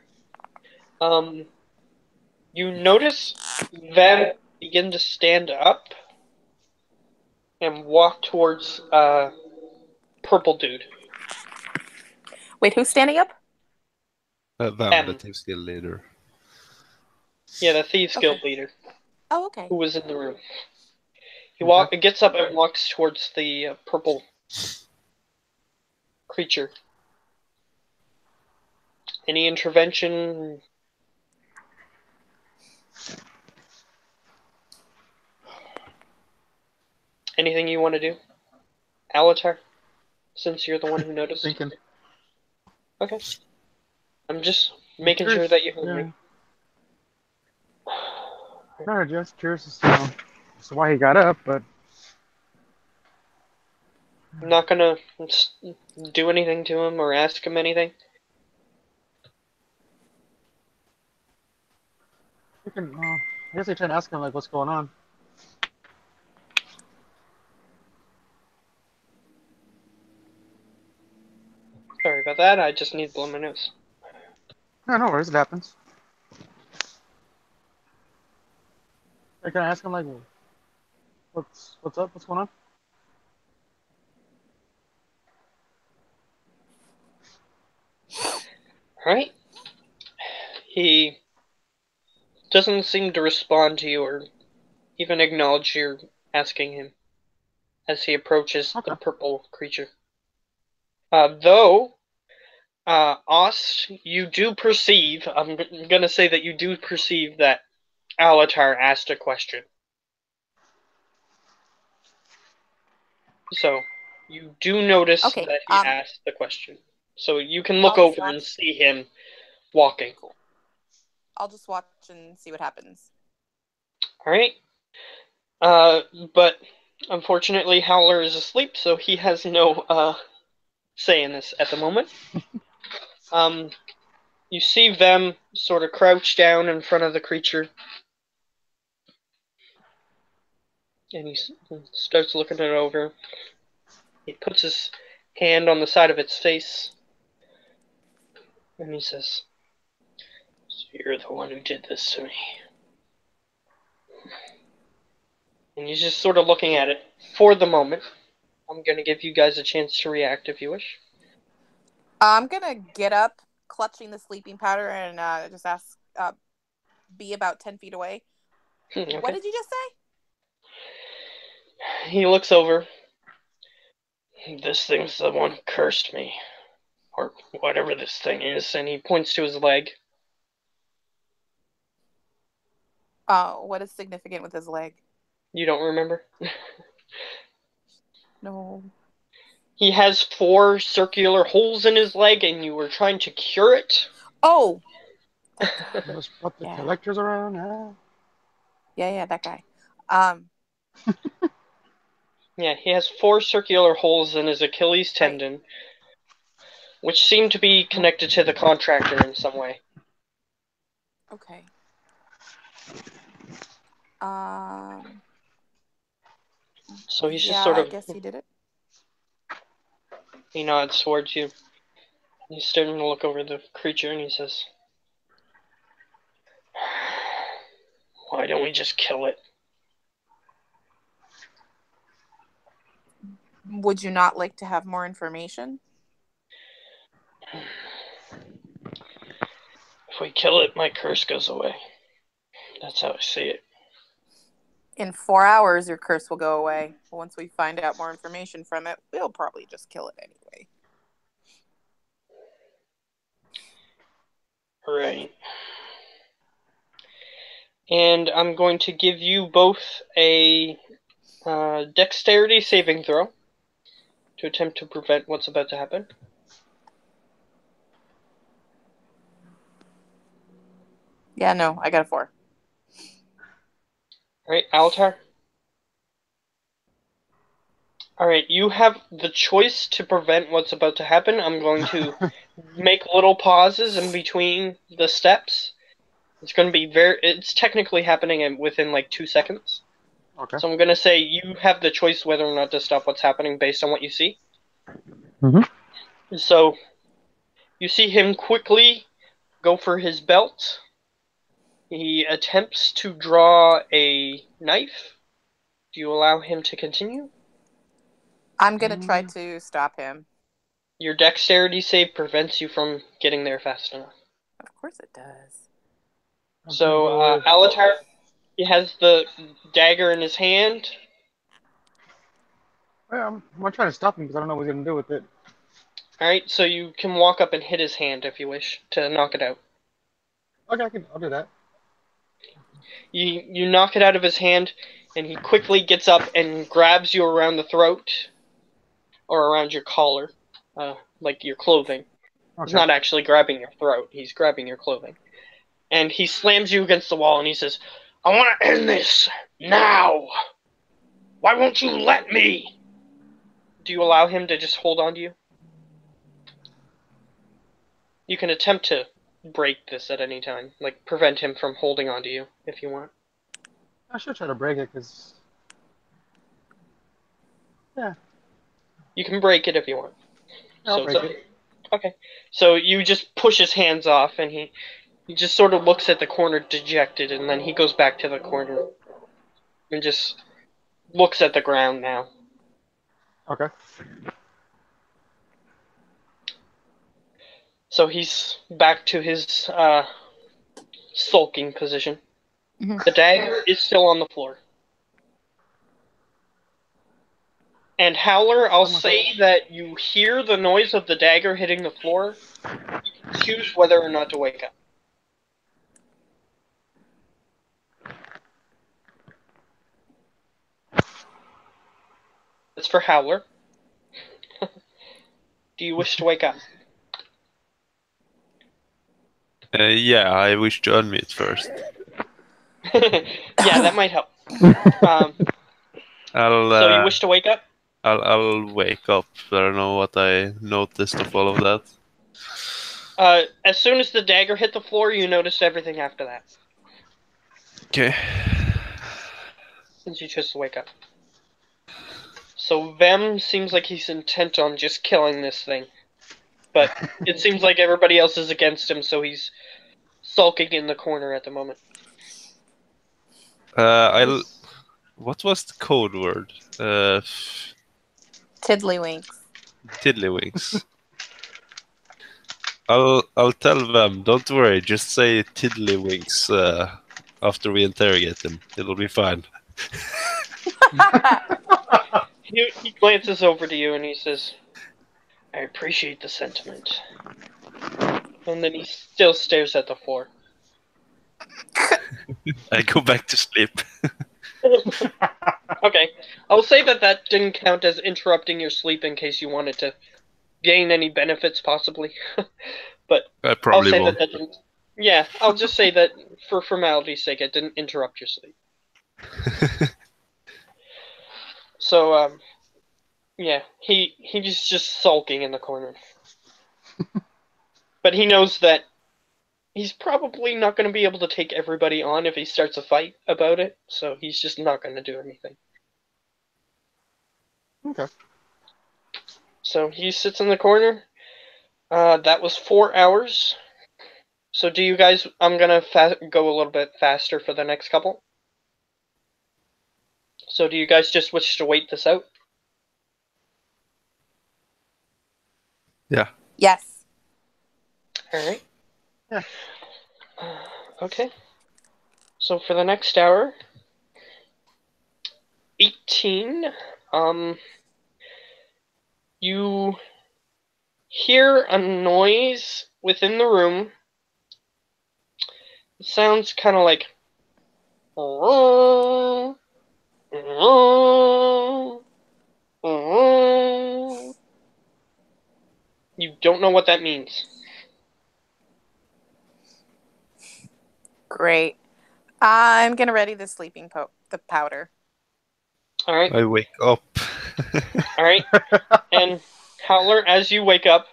you notice them begin to stand up and walk towards Purple Dude. Wait, who's standing up? Them, the M. team skill leader. Yeah, the Thieves Okay. Guild leader Oh, okay. who was in the room. He Okay. gets up and walks towards the purple creature. Any intervention? Anything you want to do? Alatar? Since you're the one who noticed. Thinking. Okay. I'm just I'm making sure curious. that you heard Yeah. me. No, just curious as to as to why he got up, but I'm not gonna do anything to him or ask him anything. you can. I guess I try to ask him like, what's going on. Sorry about that, I just need to blow my nose. No, no worries. It happens. I can ask him like, what's up? What's going on? Alright? He doesn't seem to respond to you or even acknowledge you're asking him as he approaches the Okay. purple creature. Though, Ost, you do perceive, I'm gonna say that you do perceive that Alatar asked a question. So, you do notice Okay. that he asked the question. So you can look I'll just over and watch. see him walking. Cool. I'll just watch and see what happens. Alright? But unfortunately, Howler is asleep, so he has no, say in this at the moment. You see them sort of crouch down in front of the creature. And he starts looking it over. He puts his hand on the side of its face. And he says, "So you're the one who did this to me." And he's just sort of looking at it for the moment. I'm going to give you guys a chance to react if you wish. I'm gonna get up, clutching the sleeping powder, and just ask, be about 10 feet away. Okay. What did you just say? He looks over. This thing's the one who cursed me. Or whatever this thing is. And he points to his leg. What is significant with his leg? You don't remember? No. He has 4 circular holes in his leg, and you were trying to cure it. Oh! Just put the Yeah. collectors around, huh? Yeah, that guy. Yeah, he has 4 circular holes in his Achilles tendon, which seem to be connected to the contractor in some way. Okay. So he's just Yeah, sort I of... guess he did it. He nods towards you. He's starting to look over the creature, and he says, "Why don't we just kill it?" Would you not like to have more information? If we kill it, my curse goes away. That's how I see it. In 4 hours, your curse will go away. But once we find out more information from it, we'll probably just kill it anyway. Right. And I'm going to give you both a dexterity saving throw to attempt to prevent what's about to happen. Yeah, no, I got a 4. Alright, Alatar? Alright, you have the choice to prevent what's about to happen. I'm going to make little pauses in between the steps. It's going to be it's technically happening within like 2 seconds. Okay. So I'm going to say you have the choice whether or not to stop what's happening based on what you see. Mm-hmm. So you see him quickly go for his belt. He attempts to draw a knife. Do you allow him to continue? I'm going to try to stop him. Your dexterity save prevents you from getting there fast enough. Of course it does. So, Alatar, he has the dagger in his hand. I'm trying to stop him because I don't know what he's going to do with it. Alright, so you can walk up and hit his hand if you wish to knock it out. Okay, I'll do that. You knock it out of his hand, and he quickly gets up and grabs you around the throat, or around your collar, like your clothing. Okay. He's not actually grabbing your throat, he's grabbing your clothing. And he slams you against the wall, and he says, "I want to end this, now! Why won't you let me?" Do you allow him to just hold on to you? You can attempt to break this at any time, like prevent him from holding on to you, if you want. I should try to break it because... Yeah. You can break it if you want. I'll break it. Okay. So you just push his hands off, and he just sort of looks at the corner dejected, and then he goes back to the corner and just looks at the ground now. Okay. So he's back to his sulking position. Mm-hmm. The dagger is still on the floor. And Howler, I'll say that you hear the noise of the dagger hitting the floor. You can choose whether or not to wake up. That's for Howler. Do you wish to wake up? Yeah, I wish to unmute first. Yeah, that might help. So you wish to wake up? I'll wake up. I don't know what I noticed of all of that. As soon as the dagger hit the floor, you noticed everything after that. Okay. Since you chose to wake up. So Vem seems like he's intent on just killing this thing. But it seems like everybody else is against him, so he's sulking in the corner at the moment. What was the code word? Tiddlywinks. Tiddlywinks. I'll tell them. Don't worry. Just say Tiddlywinks after we interrogate them. It'll be fine. He glances over to you and he says, "I appreciate the sentiment." And then he still stares at the floor. I go back to sleep. Okay, I'll say that didn't count as interrupting your sleep in case you wanted to gain any benefits, possibly. But I I'll probably say won't. that didn't. Yeah, I'll just say that for formality's sake, it didn't interrupt your sleep. So, yeah, he's just sulking in the corner. But he knows that he's probably not going to be able to take everybody on if he starts a fight about it, so he's just not going to do anything. Okay. So he sits in the corner. That was 4 hours. So do you guys... I'm going to go a little bit faster for the next couple. So do you guys just wish to wait this out? Yeah. Yes. Alright. Yeah. Okay. So for the next hour... 18... You hear a noise within the room. It sounds kind of like... You don't know what that means. Great. I'm gonna ready the sleeping the powder. All right. I wake up. All right. And Howler, as you wake up,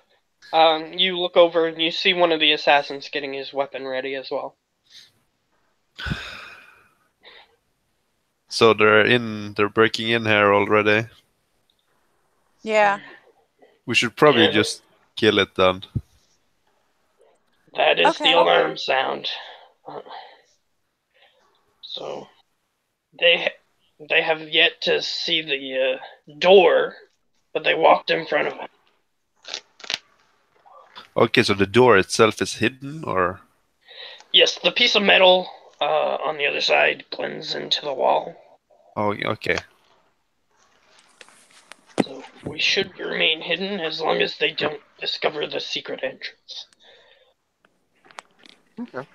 you look over and you see one of the assassins getting his weapon ready as well. So they're breaking in here already. Yeah. We should probably Yeah. just kill it then. That is Okay. the alarm sound. So they have yet to see the door, but they walked in front of it. Okay, so the door itself is hidden, or? Yes, the piece of metal on the other side blends into the wall. Oh, okay. So we should remain hidden as long as they don't discover the secret entrance. Okay.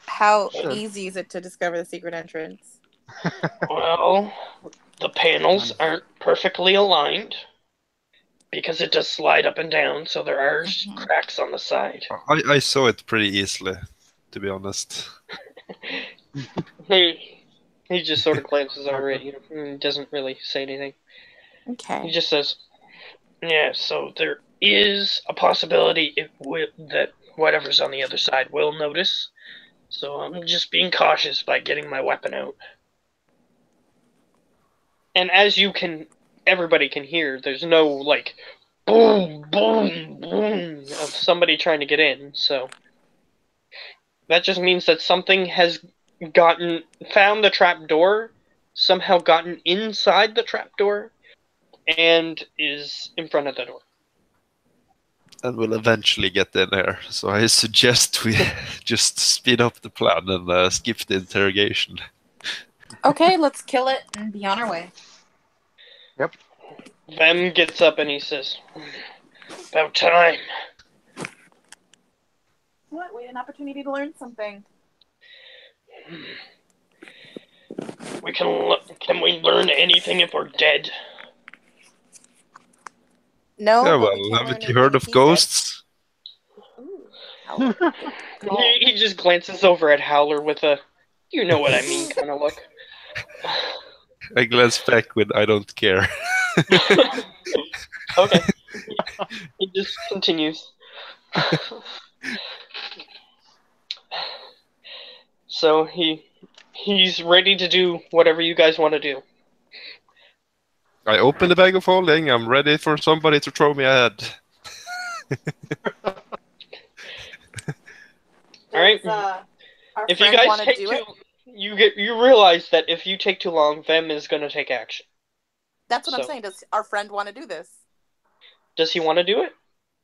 How Sure. easy is it to discover the secret entrance? Well, the panels aren't perfectly aligned because it does slide up and down, so there are cracks on the side. I saw it pretty easily, to be honest. He just sort of glances over it. He doesn't really say anything. Okay. He just says, "Yeah, so there is a possibility that whatever's on the other side will notice. So I'm just being cautious by getting my weapon out." And as everybody can hear, there's no, like, boom, boom, boom of somebody trying to get in, so that just means that something has found the trap door, somehow gotten inside the trap door, and is in front of the door. And we'll eventually get in here. So I suggest we just speed up the plan and skip the interrogation. Okay, let's kill it and be on our way. Yep. Vem gets up and he says, "About time." What? We had an opportunity to learn something. Can we learn anything if we're dead? No, Yeah, but well, we can't haven't learn you heard anything of if he's ghosts? dead. Ooh. Cool. He just glances over at Howler with a, "You know what I mean," kind of look. I glance back with I don't care. Okay. He just continues. So he's ready to do whatever you guys want to do. I open the bag of holding. I'm ready for somebody to throw me a head. All right. Our If you friend guys wanna take do too, it? you realize that if you take too long, Vem is going to take action. That's what I'm So- saying. Does our friend want to do this? Does he want to do it?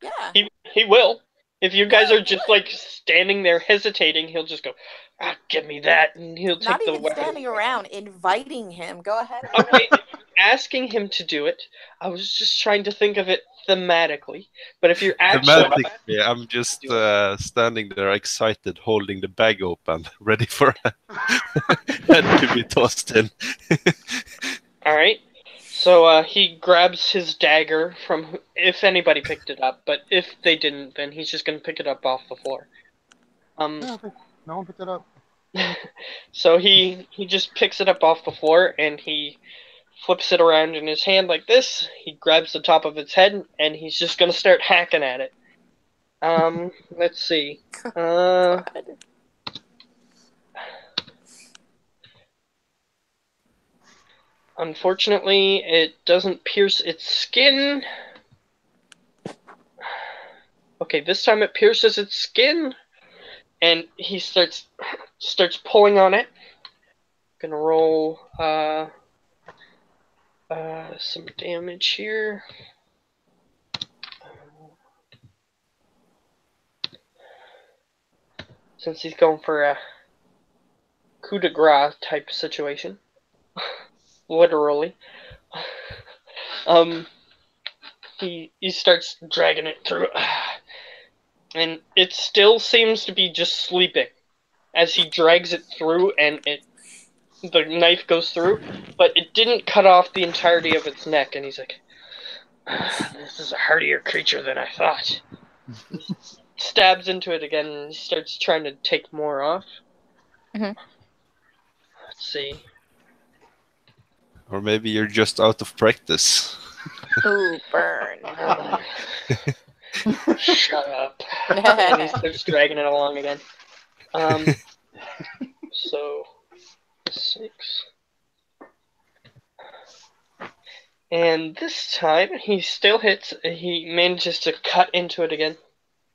Yeah. He will. If you guys Yeah, are just like standing there hesitating, he'll just go, "Give me that," and he'll Not take the even weapon. standing around, inviting him. Go ahead. Okay, if you're asking him to do it, I was just trying to think of it thematically. But if you're actually Thematically, I'm just standing there excited, holding the bag open, ready for a head to be tossed in. all right, so he grabs his dagger from if anybody picked it up, but if they didn't, then he's just gonna pick it up off the floor. No one picked it up. So he just picks it up off the floor and he flips it around in his hand like this. He grabs the top of its head and he's just gonna start hacking at it. Let's see. Unfortunately, it doesn't pierce its skin. Okay, this time it pierces its skin, and he starts pulling on it. Gonna roll some damage here. Since he's going for a coup de grace type situation, literally. He starts dragging it through, and it still seems to be just sleeping as he drags it through, and the knife goes through, but it didn't cut off the entirety of its neck. And he's like, "This is a hardier creature than I thought." He stabs into it again and starts trying to take more off. Mhm. Let's see. Or maybe you're just out of practice. Ooh, burn. Shut up. And he starts dragging it along again. So 6. And this time he still hits. He manages to cut into it again,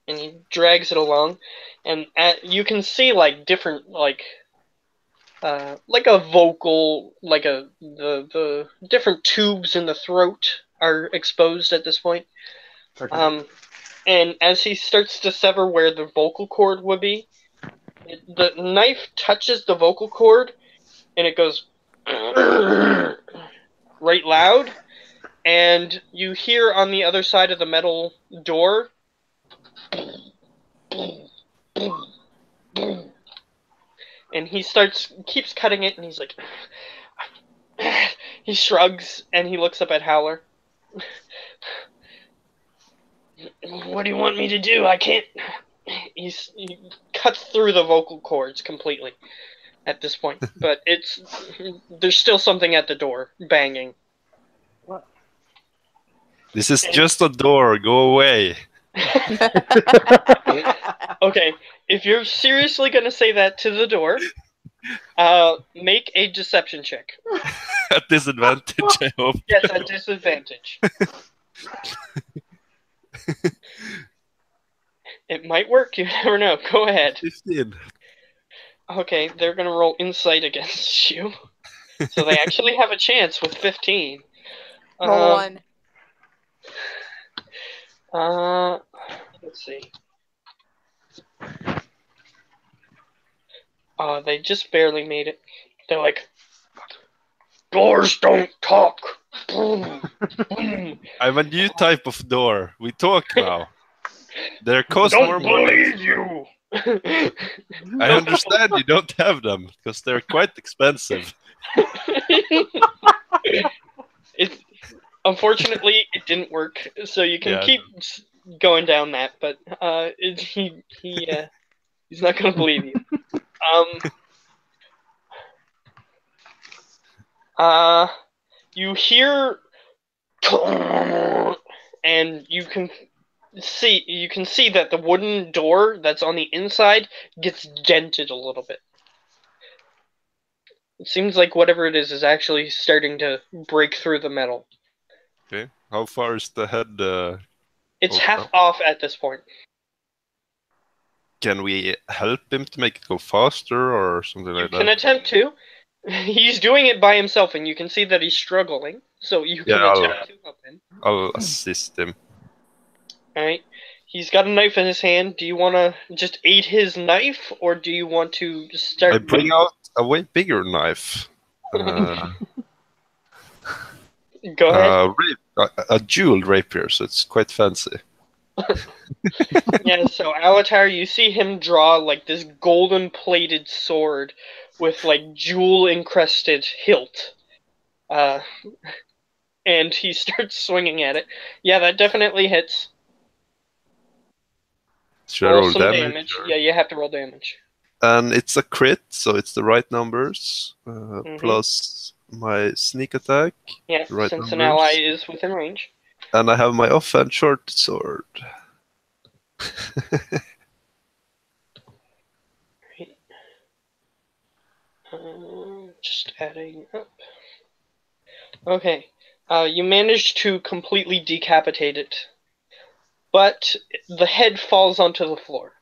and he drags it along. And you can see like different like a vocal, like the different tubes in the throat are exposed at this point. Okay. And as he starts to sever where the vocal cord would be, the knife touches the vocal cord, and it goes right loud, and you hear on the other side of the metal door, and he keeps cutting it, and he's like, he shrugs, and he looks up at Howler. "What do you want me to do? I can't." He cuts through the vocal cords completely at this point, but there's still something at the door banging. What? This is just a door. Go away. Okay, if you're seriously gonna say that to the door, make a deception check. At disadvantage, I hope. Yes, at disadvantage. It might work, you never know. Go ahead. 15. Okay, they're gonna roll insight against you. So they actually have a chance with 15. Roll one. Let's see. They just barely made it. They're like, "Doors don't talk." Boom, boom. I'm a new type of door. We talk now. They're cost more Don't money. believe you. I understand you don't have them because they're quite expensive. Unfortunately, it didn't work. So you can keep going down that, but he's not gonna believe you. You hear, and you can see that the wooden door that's on the inside gets dented a little bit. It seems like whatever it is actually starting to break through the metal. Okay. How far is the head? It's open half up? off at this point. Can we help him to make it go faster or something You like can that? attempt to. He's doing it by himself, and you can see that he's struggling. So you can attempt to help him. I'll assist him. All right. He's got a knife in his hand. Do you want to just aid his knife, or do you want to start? I bring out a way bigger knife. Go ahead. A jeweled rapier, so it's quite fancy. Yeah, so Alatar, you see him draw like this golden-plated sword with like jewel-encrusted hilt. And he starts swinging at it. Yeah, that definitely hits. Should I Roll roll some damage? damage. Yeah, you have to roll damage. And it's a crit, so it's the right numbers Mhm. plus my sneak attack. Yeah, Right since an numbers. ally is within range. And I have my offhand short sword. Just adding up. Okay. You managed to completely decapitate it, but the head falls onto the floor.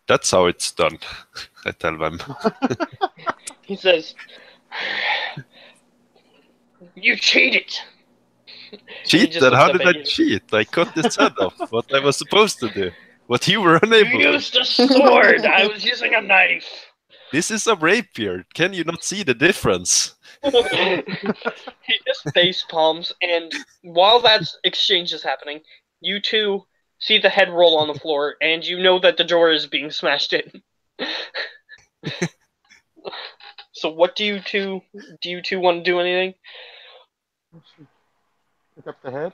That's how it's done, I tell them. He says, "You cheated!" Cheated? How did I cheat? I cut his head off. What I was supposed to do. What you were unable You to. used a sword! I was using a knife! This is a rapier. Can you not see the difference? He just face palms, and while that exchange is happening, you two see the head roll on the floor, and you know that the door is being smashed in. So what do you two want to do anything? Pick up the head.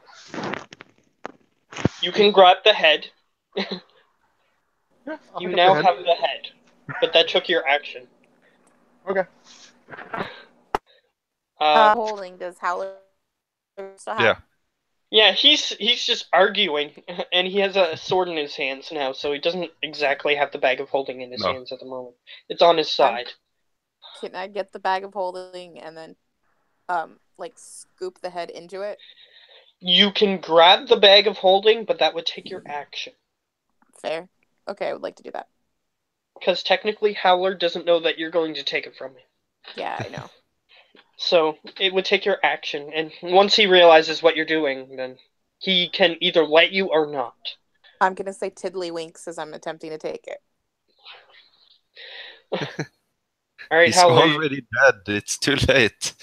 You can grab the head. Yeah, I'll You pick up now the head. have the head, but that took your action. Okay. Holding, does Howler still have? Yeah. Yeah, he's just arguing, and he has a sword in his hands now, so he doesn't exactly have the bag of holding in his hands at the moment. It's on his side. Can I get the bag of holding and then, like, scoop the head into it? You can grab the bag of holding, but that would take your action. Fair. Okay, I would like to do that. Because technically, Howler doesn't know that you're going to take it from him. Yeah, I know. So it would take your action, and once he realizes what you're doing, then he can either let you or not. I'm gonna say tiddlywinks as I'm attempting to take it. All right, He's Howler. already dead. It's too late.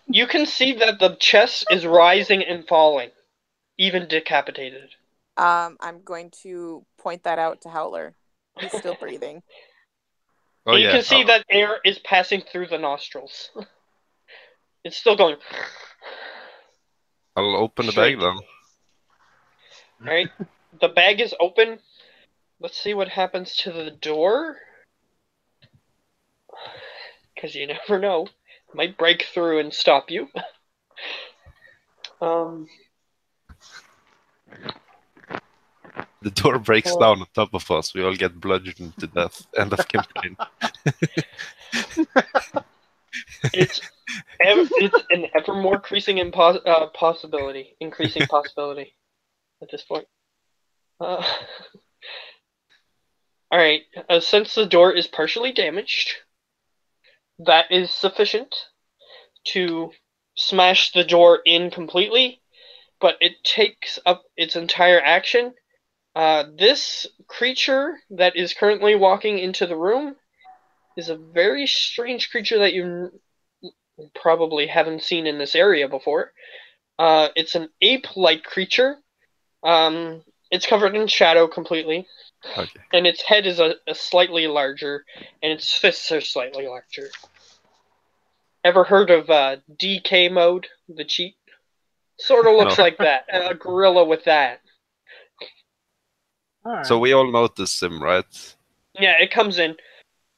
You can see that the chest is rising and falling, even decapitated. I'm going to point that out to Howler. He's still breathing. And you can see that air is passing through the nostrils. It's still going. I'll open the bag then. Alright, the bag is open. Let's see what happens to the door. Because you never know. It might break through and stop you. The door breaks down on top of us. We all get bludgeoned to death. End of campaign. It's an ever more increasing possibility at this point. Alright, since the door is partially damaged, that is sufficient to smash the door in completely, but it takes up its entire action. This creature that is currently walking into the room is a very strange creature that you probably haven't seen in this area before. It's an ape-like creature. It's covered in shadow completely. Okay. And its head is a slightly larger, and its fists are slightly larger. Ever heard of DK mode, the cheat? Sort of looks like that. A gorilla with that. Right. So we all notice him, right? Yeah, it comes in,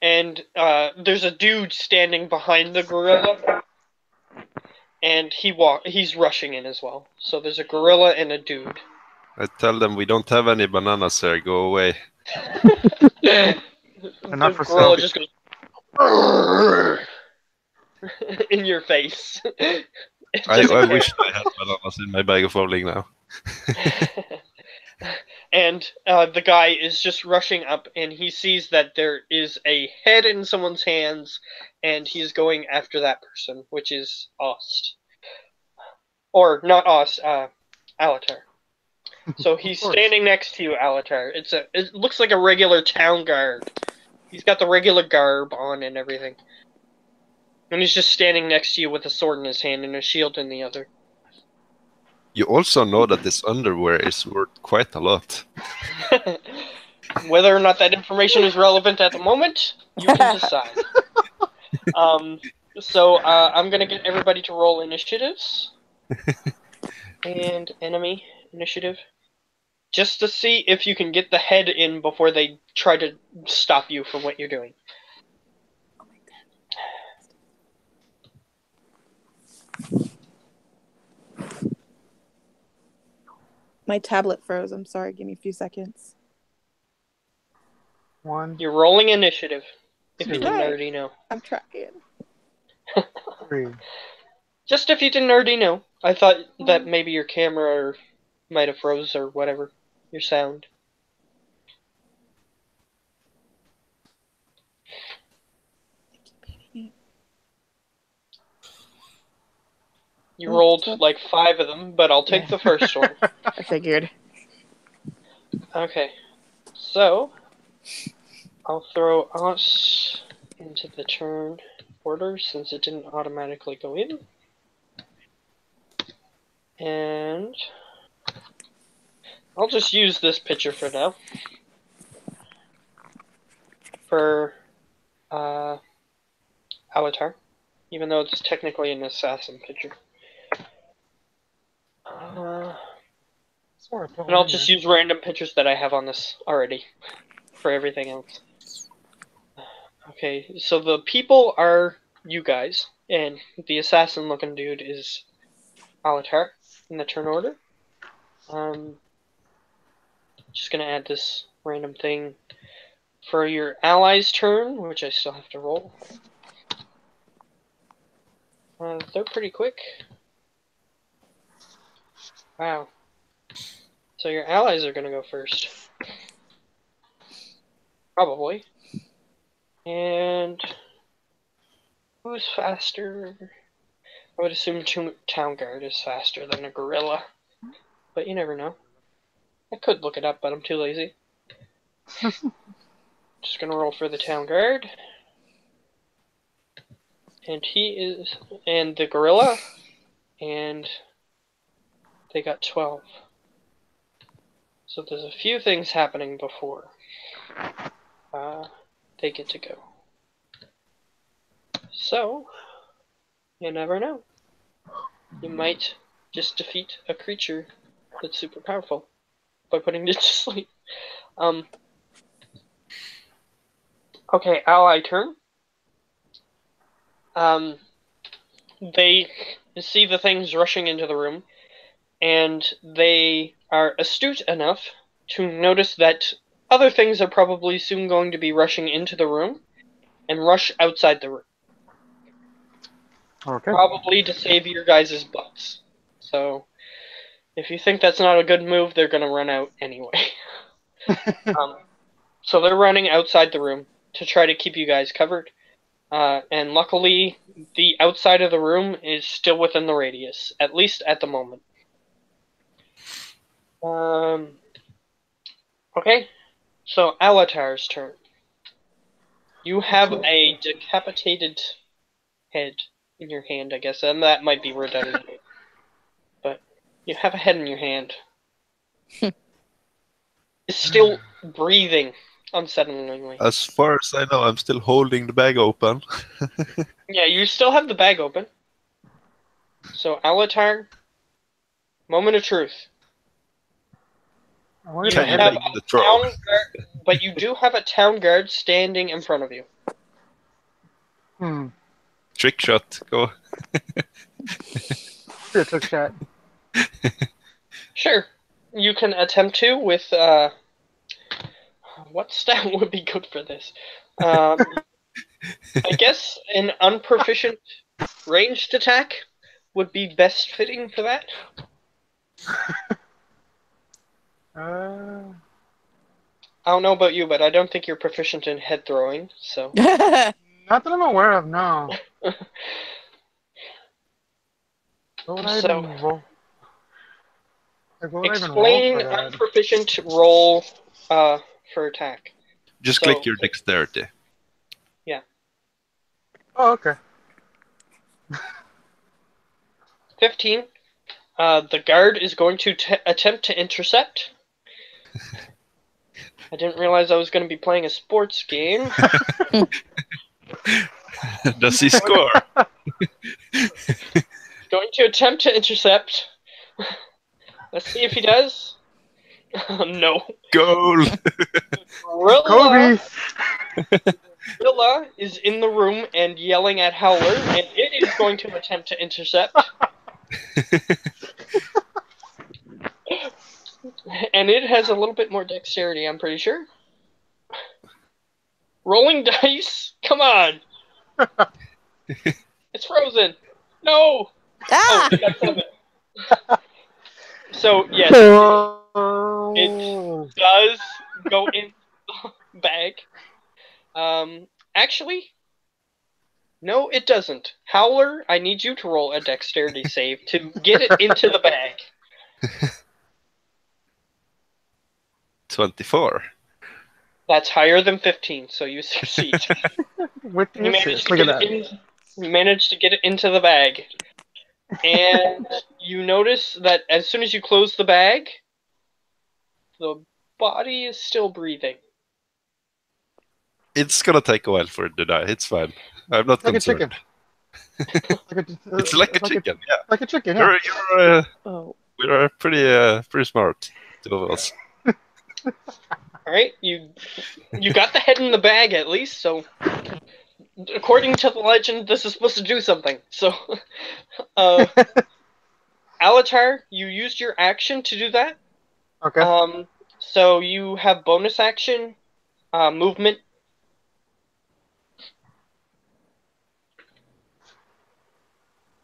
and there's a dude standing behind the gorilla, and he's rushing in as well. So there's a gorilla and a dude. I tell them we don't have any bananas here. Go away. The gorilla just goes in your face. I wish I had bananas in my bag of holding now. And the guy is just rushing up, and he sees that there is a head in someone's hands, and he's going after that person, which is Ost. Or, not Ost, Alatar. So he's standing next to you, Alatar. It looks like a regular town guard. He's got the regular garb on and everything. And he's just standing next to you with a sword in his hand and a shield in the other. You also know that this underwear is worth quite a lot. Whether or not that information is relevant at the moment, you can decide. So I'm gonna get everybody to roll initiatives. And enemy initiative. Just to see if you can get the head in before they try to stop you from what you're doing. My tablet froze. I'm sorry. Give me a few seconds. 1, You're rolling initiative, if you 2, didn't already know. I'm trying. 3. Just if you didn't already know. I thought that maybe your camera might have froze or whatever. Your sound. You rolled like 5 of them, but I'll take the first one. I figured. Okay. So, I'll throw us into the turn order since it didn't automatically go in. And I'll just use this picture for now. For Alatar. Even though it's technically an assassin picture. And I'll just use random pictures that I have on this already for everything else. Okay, so the people are you guys, and the assassin-looking dude is Alatar in the turn order. Just gonna add this random thing for your allies' turn, which I still have to roll. They're pretty quick. Wow. So your allies are gonna go first. Probably. And who's faster? I would assume Town Guard is faster than a gorilla. But you never know. I could look it up, but I'm too lazy. Just gonna roll for the Town Guard. And and the gorilla, and they got 12. So there's a few things happening before they get to go. So, you never know. You might just defeat a creature that's super powerful by putting it to sleep. Okay, ally turn. They see the things rushing into the room, and they are astute enough to notice that other things are probably soon going to be rushing into the room and rush outside the room. Okay. Probably to save your guys' butts. So, if you think that's not a good move, they're going to run out anyway. So they're running outside the room to try to keep you guys covered. And luckily, the outside of the room is still within the radius, at least at the moment. Okay, so Alatar's turn. You have a decapitated head in your hand, I guess, and that might be redundant. But you have a head in your hand. It's still breathing unsettlingly. As far as I know, I'm still holding the bag open. Yeah, you still have the bag open. So, Alatar, moment of truth. You Can you have make the a throw? town guard, but you do have a town guard standing in front of you. Trick shot, go. Trick shot. Sure. You can attempt to with, what stat would be good for this? I guess an unproficient ranged attack would be best fitting for that. I don't know about you, but I don't think you're proficient in head throwing, so. Not that I'm aware of, no. What would I So, even roll? Like, what would I even roll explain for that? unproficient roll for attack. Just So, click your dexterity. yeah. Oh, okay. 15. The guard is going to attempt to intercept. I didn't realize I was going to be playing a sports game. Does he score? Going to attempt to intercept. Let's see if he does. No. Goal! Kobe! Gorilla is in the room and yelling at Howler, and it is going to attempt to intercept. And it has a little bit more dexterity, I'm pretty sure. Rolling dice? Come on! It's frozen! No! Ah! Oh, it got 7. So, yes, it does go in the bag. Actually, no, it doesn't. Howler, I need you to roll a dexterity save to get it into the bag. 24. That's higher than 15, so you succeed. With the You managed assist. to Look at get that. you managed to get it into the bag. And you notice that as soon as you close the bag, the body is still breathing. It's gonna take a while for it to die. It's fine. I'm not Like concerned. a chicken. It's like a chicken, yeah. Like a chicken, yeah. Oh. We're pretty smart, two of us. Alright, you got the head in the bag at least, so according to the legend, this is supposed to do something. So, Alatar, you used your action to do that. Okay. So you have bonus action, movement.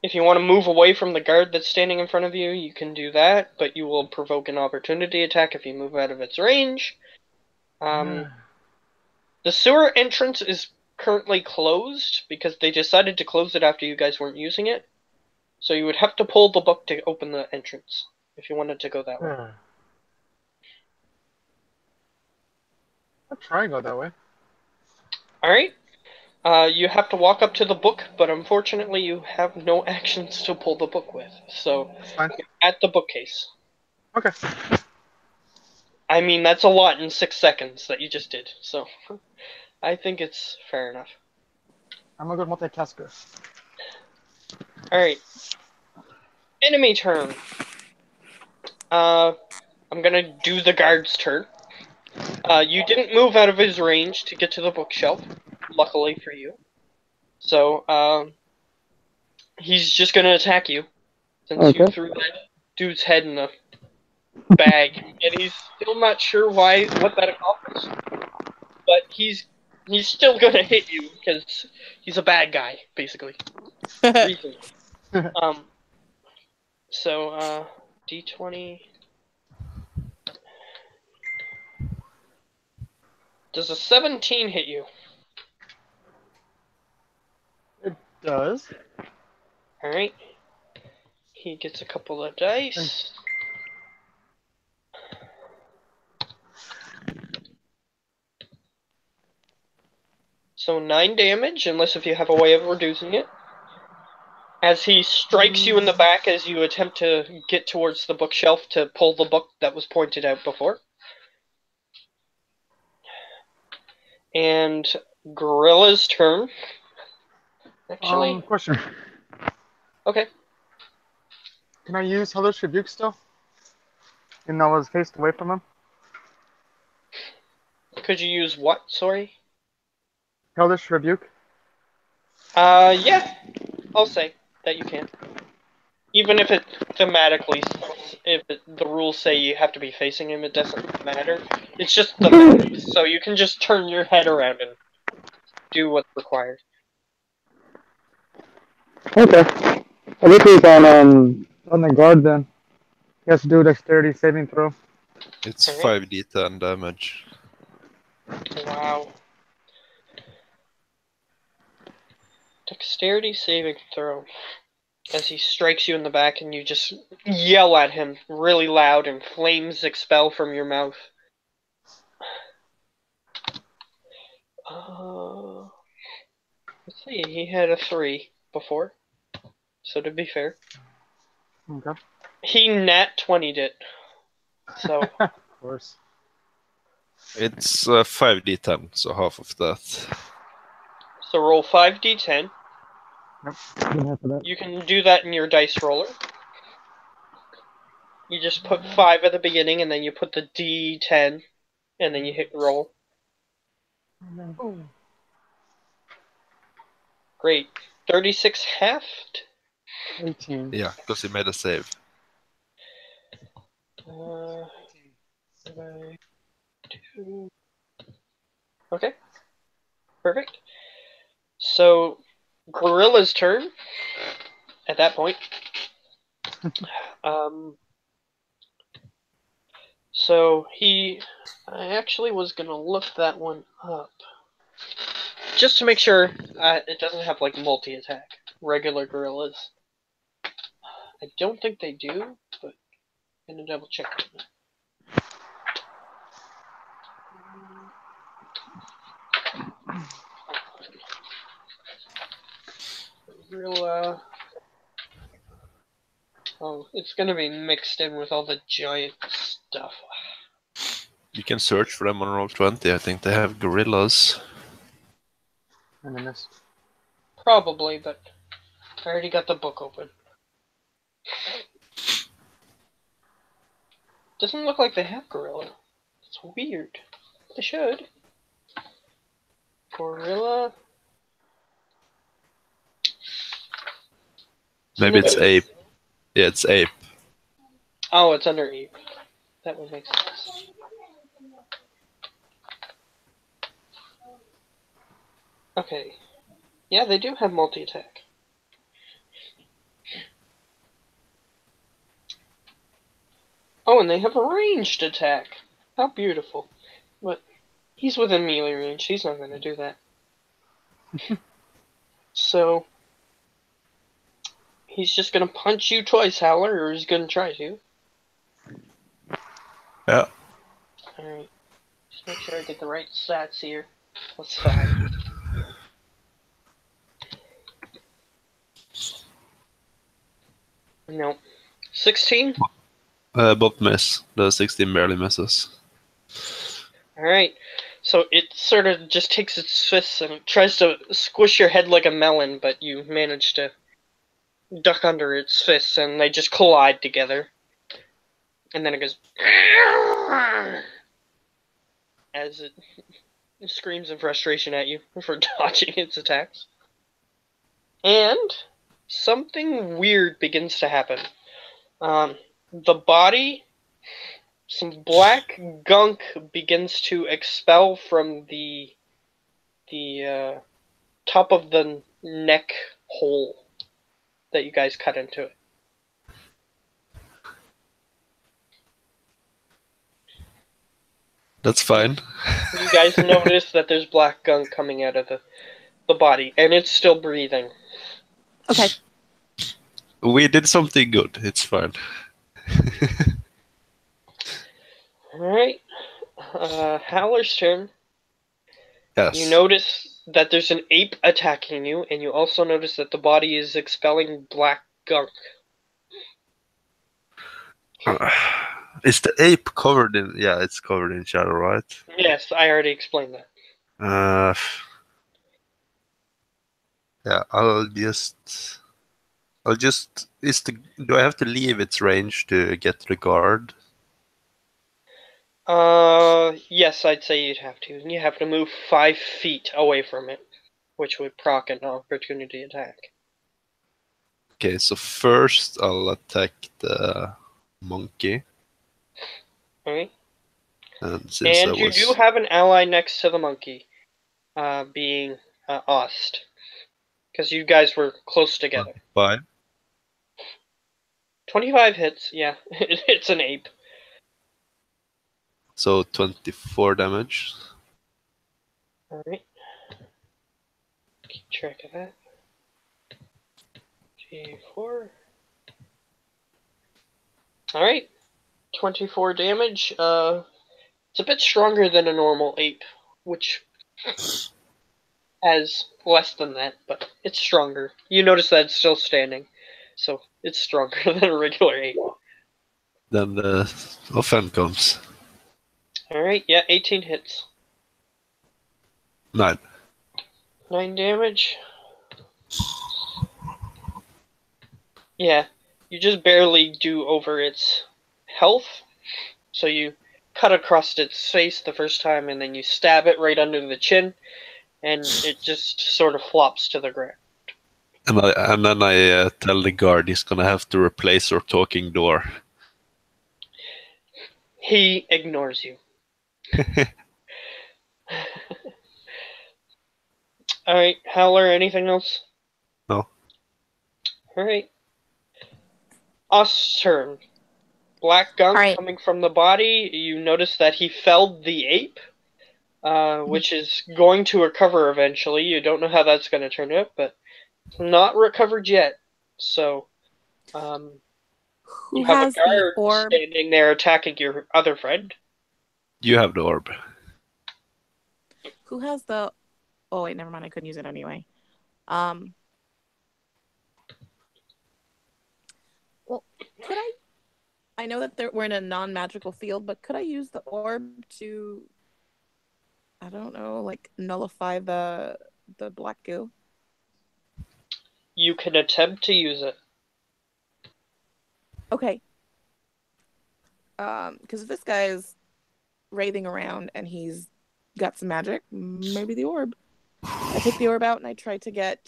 If you want to move away from the guard that's standing in front of you, you can do that, but you will provoke an opportunity attack if you move out of its range. The sewer entrance is currently closed because they decided to close it after you guys weren't using it. So you would have to pull the book to open the entrance if you wanted to go that way. I'll try and go that way. Alright. You have to walk up to the book, but unfortunately you have no actions to pull the book with. So, That's fine. at the bookcase. Okay. I mean, that's a lot in 6 seconds that you just did, so I think it's fair enough. I'm a good multitasker. Alright. Enemy turn. I'm gonna do the guard's turn. You didn't move out of his range to get to the bookshelf, luckily for you. So, he's just gonna attack you, since you threw that dude's head in the bag, and he's still not sure what that accomplished. But he's still gonna hit you, because he's a bad guy, basically. So, D20... Does a 17 hit you? It does. Alright. He gets a couple of dice. So 9 damage, unless if you have a way of reducing it. As he strikes you in the back as you attempt to get towards the bookshelf to pull the book that was pointed out before. And Gorilla's turn. Actually, Question. okay. Can I use Hellish Rebuke still? Even though I was faced away from him? Could you use what, sorry? Hellish Rebuke? Yeah. I'll say that you can. Even if it thematically, the rules say you have to be facing him, it doesn't matter. It's just thematic, so you can just turn your head around and do what's required. Okay. I think he's on the guard then. He has to do a dexterity saving throw. It's Okay. 5d10 damage. Wow. Dexterity saving throw. As he strikes you in the back and you just yell at him really loud and flames expel from your mouth. Let's see, he had a 3 before. So to be fair. Okay. He nat 20'd it. So. Of course. It's 5d10, so half of that. So roll 5d10. Yep. Half of that. You can do that in your dice roller. You just put 5 at the beginning, and then you put the d10, and then you hit roll. Great. 36 heft. 18. Yeah, because he made a save. Okay. Perfect. So, Gorilla's turn. At that point. So I actually was gonna look that one up. Just to make sure it doesn't have like multi-attack. Regular gorillas. I don't think they do, but I'm gonna double check. Gorilla. Oh, it's gonna be mixed in with all the giant stuff. You can search for them on Roll20. I think they have gorillas. And I missed. Probably, but I already got the book open. Doesn't look like they have gorilla. It's weird. They should. Gorilla. Maybe it's ape. Yeah, it's ape. Oh, it's under ape. That would make sense. Okay. Yeah, they do have multi-attack. Oh, and they have a ranged attack. How beautiful. But he's within melee range. He's not going to do that. So, he's just going to punch you twice, Howler, or he's going to try to. Yeah. Alright. Just make sure I get the right stats here. Plus 5. No. 16? Both miss. The 16 barely misses. Alright. So it sort of just takes its fists and tries to squish your head like a melon, but you manage to duck under its fists and they just collide together. And then it goes as it screams in frustration at you for dodging its attacks. And something weird begins to happen. The body, some black gunk begins to expel from the top of the neck hole that you guys cut into it. That's fine. You guys notice that there's black gunk coming out of the body, and it's still breathing. Okay. We did something good. It's fine. Alright. Howler's turn. Yes. You notice that there's an ape attacking you, and you also notice that the body is expelling black gunk. Is the ape covered in... Yeah, it's covered in shadow, right? Yes, I already explained that. Yeah, I'll just... Do I have to leave its range to get to the guard? Yes, I'd say you'd have to. You have to move 5 feet away from it, which would proc an opportunity attack. Okay, so first I'll attack the monkey. Alright. And since And you do have an ally next to the monkey, being Ost. Because you guys were close together. 5. 25 hits, yeah. It's an ape. So 24 damage. Alright. Keep track of that. G4. Alright. 24 damage. It's a bit stronger than a normal ape, which has less than that, but it's stronger. You notice that it's still standing, so it's stronger than a regular ape. Then the offense comes. Alright, yeah, 18 hits. 9. 9 damage. Yeah, you just barely do over its health. So you cut across its face the first time, and then you stab it right under the chin, and it just sort of flops to the ground. And then I tell the guard he's gonna have to replace our talking door. He ignores you. Alright, Howler, anything else? No. Alright. Us turn. Black gunk Alright. coming from the body. You notice that he felled the ape, which is going to recover eventually. You don't know how that's going to turn out, but it's not recovered yet. So, Who you have a has the guard orb? standing there attacking your other friend. You have the orb. Who has the... Oh, wait, never mind. I couldn't use it anyway. Well, could I know that we're in a non-magical field, but could I use the orb to, I don't know, like nullify the black goo? You can attempt to use it. Okay. Because if this guy is wraithing around and he's got some magic, maybe the orb. I take the orb out and I try to get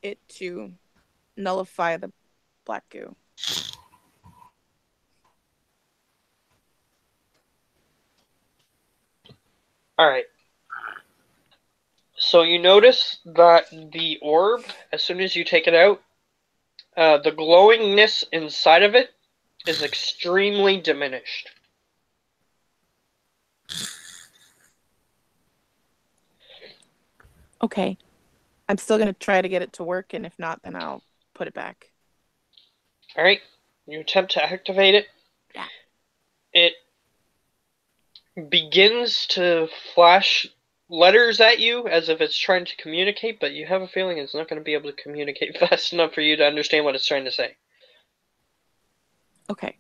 it to nullify the black goo. Alright. So you notice that the orb, as soon as you take it out, the glowingness inside of it is extremely diminished. Okay. I'm still going to try to get it to work, and if not, then I'll put it back. Alright. You attempt to activate it. Yeah. It begins to flash letters at you as if it's trying to communicate, but you have a feeling it's not going to be able to communicate fast enough for you to understand what it's trying to say. Okay.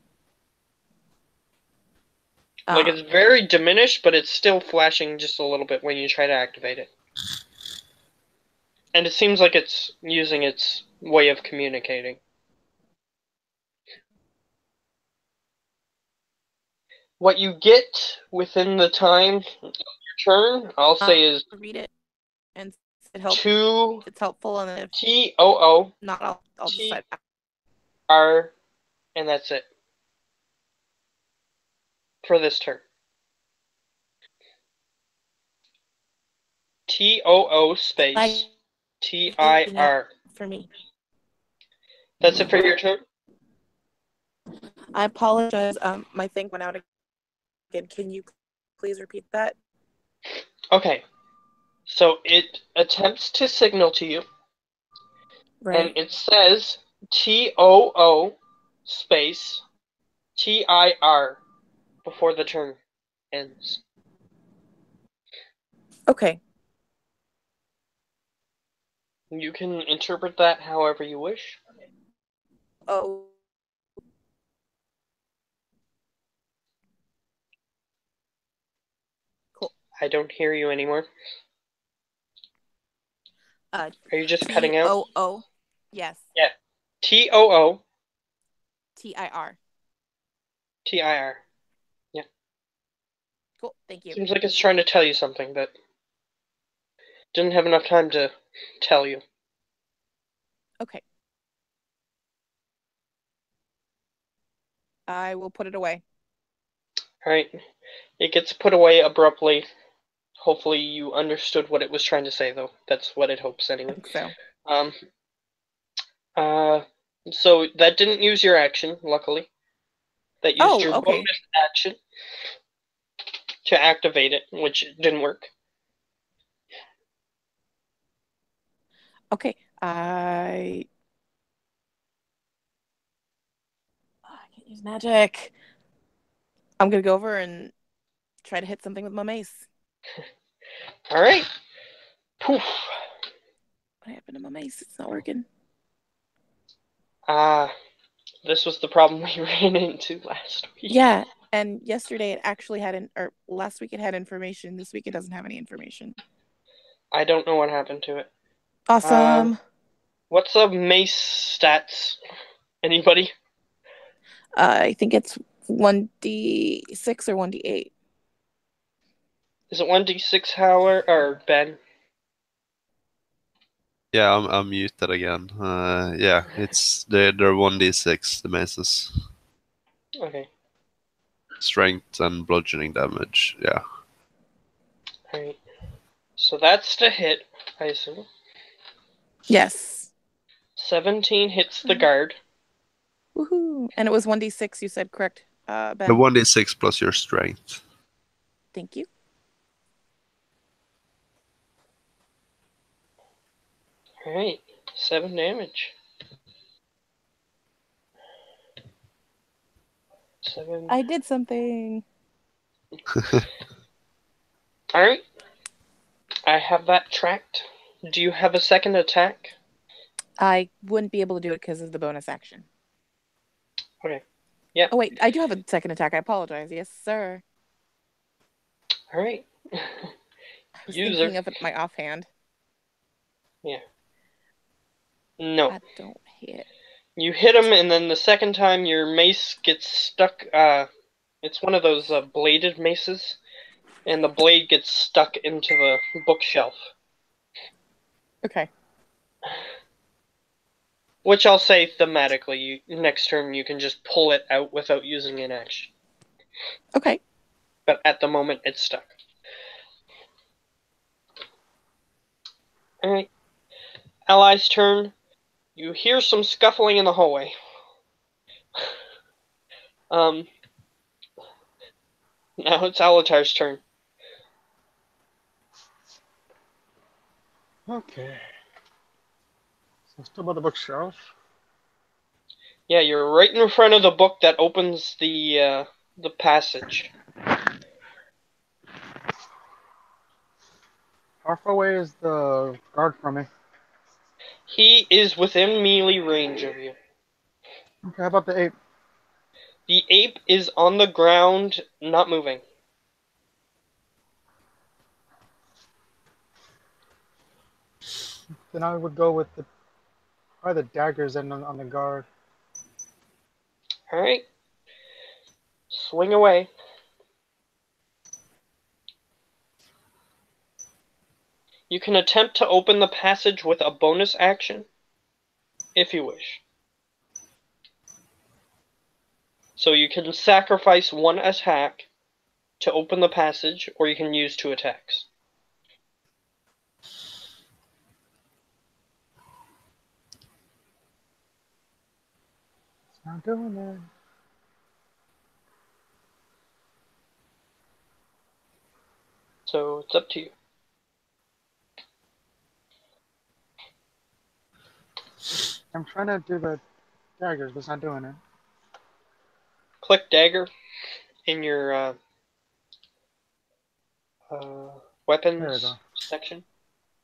Like, it's very diminished, but it's still flashing just a little bit when you try to activate it. And it seems like it's using its way of communicating. What you get within the time of your turn, I'll say, is read it, and it helps. It's helpful, and then if TOO not, I'll decide. R, and that's it for this turn. TOO space TIR for me. That's it for your turn? I apologize. My thing went out again. Can you please repeat that? Okay. So it attempts to signal to you. Right. And it says TOO space TIR before the turn ends. Okay. You can interpret that however you wish. Oh. Cool. I don't hear you anymore. Are you just cutting out? TOO. Yes. Yeah. TOO TIR. TIR. Yeah. Cool. Thank you. Seems like it's trying to tell you something, but didn't have enough time to tell you. Okay. I will put it away. Alright. It gets put away abruptly. Hopefully you understood what it was trying to say, though. That's what it hopes, anyway. I think so. So that didn't use your action, luckily. That used your okay. bonus action to activate it, which didn't work. Okay. I can't use magic. I'm gonna go over and try to hit something with my mace. All right. Poof. What happened to my mace? It's not working. This was the problem we ran into last week. Yeah, and yesterday it actually had or last week it had information. This week it doesn't have any information. I don't know what happened to it. Awesome. What's the mace stats? Anybody? I think it's 1d6 or 1d8. Is it 1d6 Howler or Ben? Yeah, I'm muted again. Yeah, they're 1d6 the maces. Okay. Strength and bludgeoning damage. Yeah. Alright. So that's the hit, I assume. Yes. 17 hits the guard. Woohoo! And it was 1d6. You said correct, Ben. The 1d6 plus your strength. Thank you. Alright. 7 damage. 7. I did something. Alright. I have that tracked. Do you have a second attack? I wouldn't be able to do it because of the bonus action. Okay. Yeah. Oh, wait. I do have a second attack. I apologize. Yes, sir. Alright. I was thinking of it my offhand. Yeah. No. I don't hit. You hit him, and then the second time your mace gets stuck. It's one of those bladed maces, and the blade gets stuck into the bookshelf. Okay. Which I'll say thematically, next turn you can just pull it out without using an action. Okay. But at the moment, it's stuck. Alright. Ally's turn. You hear some scuffling in the hallway. Now it's Alatar's turn. Okay. So still by the bookshelf. Yeah, you're right in front of the book that opens the passage. How far away is the guard from me? He is within melee range of you. Okay, how about the ape? The ape is on the ground, not moving. Then I would go with probably the daggers and on the guard. Alright. Swing away. You can attempt to open the passage with a bonus action, if you wish. So you can sacrifice one attack to open the passage, or you can use 2 attacks. It's not doing it. So it's up to you. I'm trying to do the daggers, but it's not doing it. Click dagger in your weapons section.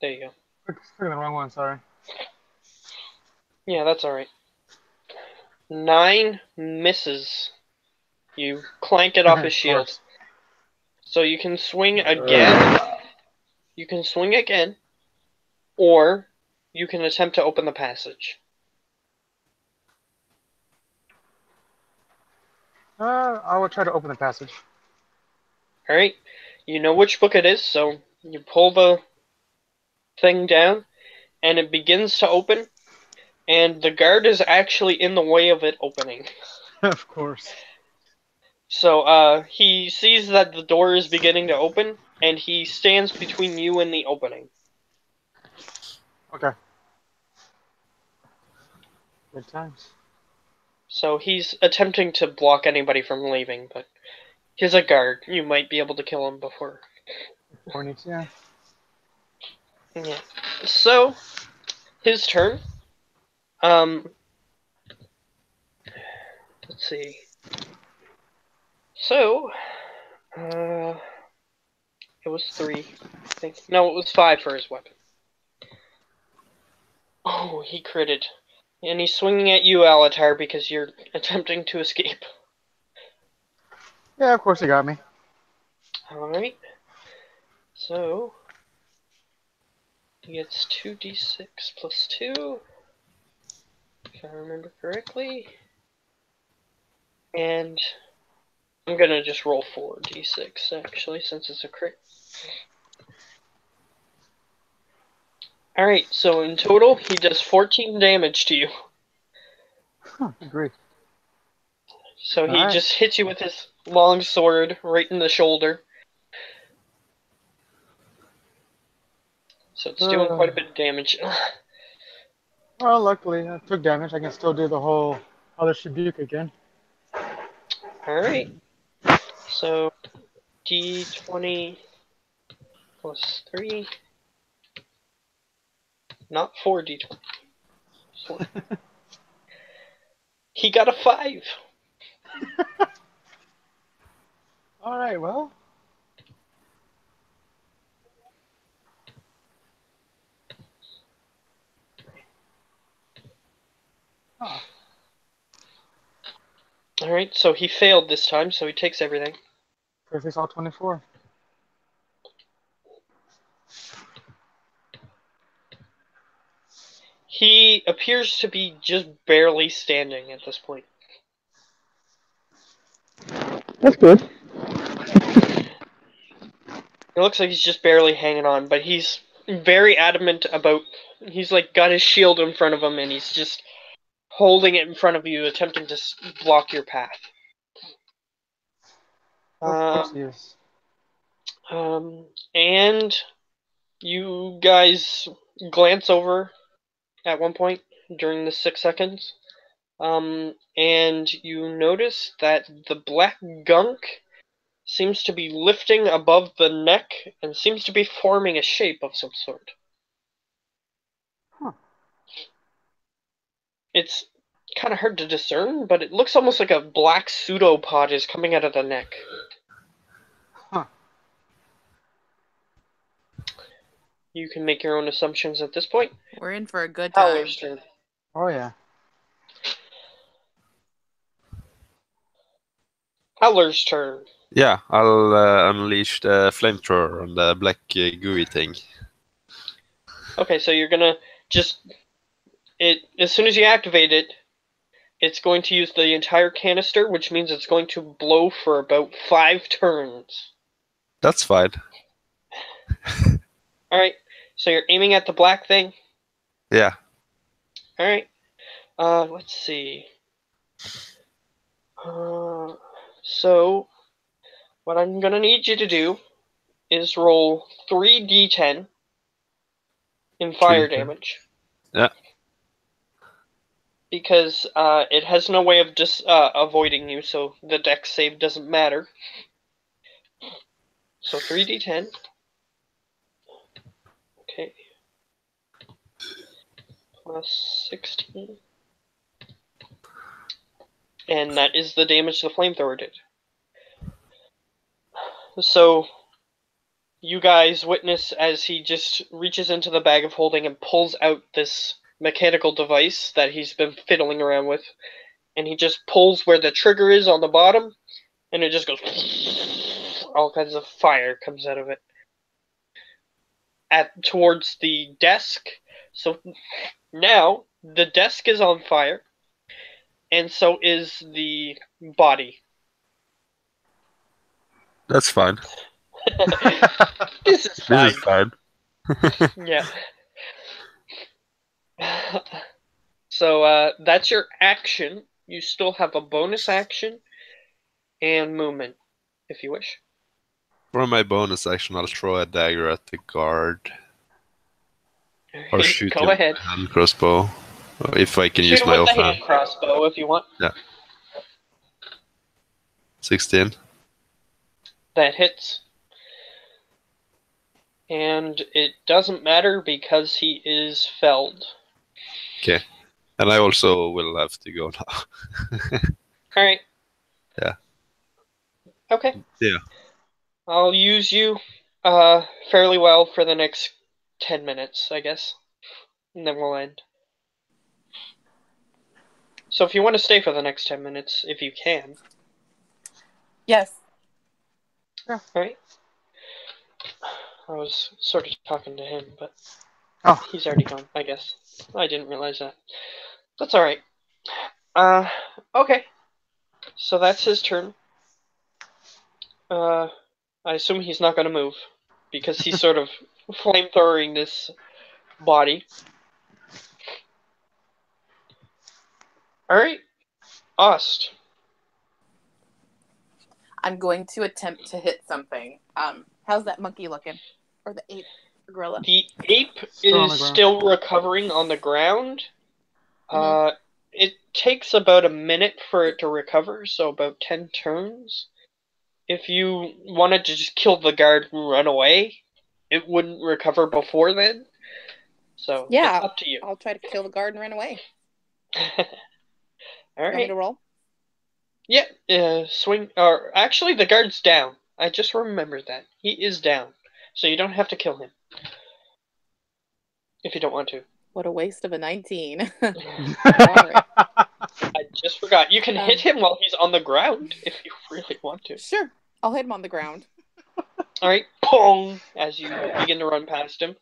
There you go. Clicking the wrong one, sorry. Yeah, that's alright. 9 misses. You clank it off his shield. So you can swing again. You can swing again. Or you can attempt to open the passage. I will try to open the passage. Alright. You know which book it is, so you pull the thing down, and it begins to open, and the guard is actually in the way of it opening. Of course. So, he sees that the door is beginning to open, and he stands between you and the opening. Okay. Good times. So he's attempting to block anybody from leaving, but he's a guard. You might be able to kill him before. Hornets, yeah. Yeah. So, his turn. Let's see. So, it was 3, I think. No, it was 5 for his weapon. Oh, he critted. And he's swinging at you, Alatar, because you're attempting to escape. Yeah, of course he got me. Alright. So, he gets 2d6 plus 2, if I remember correctly. And I'm gonna just roll 4d6, actually, since it's a crit. Alright, so in total, he does 14 damage to you. Huh, agreed. So he Alright. just hits you with his long sword right in the shoulder. So it's doing quite a bit of damage. Well, luckily I took damage. I can still do the whole other Shibuka again. Alright. So d20 plus 3. Not 4d20. 4. He got a 5. Alright, well. Huh. Alright, so he failed this time, so he takes everything. Perfect, all 24. He appears to be just barely standing at this point. That's good. It looks like he's just barely hanging on, but he's very adamant about... He's like got his shield in front of him, and he's just holding it in front of you, attempting to block your path. Of course he is. And you guys glance over at one point during the 6 seconds, and you notice that the black gunk seems to be lifting above the neck and seems to be forming a shape of some sort. Huh. It's kind of hard to discern, but it looks almost like a black pseudopod is coming out of the neck. Huh. You can make your own assumptions at this point. We're in for a good time. Howler's turn. Oh, yeah. Howler's turn. Yeah, I'll unleash the flamethrower on the black gooey thing. Okay, so you're gonna just... As soon as you activate it, it's going to use the entire canister, which means it's going to blow for about 5 turns. That's fine. Alright, so you're aiming at the black thing? Yeah. Alright. Let's see. So, what I'm gonna need you to do is roll 3d10 in fire 3D10. damage. Yeah. Because it has no way of just avoiding you, so the dex save doesn't matter. So 3d10. Okay. Plus 16. And that is the damage the flamethrower did. So, you guys witness as he just reaches into the bag of holding and pulls out this mechanical device that he's been fiddling around with. And he just pulls where the trigger is on the bottom, and it just goes... All kinds of fire comes out of it. Towards the desk. So now, the desk is on fire, and so is the body. That's fine. This is fine. This is fine. Yeah. So that's your action. You still have a bonus action and movement, if you wish. For my bonus action, I'll throw a dagger at the guard. Or shoot him Go ahead. with a hand crossbow. If I can Shoot use him my with the offhand. hand crossbow if you want. Yeah. 16. That hits. And it doesn't matter because he is felled. Okay. And I also will have to go now. All right. Yeah. Okay. Yeah. I'll use you fairly well for the next 10 minutes, I guess. And then we'll end. So if you want to stay for the next 10 minutes, if you can. Yes. All right. I was sort of talking to him, but he's already gone, I guess. I didn't realize that. That's all right. Okay. So that's his turn. I assume he's not going to move because he's sort of flamethrowing this body. All right. Ost. I'm going to attempt to hit something. How's that monkey looking? Or the ape? Or gorilla? The ape is still recovering on the ground. It takes about a minute for it to recover, so about 10 turns. If you wanted to just kill the guard and run away, it wouldn't recover before then. So yeah, it's up to you. I'll try to kill the guard and run away. All right. Want me to roll? Yeah, swing. Or actually, the guard's down. I just remembered that. He is down. So you don't have to kill him. If you don't want to. What a waste of a 19. I just forgot. You can hit him while he's on the ground if you really want to. Sure. I'll hit him on the ground. Alright, pong! As you begin to run past him.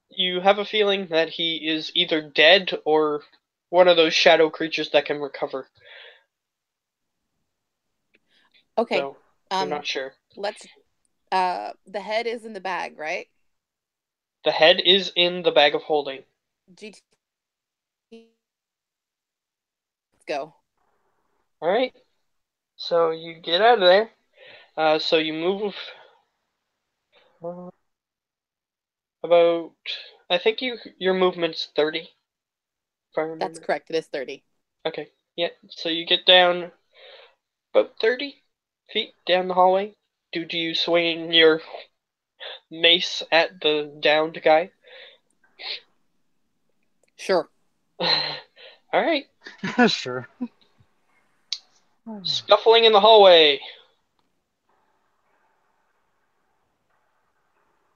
You have a feeling that he is either dead or one of those shadow creatures that can recover. Okay. So, I'm not sure. Let's... the head is in the bag, right? The head is in the bag of holding. GT. Let's go. Alright. So you get out of there. So you move about... I think your movement's 30. If I remember. That's correct. It is 30. Okay. Yeah. So you get down about 30 feet down the hallway. Do you swing your mace at the downed guy? Sure. Alright. Sure. Scuffling in the hallway.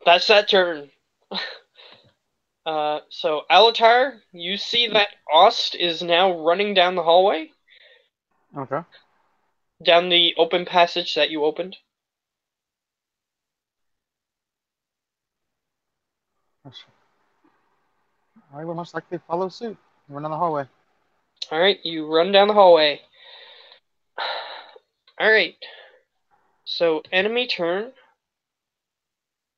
That's that turn. So Alatar, you see that Ost is now running down the hallway. Okay. Down the open passage that you opened. I will most likely follow suit. Run down the hallway. Alright, you run down the hallway. Alright. So, enemy turn.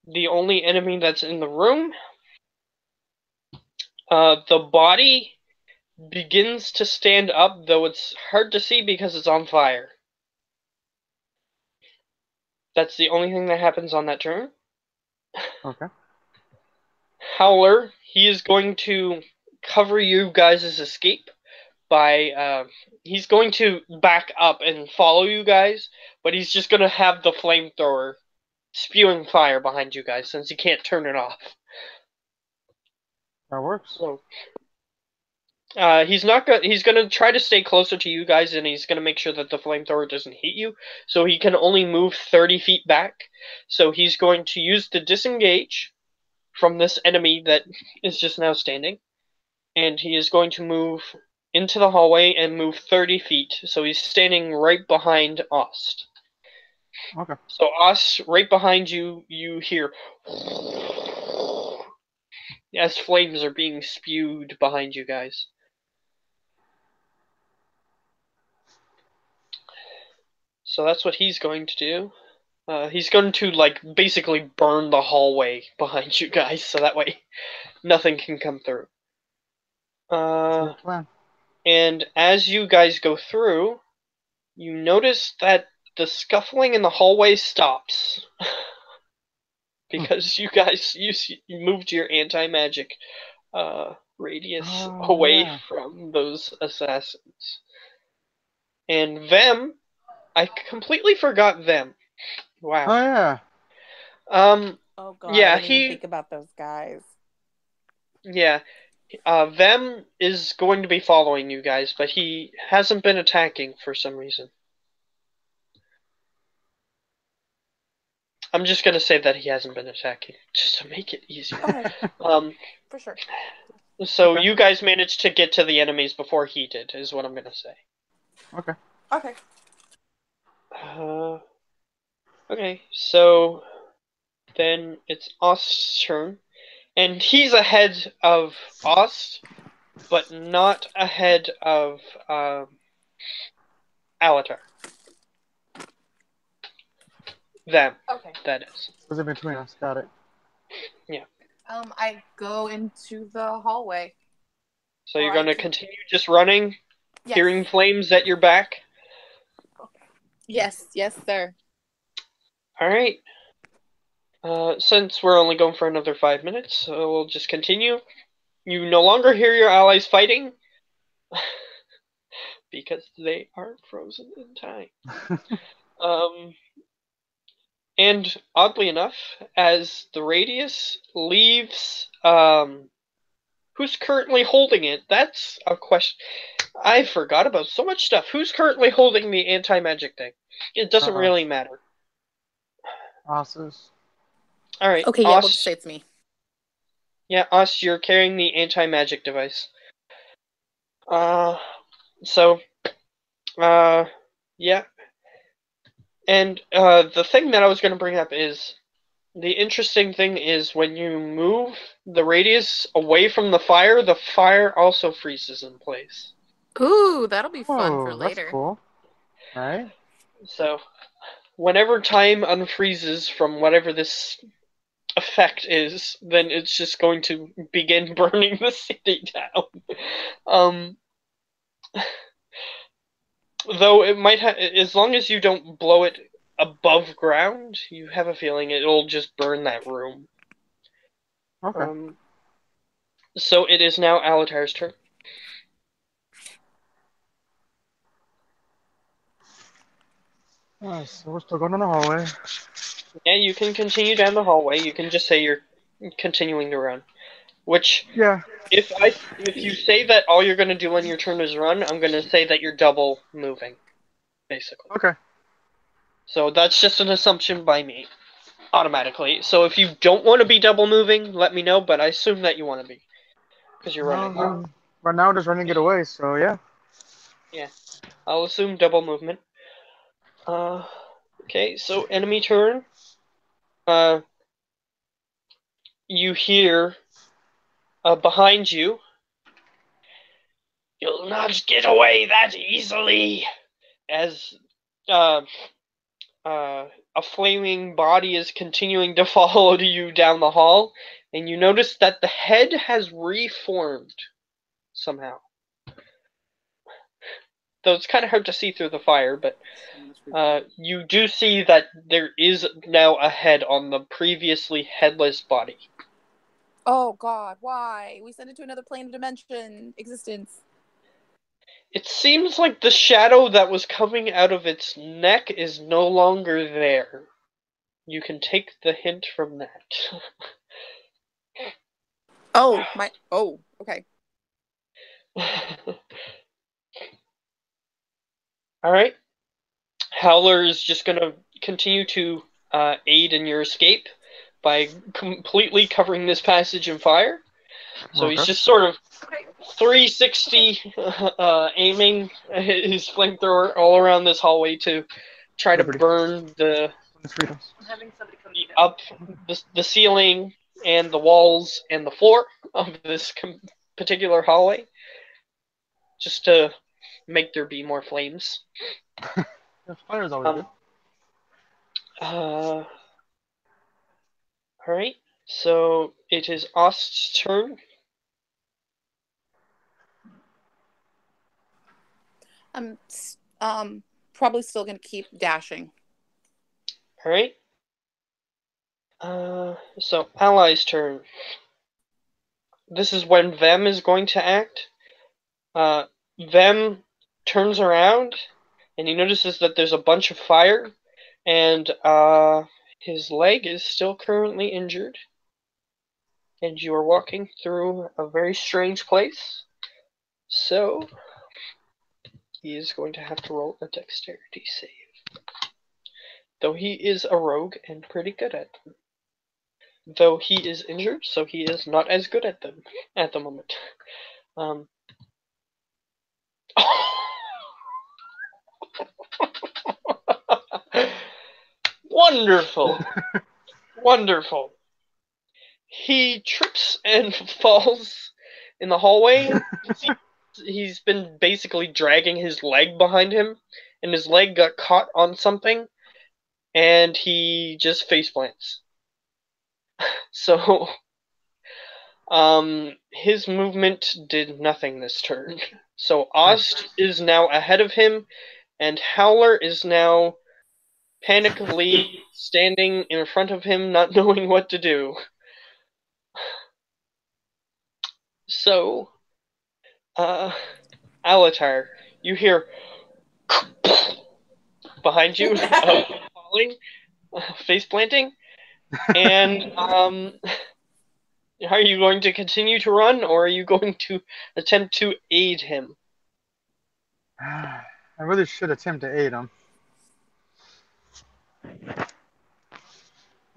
The only enemy that's in the room. The body begins to stand up, though it's hard to see because it's on fire. That's the only thing that happens on that turn. Okay. Howler, he is going to cover you guys' escape by, he's going to back up and follow you guys, but he's just going to have the flamethrower spewing fire behind you guys since he can't turn it off. That works. So, he's going to try to stay closer to you guys, and he's going to make sure that the flamethrower doesn't hit you, so he can only move 30 feet back. So he's going to use the disengage from this enemy that is just now standing, and he is going to move into the hallway and move 30 feet. So he's standing right behind Ost. Okay. So Ost, right behind you, you hear as flames are being spewed behind you guys. So that's what he's going to do. He's going to, like, basically burn the hallway behind you guys, so that way nothing can come through. Plan. And as you guys go through, you notice that the scuffling in the hallway stops. Because you guys you moved your anti-magic radius away from those assassins. And Vem, I completely forgot Vem. Wow. Oh yeah. Oh god, yeah, I didn't even think about those guys. Yeah, Vem is going to be following you guys, but he hasn't been attacking for some reason. I'm just gonna say that he hasn't been attacking, just to make it easier. For sure. So Okay. you guys managed to get to the enemies before he did, is what I'm gonna say. Okay. Okay. Okay, so then it's Ost's turn, and he's ahead of Ost, but not ahead of Alatar. Them, Okay. that is. Was in between us. Got it. Yeah. I go into the hallway. So Or you're I gonna can- continue just running, Yes. hearing flames at your back? Yes, sir. Alright. Since we're only going for another 5 minutes, so we'll just continue. You no longer hear your allies fighting, because they are frozen in time. And oddly enough, as the radius leaves, who's currently holding it? That's a question. I forgot about so much stuff. Who's currently holding the anti-magic thing? It doesn't really matter. Osses. Alright, Okay, yeah, we'll just say it's me. Yeah, Ost, you're carrying the anti-magic device. Yeah. And the thing that I was going to bring up is, the interesting thing is when you move the radius away from the fire also freezes in place. Ooh, that'll be fun for Oh, later. that's cool. Right? So, whenever time unfreezes from whatever this effect is, then it's just going to begin burning the city down. Though it might have, as long as you don't blow it above ground, you have a feeling it'll just burn that room. Okay. So it is now Alatar's turn. Alright, so we're still going in the hallway. Yeah, you can continue down the hallway. You can just say you're continuing to run. Which, Yeah. if you say that all you're going to do on your turn is run, I'm going to say that you're double moving, basically. Okay. So that's just an assumption by me, automatically. So if you don't want to be double moving, let me know, but I assume that you want to be, because you're running. Well, right now, just running it away, so yeah. Yeah, I'll assume double movement. Okay, so enemy turn. You hear behind you. You'll not get away that easily. As a flaming body is continuing to follow you down the hall, and you notice that the head has reformed somehow. Though it's kind of hard to see through the fire, but you do see that there is now a head on the previously headless body. Oh God, why? We sent it to another plane of dimension existence. It seems like the shadow that was coming out of its neck is no longer there. You can take the hint from that. Oh, okay. Alright. Howler is just going to continue to aid in your escape by completely covering this passage in fire. So he's just sort of 360 aiming his flamethrower all around this hallway to try to burn the ceiling and the walls and the floor of this particular hallway, just to make there be more flames. Fire is always good. Alright, so it is Ost's turn. I'm probably still gonna keep dashing. Alright. So Ally's turn. This is when Vem is going to act. Vem turns around and he notices that there's a bunch of fire, and his leg is still currently injured. and you are walking through a very strange place. So he is going to have to roll a dexterity save. Though he is a rogue and pretty good at them. Though he is injured, so he is not as good at them at the moment. Wonderful! Wonderful. He trips and falls in the hallway. He's been basically dragging his leg behind him, and his leg got caught on something, and he just face plants. So, his movement did nothing this turn. So Ost is now ahead of him, and Howler is now panically standing in front of him, not knowing what to do. So, Alatar, you hear behind you, falling, face planting, and are you going to continue to run, or are you going to attempt to aid him? I really should attempt to aid him.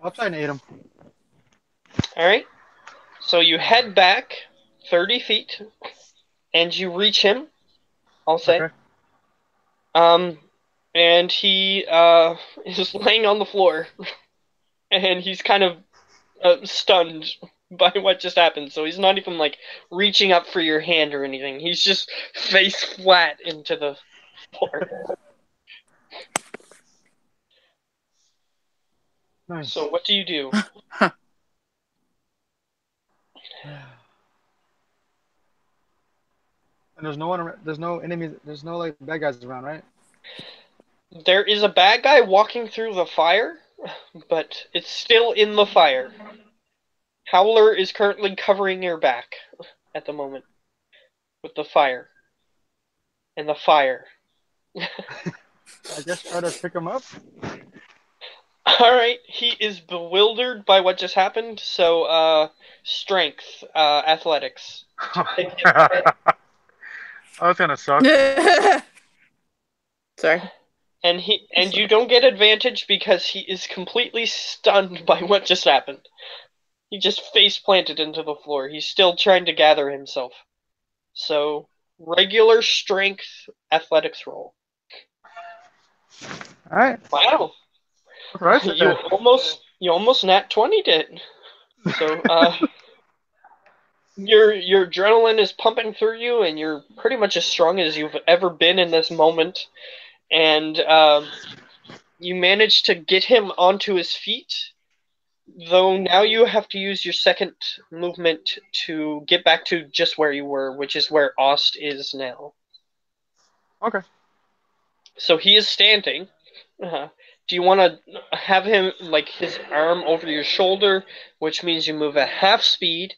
I'll try and aid him. Alright, so you head back 30 feet, and you reach him, I'll say. Okay. And he is laying on the floor, and he's kind of stunned by what just happened. So he's not even like reaching up for your hand or anything. He's just face flat into the floor. Nice. So what do you do? And there's no one. There's no enemies. There's no like bad guys around, right? There is a bad guy walking through the fire, but it's still in the fire. Howler is currently covering your back at the moment with the fire. And the fire. I guess try to pick him up. Alright, he is bewildered by what just happened, so strength, athletics. Oh, that's gonna suck. Sorry. And you don't get advantage because he is completely stunned by what just happened. He just face planted into the floor. He's still trying to gather himself. So regular strength athletics roll. All right. Wow. Right. You almost nat 20'd it. So your adrenaline is pumping through you, and you're pretty much as strong as you've ever been in this moment. And you manage to get him onto his feet, though now you have to use your second movement to get back to just where you were, which is where Ost is now. Okay. So he is standing. Do you want to have him, like, his arm over your shoulder, which means you move at half speed,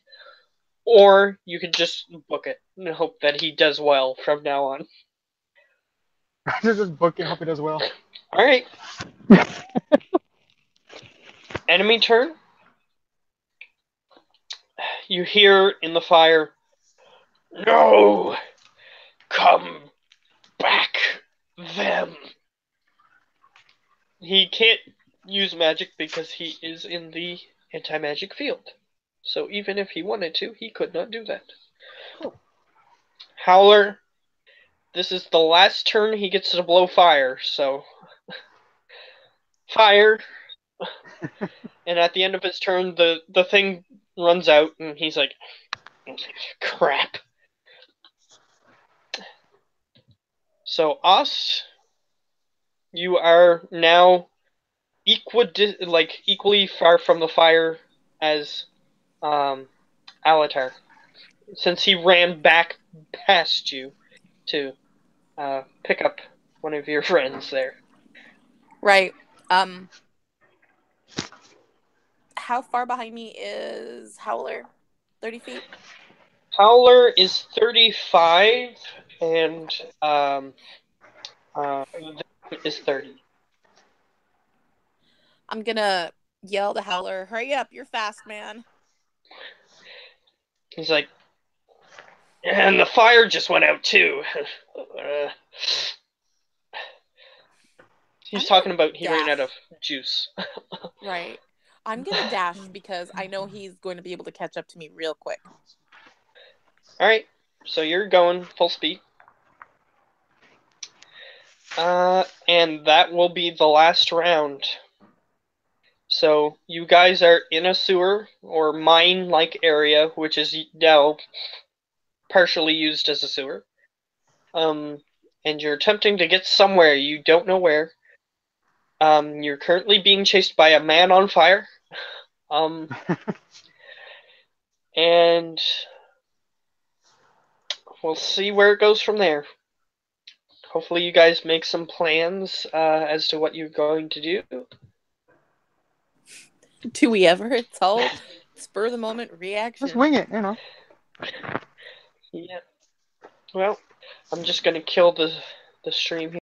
or you could just book it and hope that he does well from now on? Just book it. Hope he does well. Alright. Enemy turn. You hear in the fire, "No! Come back, them!" He can't use magic because he is in the anti-magic field. So even if he wanted to, he could not do that. Cool. Howler, this is the last turn he gets to blow fire, so fire. And at the end of his turn, the thing runs out, and he's like, crap. So Ost, you are now equally far from the fire as Alatar, since he ran back past you to pick up one of your friends there. Right. How far behind me is Howler? 30 feet? Howler is 35, and is 30. I'm gonna yell to Howler, hurry up, you're fast, man. He's like, and the fire just went out too. He's talking about he ran out of juice. Right. I'm going to dash because I know he's going to be able to catch up to me real quick. Alright, so you're going full speed. And that will be the last round. So you guys are in a sewer or mine-like area, which is now partially used as a sewer. And you're attempting to get somewhere, you don't know where. You're currently being chased by a man on fire. And we'll see where it goes from there. Hopefully you guys make some plans as to what you're going to do. Do we ever? It's all spur of the moment reaction. Just wing it, you know. Yeah. Well, I'm just gonna kill the stream here.